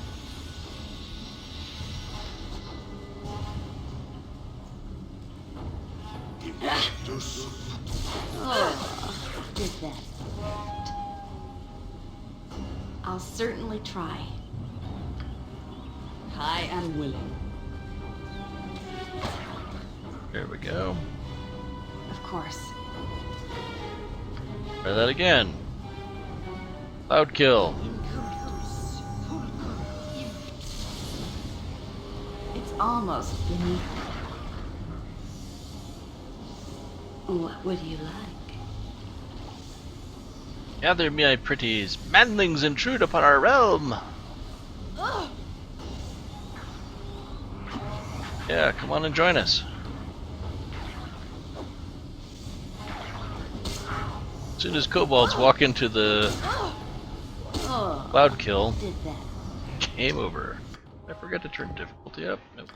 Oh, did that hurt? I'll certainly try. I am willing. There we go. Of course. Try that again. Cloud kill. It's almost beneath me. What would you like? Gather, my pretties. Manlings intrude upon our realm. Ugh. Yeah, come on and join us. As soon as kobolds walk into the cloud kill, game over. I forgot to turn difficulty up. Nope.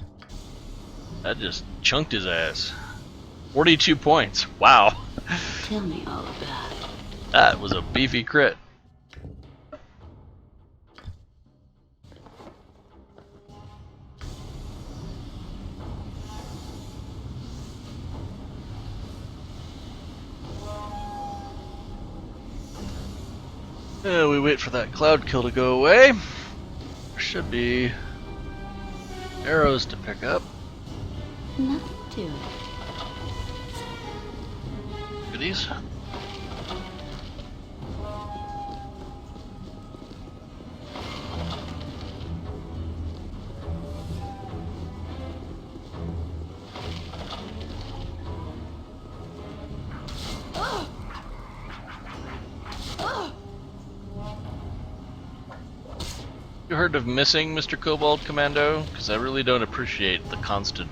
That just chunked his ass. 42 points. Wow. Tell me all about it. That was a beefy crit. We wait for that cloud kill to go away. There should be arrows to pick up. Nothing to it. Goodies. You heard of missing, Mr. Kobold Commando? Because I really don't appreciate the constant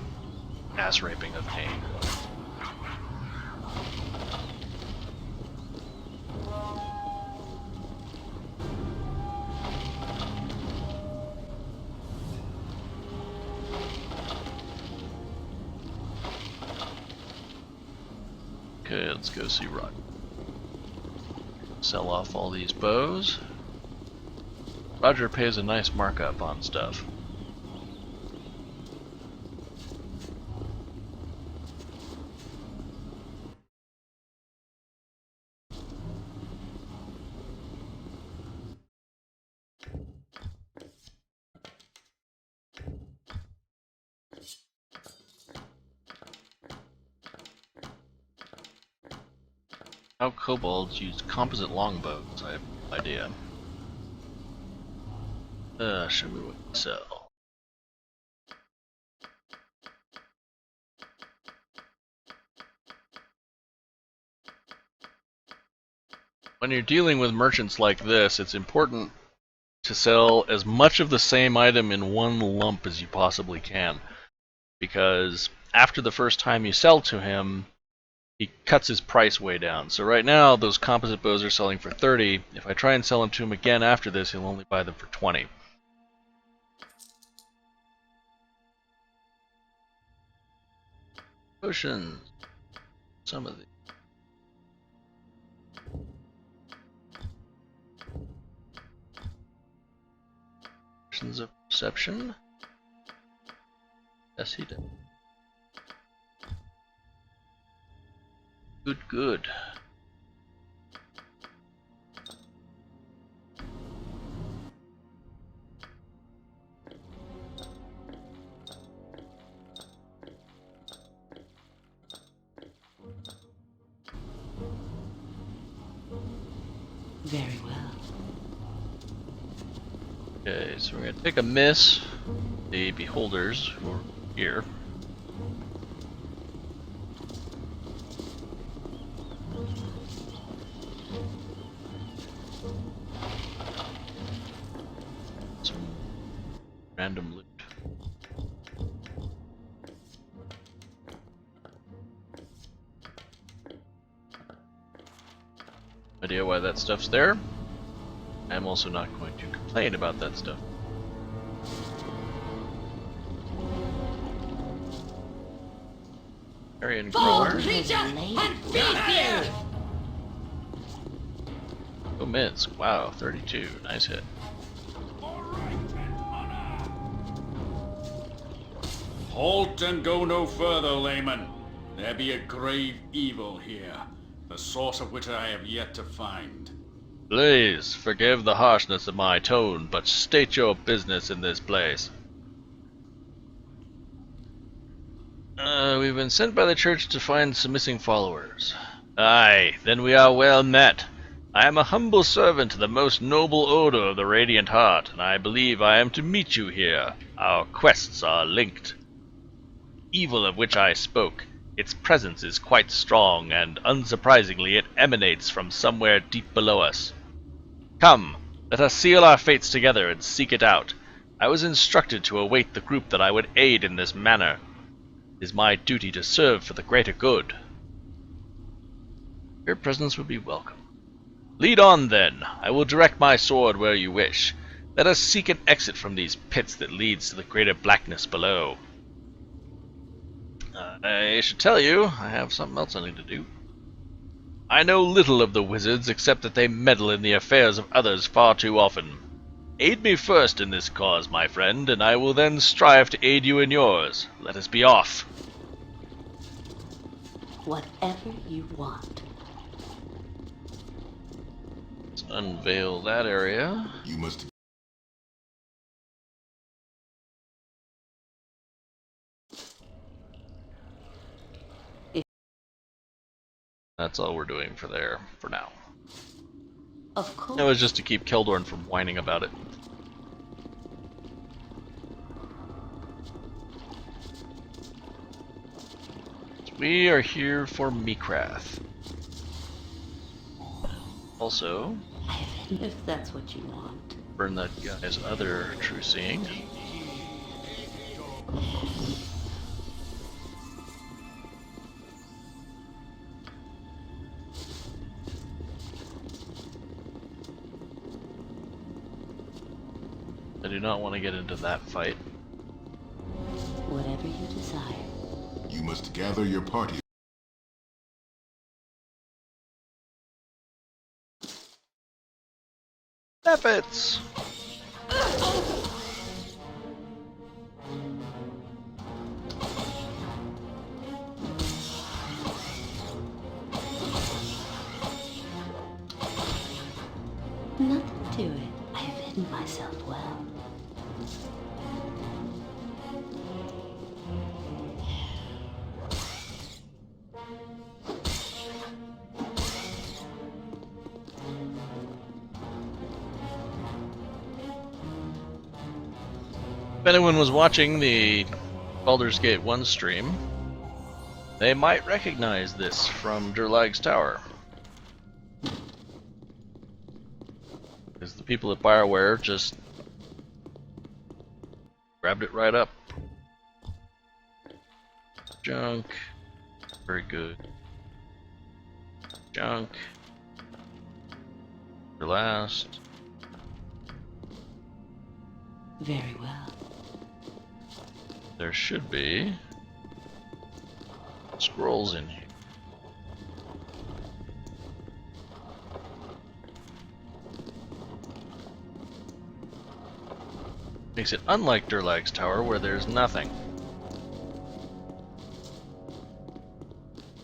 ass raping of Kane. Okay, let's go see Rod. Sell off all these bows. Roger pays a nice markup on stuff. How kobolds use composite longbows, I have no idea. Show me what to sell. When you're dealing with merchants like this, it's important to sell as much of the same item in one lump as you possibly can. Because after the first time you sell to him, he cuts his price way down. So right now, those composite bows are selling for 30. If I try and sell them to him again after this, he'll only buy them for 20. Potions. Some of the potions of perception. Yes, he did. Good, good. Very well. Okay, so we're going to take a miss. The beholders who are here. Some random loot. No idea why that stuff's there. I'm also not going to complain about that stuff. Carrion Grower. Oh, miss. Wow, 32. Nice hit. Halt and go no further, layman. There be a grave evil here, the source of which I have yet to find. Please, forgive the harshness of my tone, but state your business in this place. We've been sent by the church to find some missing followers. Aye, then we are well met. I am a humble servant to the most noble order of the Radiant Heart, and I believe I am to meet you here. Our quests are linked. Evil of which I spoke, its presence is quite strong, and unsurprisingly it emanates from somewhere deep below us. Come, let us seal our fates together and seek it out. I was instructed to await the group that I would aid in this manner. It is my duty to serve for the greater good. Your presence would be welcome. Lead on, then. I will direct my sword where you wish. Let us seek an exit from these pits that leads to the greater blackness below. I should tell you, I have something else I need to do. I know little of the wizards except that they meddle in the affairs of others far too often. Aid me first in this cause, my friend, and I will then strive to aid you in yours. Let us be off. Whatever you want. Let's unveil that area. You must. That's all we're doing for there, for now. Of course. It was just to keep Keldorn from whining about it. We are here for Mekrath. Also, If that's what you want. burn that guy's other true seeing. I do not want to get into that fight. Whatever you desire. You must gather your party Efforts! Nothing to it. I have hidden myself well. If anyone was watching the Baldur's Gate 1 stream, they might recognize this from Durlag's Tower. Because the people at BioWare just grabbed it right up. Junk. Very good. Junk. For last. Very well. There should be scrolls in here. Makes it unlike Durlag's Tower, where there's nothing.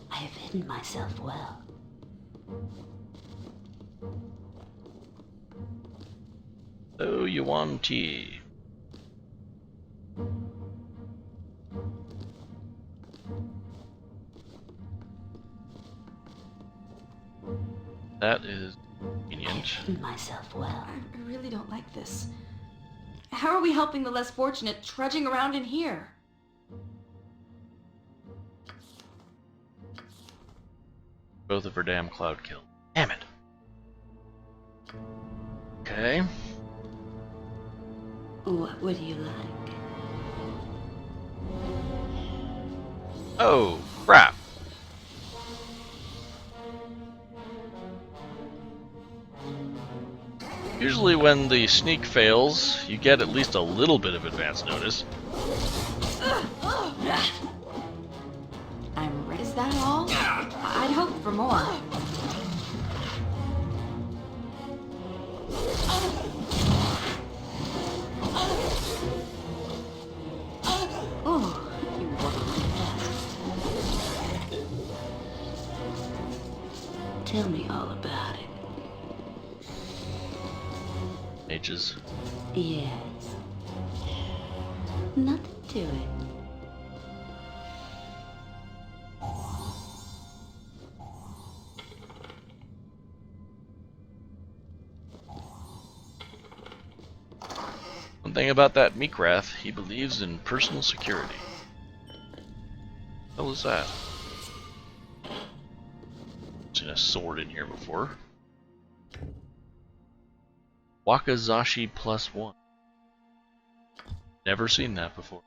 I have hidden myself well. So you want tea. That is convenient. I've hidden myself well. I really don't like this. How are we helping the less fortunate trudging around in here? Both of her damn cloud kill. Damn it. Okay. What would you like? Oh, crap. Usually when the sneak fails, you get at least a little bit of advance notice. I'm ready. Is that all? I'd hoped for more. Oh, you were fast. Tell me all about it. Mages. Yes. Nothing to it. One thing about that Meekrath, he believes in personal security. What was that? Seen a sword in here before. Wakazashi +1. Never seen that before.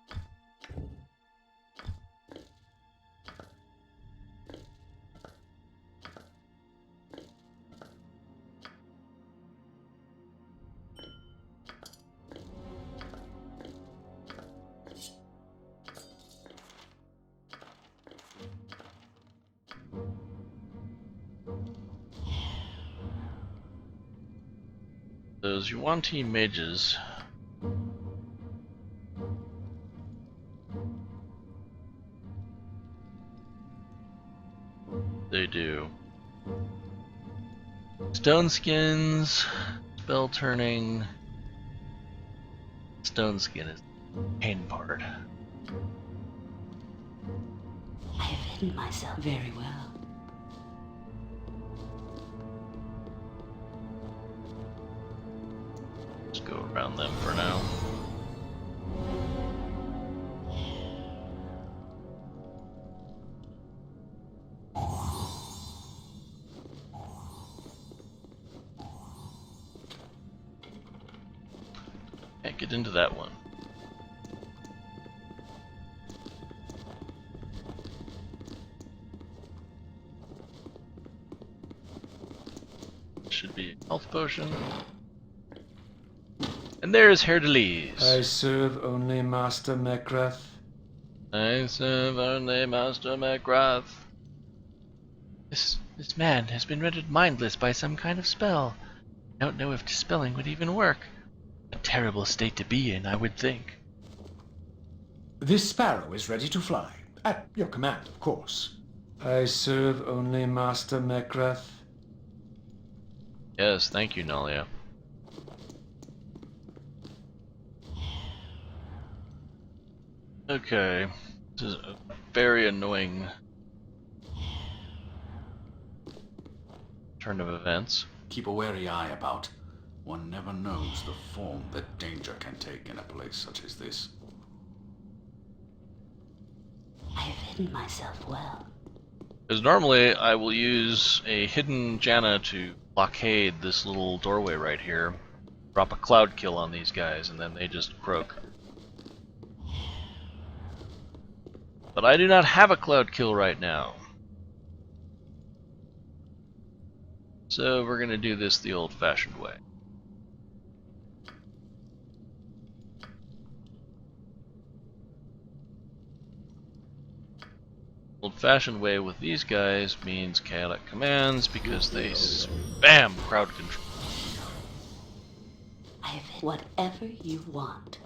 Those Yuan-Ti mages. They do stone skins, spell turning. Stone skin is the pain part. I have hidden myself very well. Just go around them for now. Can't get into that one. Should be a health potion. And there's Herdeles. I serve only Master Mekrath. I serve only Master Mekrath. This man has been rendered mindless by some kind of spell. don't know if dispelling would even work. A terrible state to be in, I would think. This sparrow is ready to fly. At your command, of course. I serve only Master Mekrath. Yes, thank you, Nalia. Okay, this is a very annoying turn of events. Keep a wary eye about. One never knows the form that danger can take in a place such as this. I have hidden myself well. Because normally I will use a hidden Janna to blockade this little doorway right here, drop a cloud kill on these guys, and then they just croak. But I do not have a cloud kill right now. So we're going to do this the old-fashioned way. Old-fashioned way with these guys means chaotic commands because they spam crowd control. I have whatever you want.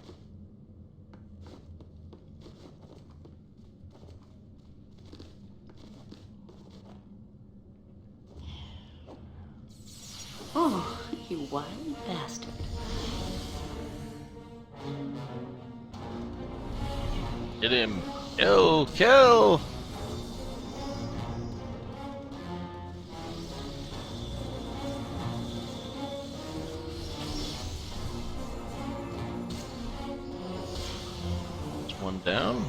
Oh, you wild bastard. Hit him! Kill! Kill! There's one down.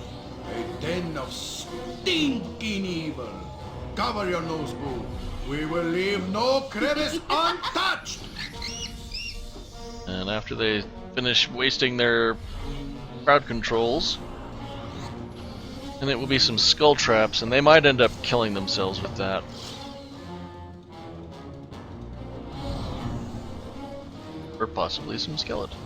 A den of stinking evil. Cover your nose, boo. We will leave no crevice untouched. And after they finish wasting their crowd controls, and it will be some skull traps, and they might end up killing themselves with that. Or possibly some skeleton.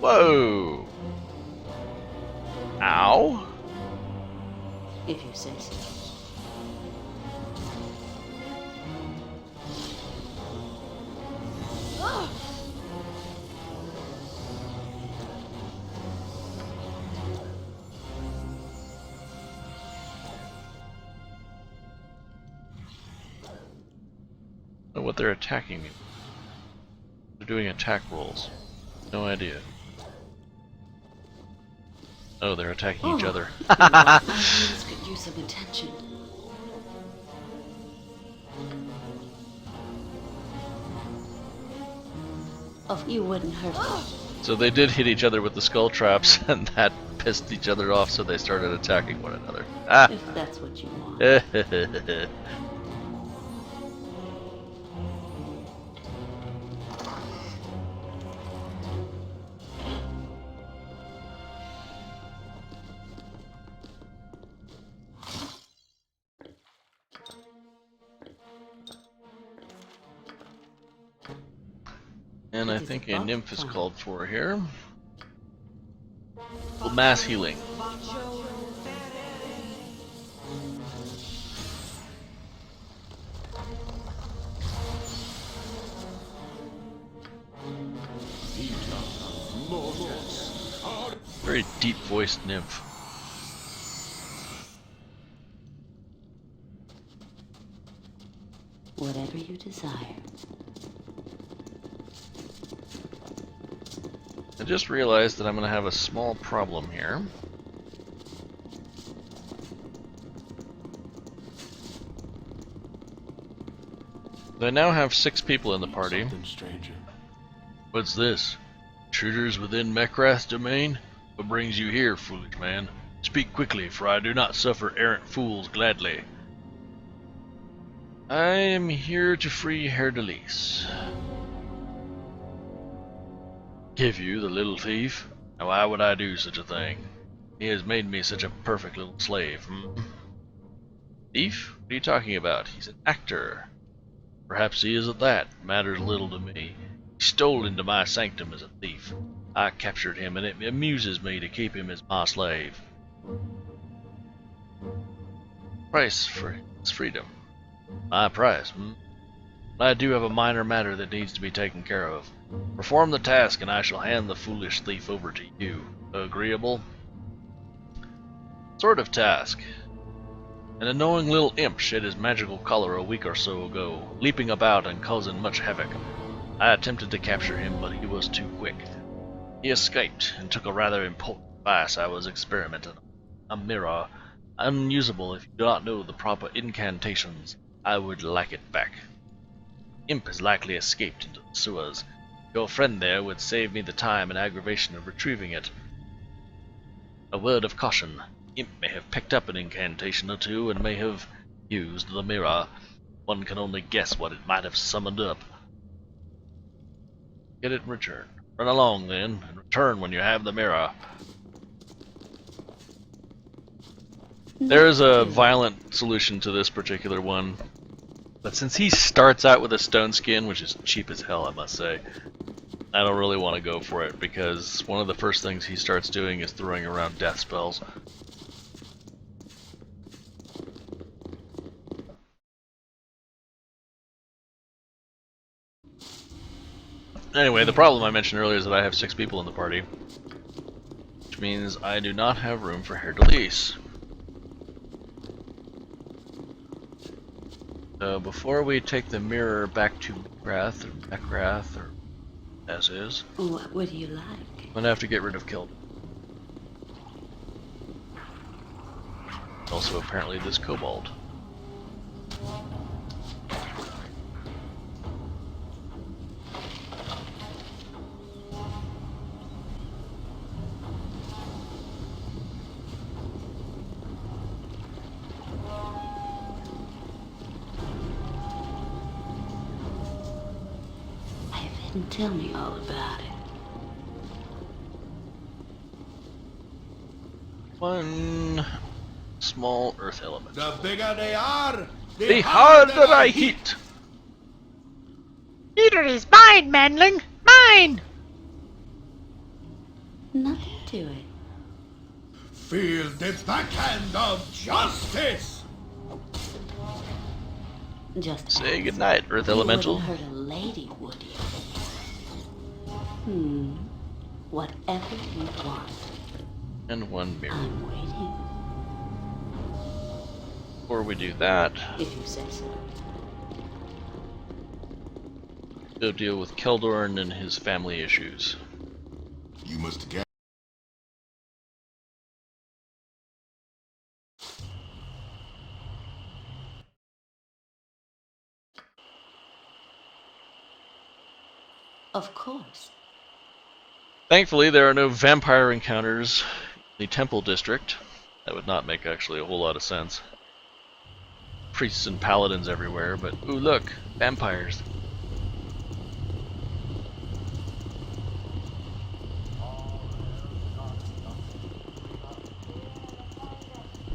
Whoa! Ow! If you say so. I don't know what they're attacking me. They're doing attack rolls. No idea. Oh, they're attacking each other. This could use some attention. Oh, you wouldn't hurt me. So they did hit each other with the skull traps, and that pissed each other off, so they started attacking one another. Ah. If that's what you want. And I think a nymph is called for here. Well, mass healing. Very deep-voiced nymph. Whatever you desire. I just realized that I'm going to have a small problem here. I now have 6 people in the party. What's this? Intruders within Mekrath's domain? What brings you here, foolish man? Speak quickly, for I do not suffer errant fools gladly. I am here to free Herr Delise. Give you, the little thief? Now why would I do such a thing? He has made me such a perfect little slave, Thief? What are you talking about? He's an actor. Perhaps he is at that. Matters little to me. He stole into my sanctum as a thief. I captured him, and it amuses me to keep him as my slave. Price for his freedom. My price, But I do have a minor matter that needs to be taken care of. Perform the task, and I shall hand the foolish thief over to you. Agreeable? Sort of task. An annoying little imp shed his magical color a week or so ago, leaping about and causing much havoc. I attempted to capture him, but he was too quick. He escaped, and took a rather important device I was experimenting on. A mirror, unusable if you do not know the proper incantations. I would like it back. Imp has likely escaped into the sewers. Your friend there would save me the time and aggravation of retrieving it. A word of caution. Imp may have picked up an incantation or two and may have used the mirror. One can only guess what it might have summoned up. Get it in return. Run along then, and return when you have the mirror. There is a violent solution to this particular one, but since he starts out with a stone skin, which is cheap as hell, I must say, I don't really want to go for it, because one of the first things he starts doing is throwing around death spells. Anyway, the problem I mentioned earlier is that I have 6 people in the party, which means I do not have room for Hair Delise. So before we take the mirror back to Macrath, or as is, What would you like? I'm gonna have to get rid of Kild. Also, apparently, this kobold. Tell me all about it. One small earth element. The bigger they are, the harder I hit. Peter is mine, manling, mine. Nothing to it. Feel the backhand of justice. Just say goodnight, Earth Elemental. You wouldn't hurt a lady, would you? Whatever you want. And one mirror. I'm waiting. Before we do that, if you say so. Go deal with Keldorn and his family issues. You must get. Of course. Thankfully, there are no vampire encounters in the Temple District. That would not make actually a whole lot of sense. Priests and paladins everywhere, but ooh, look, vampires.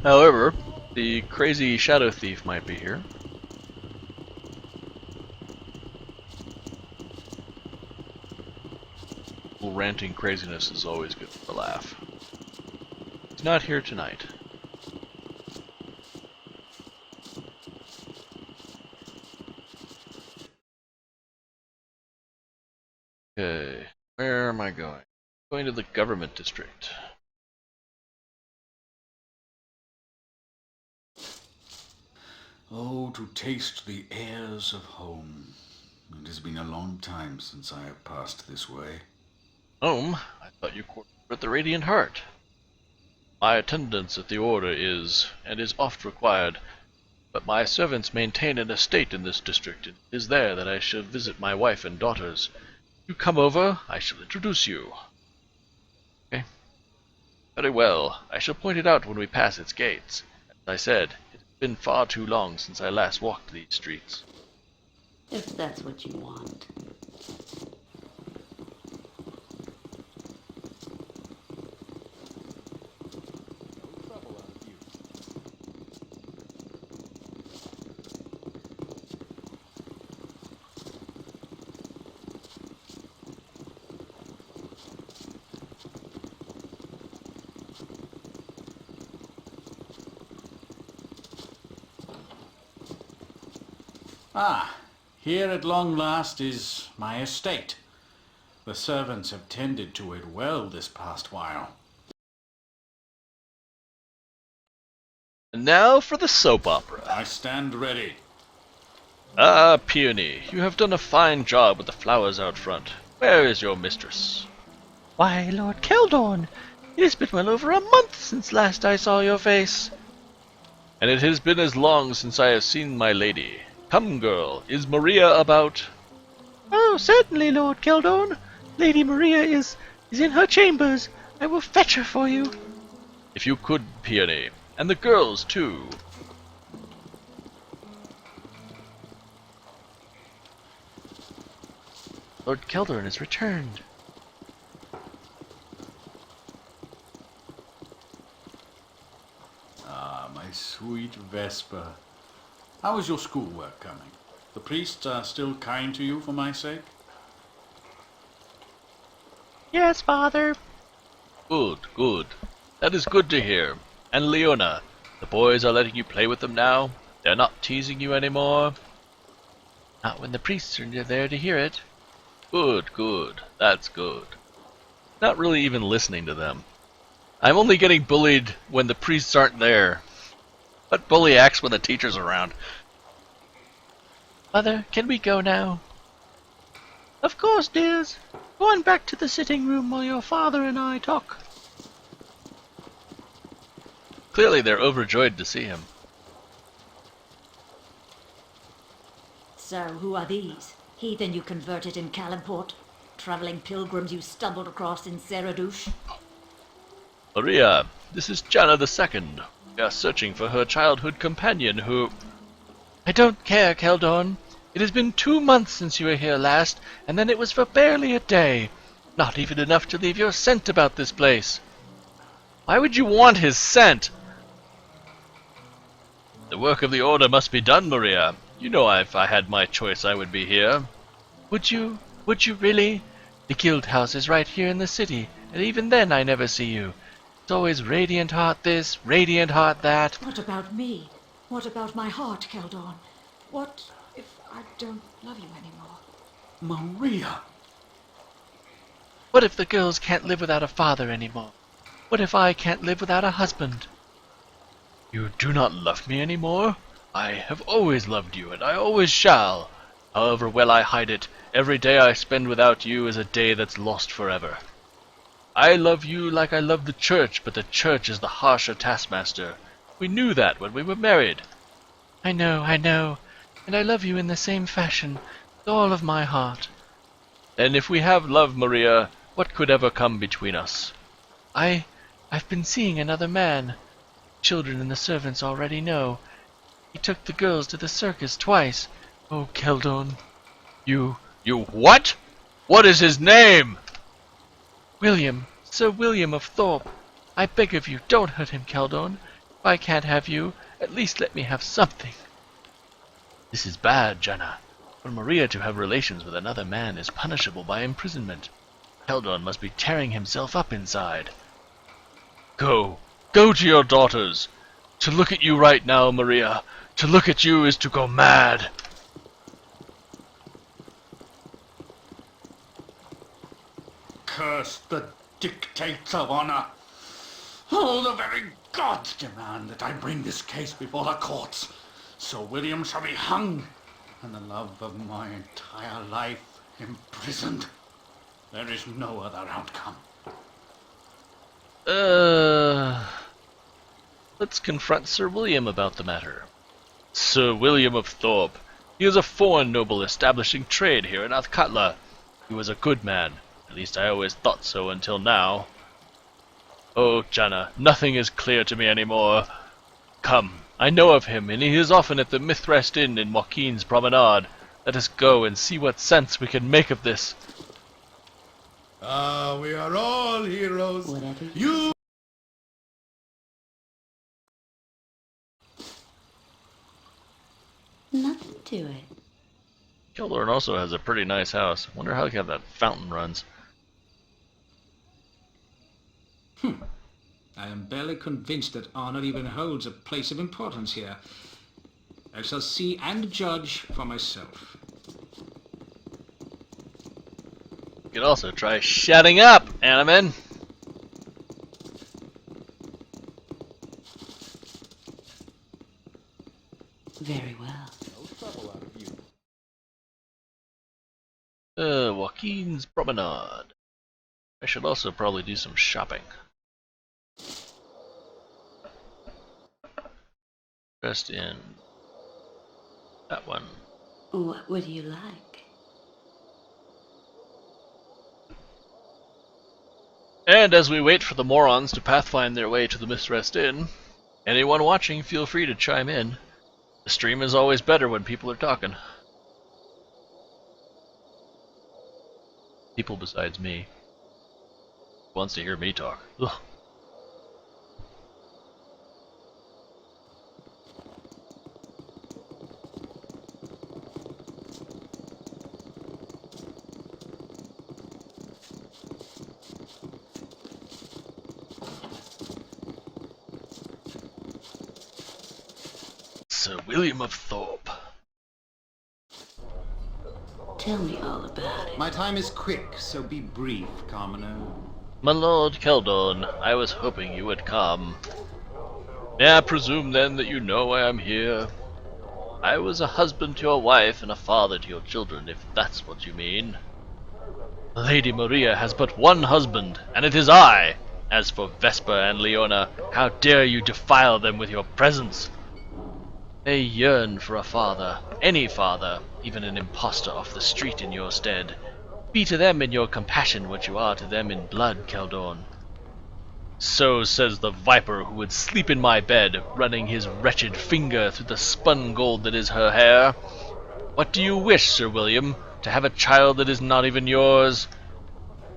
However, the crazy shadow thief might be here. Ranting craziness is always good for a laugh. He's not here tonight. Okay, where am I going? Going to the government district. Oh, to taste the airs of home. It has been a long time since I have passed this way. Home? I thought you quartered at the Radiant Heart. My attendance at the Order is, and is oft required, but my servants maintain an estate in this district, and it is there that I shall visit my wife and daughters. You come over, I shall introduce you. Okay. Very well, I shall point it out when we pass its gates. As I said, it has been far too long since I last walked these streets. If that's what you want. Ah, here at long last is my estate. The servants have tended to it well this past while. And now for the soap opera. I stand ready. Ah, Peony, you have done a fine job with the flowers out front. Where is your mistress? Why, Lord Keldorn, it has been well over a month since last I saw your face. And it has been as long since I have seen my lady. Come, girl, is Maria about? Oh, certainly, Lord Keldorn. Lady Maria is in her chambers. I will fetch her for you. If you could, Peony. And the girls, too. Lord Keldorn has returned. Ah, my sweet Vesper. How is your schoolwork coming? The priests are still kind to you for my sake? Yes, Father. Good, good. That is good to hear. And Leona, the boys are letting you play with them now? They're not teasing you anymore? Not when the priests are there to hear it. Good, good. That's good. Not really even listening to them. I'm only getting bullied when the priests aren't there. But bully acts when the teacher's around. Mother, can we go now? Of course, dears. Go on back to the sitting room while your father and I talk. Clearly they're overjoyed to see him. So, who are these? Heathen you converted in Calimport? Travelling pilgrims you stumbled across in Seradouche? Maria, this is Janna II. We are searching for her childhood companion who... I don't care, Keldorn. It has been 2 months since you were here last, and then it was for barely a day. Not even enough to leave your scent about this place. Why would you want his scent? The work of the Order must be done, Maria. You know if I had my choice I would be here. Would you? Would you really? The guild house is right here in the city, and even then I never see you. It's always Radiant Heart this, Radiant Heart that. What about me? What about my heart, Keldorn? What if I don't love you anymore? Maria! What if the girls can't live without a father anymore? What if I can't live without a husband? You do not love me anymore? I have always loved you, and I always shall. However well I hide it, every day I spend without you is a day that's lost forever. I love you like I love the church, but the church is the harsher taskmaster. We knew that when we were married. I know, and I love you in the same fashion, with all of my heart. Then if we have love, Maria, what could ever come between us? I've been seeing another man. Children and the servants already know. He took the girls to the circus twice. Oh, Keldorn. You what? What is his name? William, Sir William of Thorpe. I beg of you, don't hurt him, Keldorn. If I can't have you, at least let me have something. This is bad, Janna. For Maria to have relations with another man is punishable by imprisonment. Keldorn must be tearing himself up inside. Go to your daughters. To look at you right now, Maria, to look at you is to go mad. Curse the dictates of honor. All the very gods demand that I bring this case before the courts. Sir William shall be hung, and the love of my entire life imprisoned. There is no other outcome. Let's confront Sir William about the matter. Sir William of Thorpe. He is a foreign noble establishing trade here in Athlatka. He was a good man. At least I always thought so until now. Oh, Janna, nothing is clear to me anymore. Come, I know of him, and he is often at the Mithrest Inn in Joaquin's Promenade. Let us go and see what sense we can make of this. Ah, we are all heroes. Whatever You... Nothing to it. Keldorn also has a pretty nice house. Wonder how that fountain runs. I am barely convinced that honor even holds a place of importance here. I shall see and judge for myself. You could also try shutting up, Animan. Very well. Joaquin's Promenade. I should also probably do some shopping. Dressed in that one. What would you like? And as we wait for the morons to pathfind their way to the Mistress Inn, anyone watching, feel free to chime in. The stream is always better when people are talking. People besides me. Who wants to hear me talk? Ugh. Sir William of Thorpe. Tell me all about it. My time is quick, so be brief, commoner. My lord Keldon, I was hoping you would come. May I presume then that you know I am here? I was a husband to your wife and a father to your children, if that's what you mean. Lady Maria has but one husband, and it is I. As for Vesper and Leona, how dare you defile them with your presence? They yearn for a father, any father, even an impostor off the street in your stead. Be to them in your compassion what you are to them in blood, Keldorn. So says the viper who would sleep in my bed, running his wretched finger through the spun gold that is her hair. What do you wish, Sir William? To have a child that is not even yours?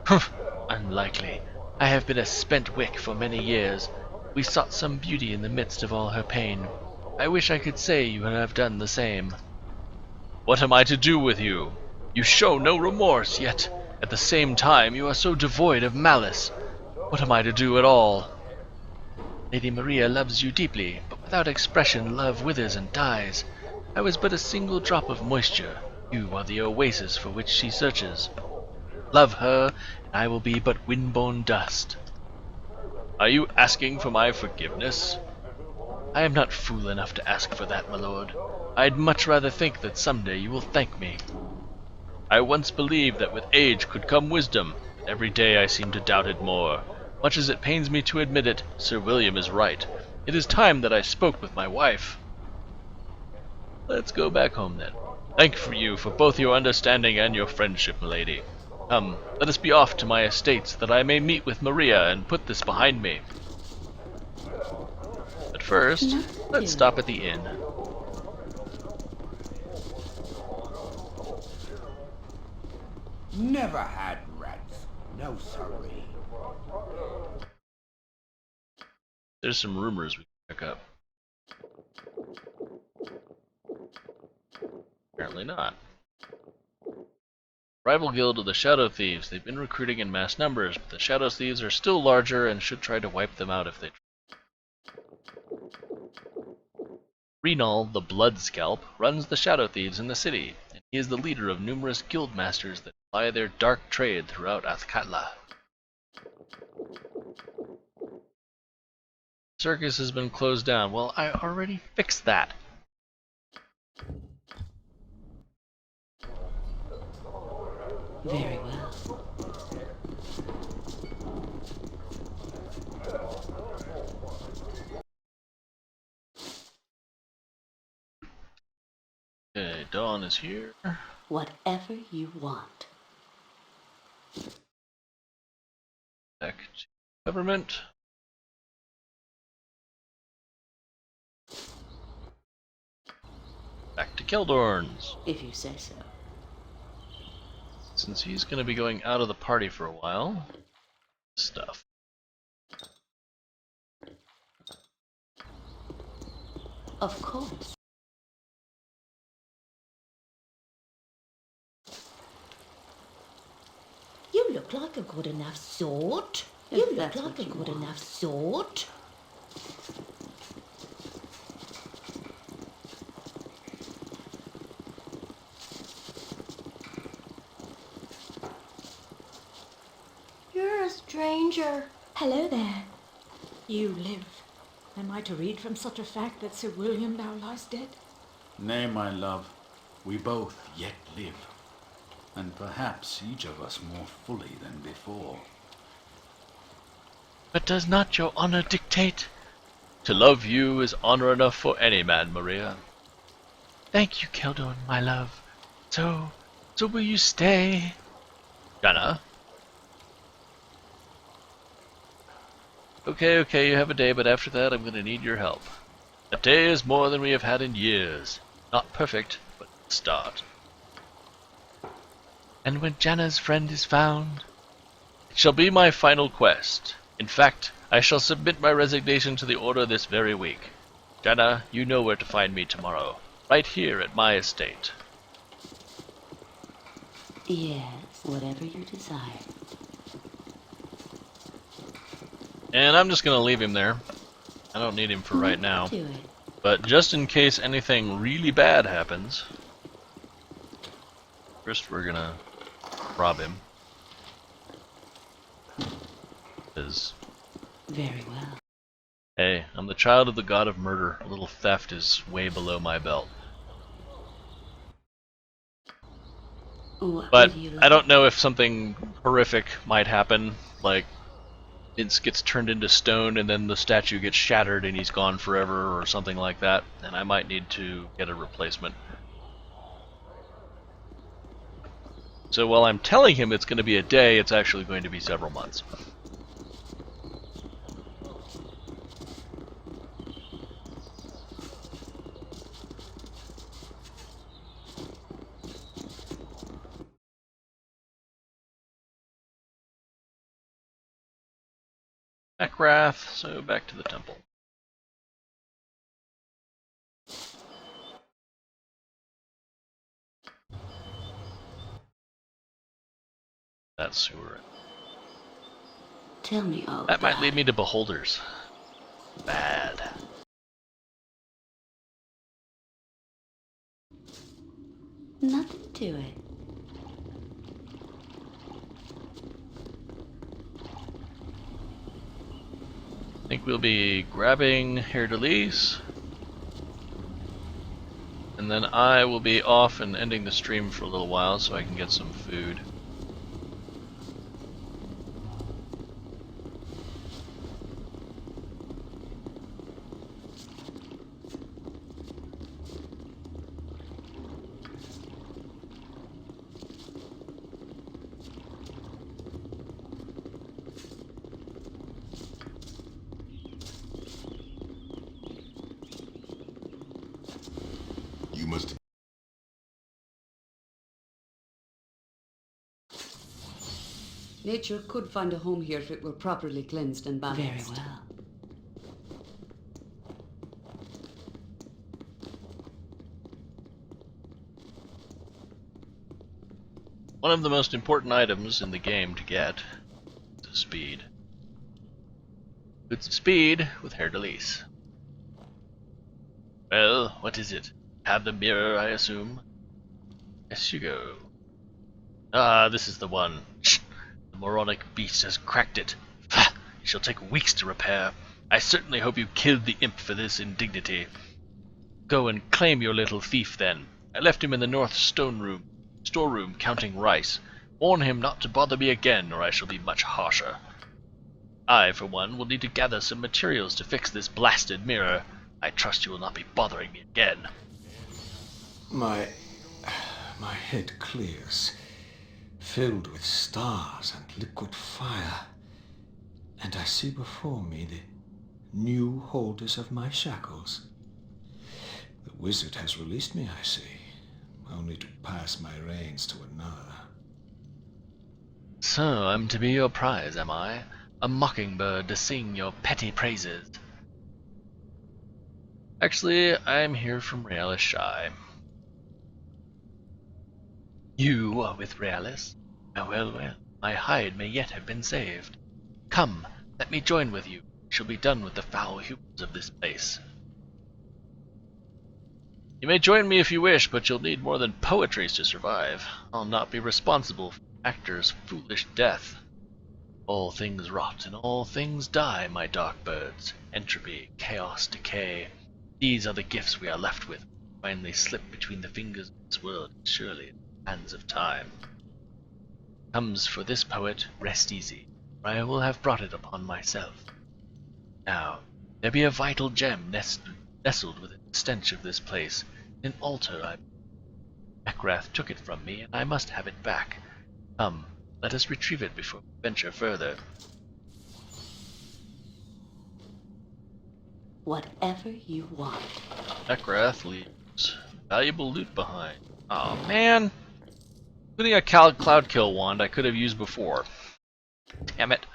Humph! Unlikely. I have been a spent wick for many years. We sought some beauty in the midst of all her pain. I wish I could say you have done the same. What am I to do with you? You show no remorse, yet at the same time you are so devoid of malice. What am I to do at all? Lady Maria loves you deeply, but without expression love withers and dies. I was but a single drop of moisture. You are the oasis for which she searches. Love her, and I will be but wind-borne dust. Are you asking for my forgiveness? I am not fool enough to ask for that, my lord. I'd much rather think that someday you will thank me. I once believed that with age could come wisdom, but every day I seem to doubt it more. Much as it pains me to admit it, Sir William is right. It is time that I spoke with my wife. Let's go back home then. Thank you for both your understanding and your friendship, milady. Come, let us be off to my estates that I may meet with Maria and put this behind me. But first, let's stop at the inn. Never had rats. No sorry. There's some rumors we can pick up. Apparently not. Rival guild of the Shadow Thieves. They've been recruiting in mass numbers, but the Shadow Thieves are still larger and should try to wipe them out if they try. Renal, the Blood Scalp, runs the Shadow Thieves in the city, and he is the leader of numerous guild masters that ply their dark trade throughout Athlatka. Circus has been closed down. Well, I already fixed that. Very well. Okay, Dawn is here. Whatever you want. Back to government. Back to Keldorn's. If you say so. Since he's going to be going out of the party for a while. Stuff. Of course. You look like a good enough sort. You look like a good enough sort. stranger. Hello there. You live. Am I to read from such a fact that Sir William now lies dead? Nay, my love, we both yet live, and perhaps each of us more fully than before. But does not your honor dictate? To love you is honor enough for any man, Maria. Thank you, Keldor, my love. So will you stay? Janna? Okay, you have a day, but after that I'm gonna need your help. A day is more than we have had in years. Not perfect, but a start. And when Janna's friend is found, it shall be my final quest. In fact, I shall submit my resignation to the Order this very week. Janna, you know where to find me tomorrow. Right here at my estate. Yes, whatever you desire. And I'm just gonna leave him there. I don't need him for right now. But just in case anything really bad happens, first we're gonna rob him. Very well. Hey, I'm the child of the god of murder. A little theft is way below my belt. But I don't know if something horrific might happen, like Vince gets turned into stone and then the statue gets shattered and he's gone forever or something like that, and I might need to get a replacement. So while I'm telling him it's going to be a day, it's actually going to be several months. Wrath, so back to the temple. That's who we're in. Tell me all that might lead me to beholders. Bad. Nothing to it. I think we'll be grabbing Hair Delise, and then I will be off and ending the stream for a little while so I can get some food. Nature could find a home here if it were properly cleansed and balanced. Very well. One of the most important items in the game to get is speed. Good speed with Hair Delise. Well, what is it? Have the mirror, I assume? Yes, you go. Ah, this is the one. The moronic beast has cracked it. It shall take weeks to repair. I certainly hope you killed the imp for this indignity. Go and claim your little thief, then. I left him in the north storeroom counting rice. Warn him not to bother me again, or I shall be much harsher. I, for one, will need to gather some materials to fix this blasted mirror. I trust you will not be bothering me again. My head clears, filled with stars and liquid fire, and I see before me the new holders of my shackles. The wizard has released me, I see, only to pass my reins to another. So I'm to be your prize, am I? A mockingbird to sing your petty praises. Actually, I'm here from Realis Shy. You are with Realis? Oh, well, my hide may yet have been saved. Come, let me join with you. We shall be done with the foul humans of this place. You may join me if you wish, but you'll need more than poetries to survive. I'll not be responsible for the actor's foolish death. All things rot and all things die, my dark birds. Entropy, chaos, decay. These are the gifts we are left with. Finally slip between the fingers of this world, surely in the hands of time. Comes for this poet, rest easy, for I will have brought it upon myself. Now, there be a vital gem nestled within the stench of this place, an altar. Mekrath took it from me, and I must have it back. Come, let us retrieve it before we venture further. Whatever you want. Mekrath leaves valuable loot behind. Oh man! Including a cloud kill wand I could have used before. Damn it.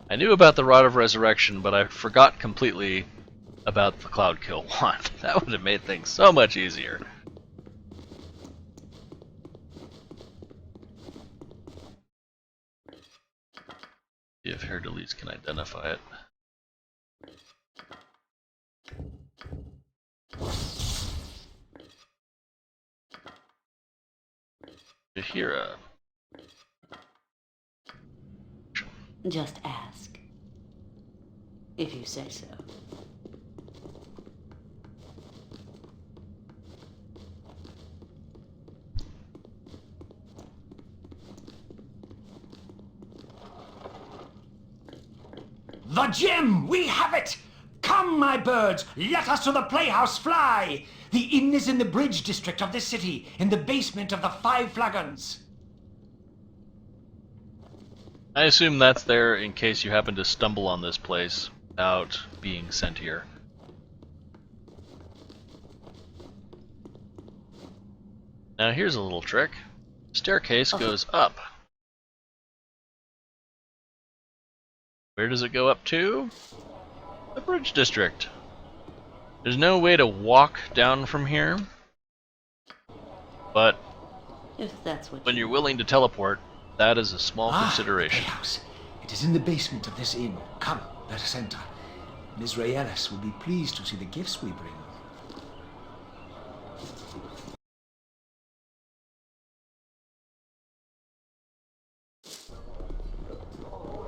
I knew about the Rod of Resurrection, but I forgot completely about the cloud kill wand. That would have made things so much easier. See if Hercules can identify it. Jahira. Just ask. If you say so. The gem! We have it! Come, my birds, let us to the playhouse fly! The inn is in the bridge district of this city, in the basement of the 5 Flagons. I assume that's there in case you happen to stumble on this place without being sent here. Now here's a little trick. Staircase goes up. Where does it go up to? The bridge district. There's no way to walk down from here, but if that's what when you're willing to teleport, that is a small consideration. Playhouse. It is in the basement of this inn. Come, let us enter. Ms. Raelis will be pleased to see the gifts we bring.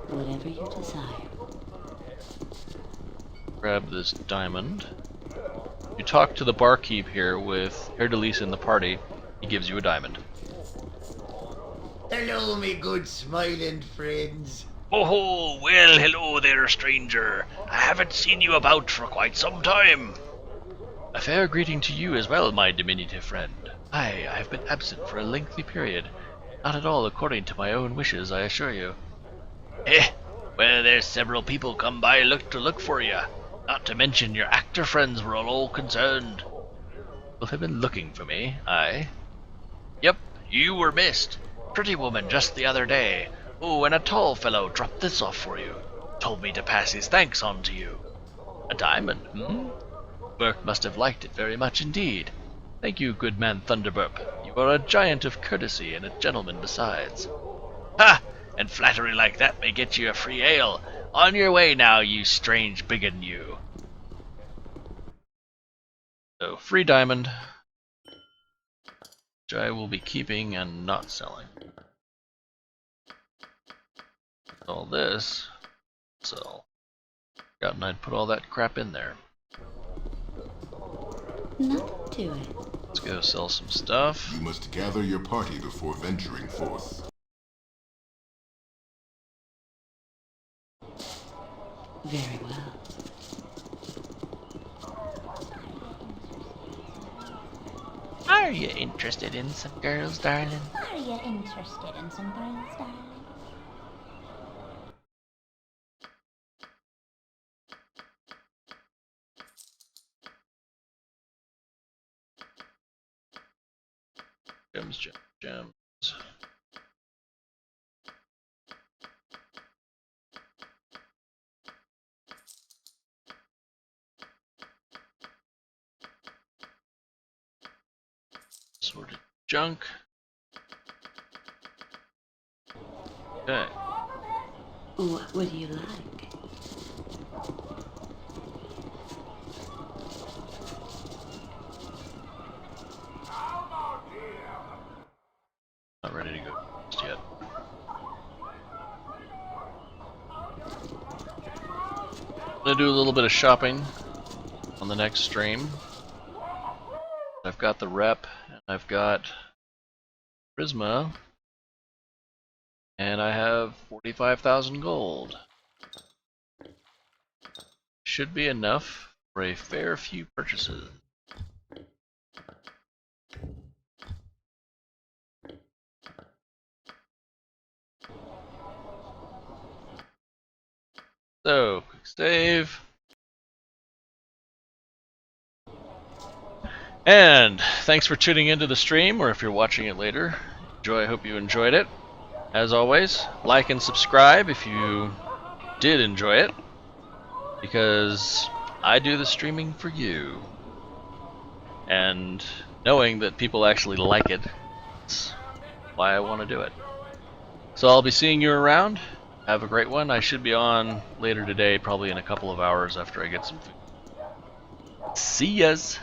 Whatever you desire. Grab this diamond. You talk to the barkeep here with Hercules in the party. He gives you a diamond. Hello, me good smiling friends. Oh, well, hello there, stranger. I haven't seen you about for quite some time. A fair greeting to you as well, my diminutive friend. I have been absent for a lengthy period. Not at all according to my own wishes, I assure you. Well, there's several people come by to look for you. Not to mention your actor friends were all concerned. Will have been looking for me, aye? Yep, you were missed. Pretty woman just the other day. Oh, and a tall fellow dropped this off for you. Told me to pass his thanks on to you. A diamond, Burke must have liked it very much indeed. Thank you, good man Thunderburp. You are a giant of courtesy and a gentleman besides. Ha! And flattery like that may get you a free ale. On your way now, you strange biggin, you. So, free diamond, which I will be keeping and not selling. All this, sell. Forgotten I'd put all that crap in there. Nothing to it. Let's go sell some stuff. You must gather your party before venturing forth. Very well. Are you interested in some girls, darling? Are you interested in some girls, darling? Gems, gems. Assorted junk. Okay. What would you like? gonna do a little bit of shopping on the next stream. I've got the rep, and I've got Prisma, and I have 45,000 gold. Should be enough for a fair few purchases. So, quick save. And thanks for tuning into the stream, or if you're watching it later. I hope you enjoyed it. As always, like and subscribe if you did enjoy it, because I do the streaming for you. And knowing that people actually like it, that's why I want to do it. So I'll be seeing you around. Have a great one. I should be on later today, probably in a couple of hours after I get some food. See yas!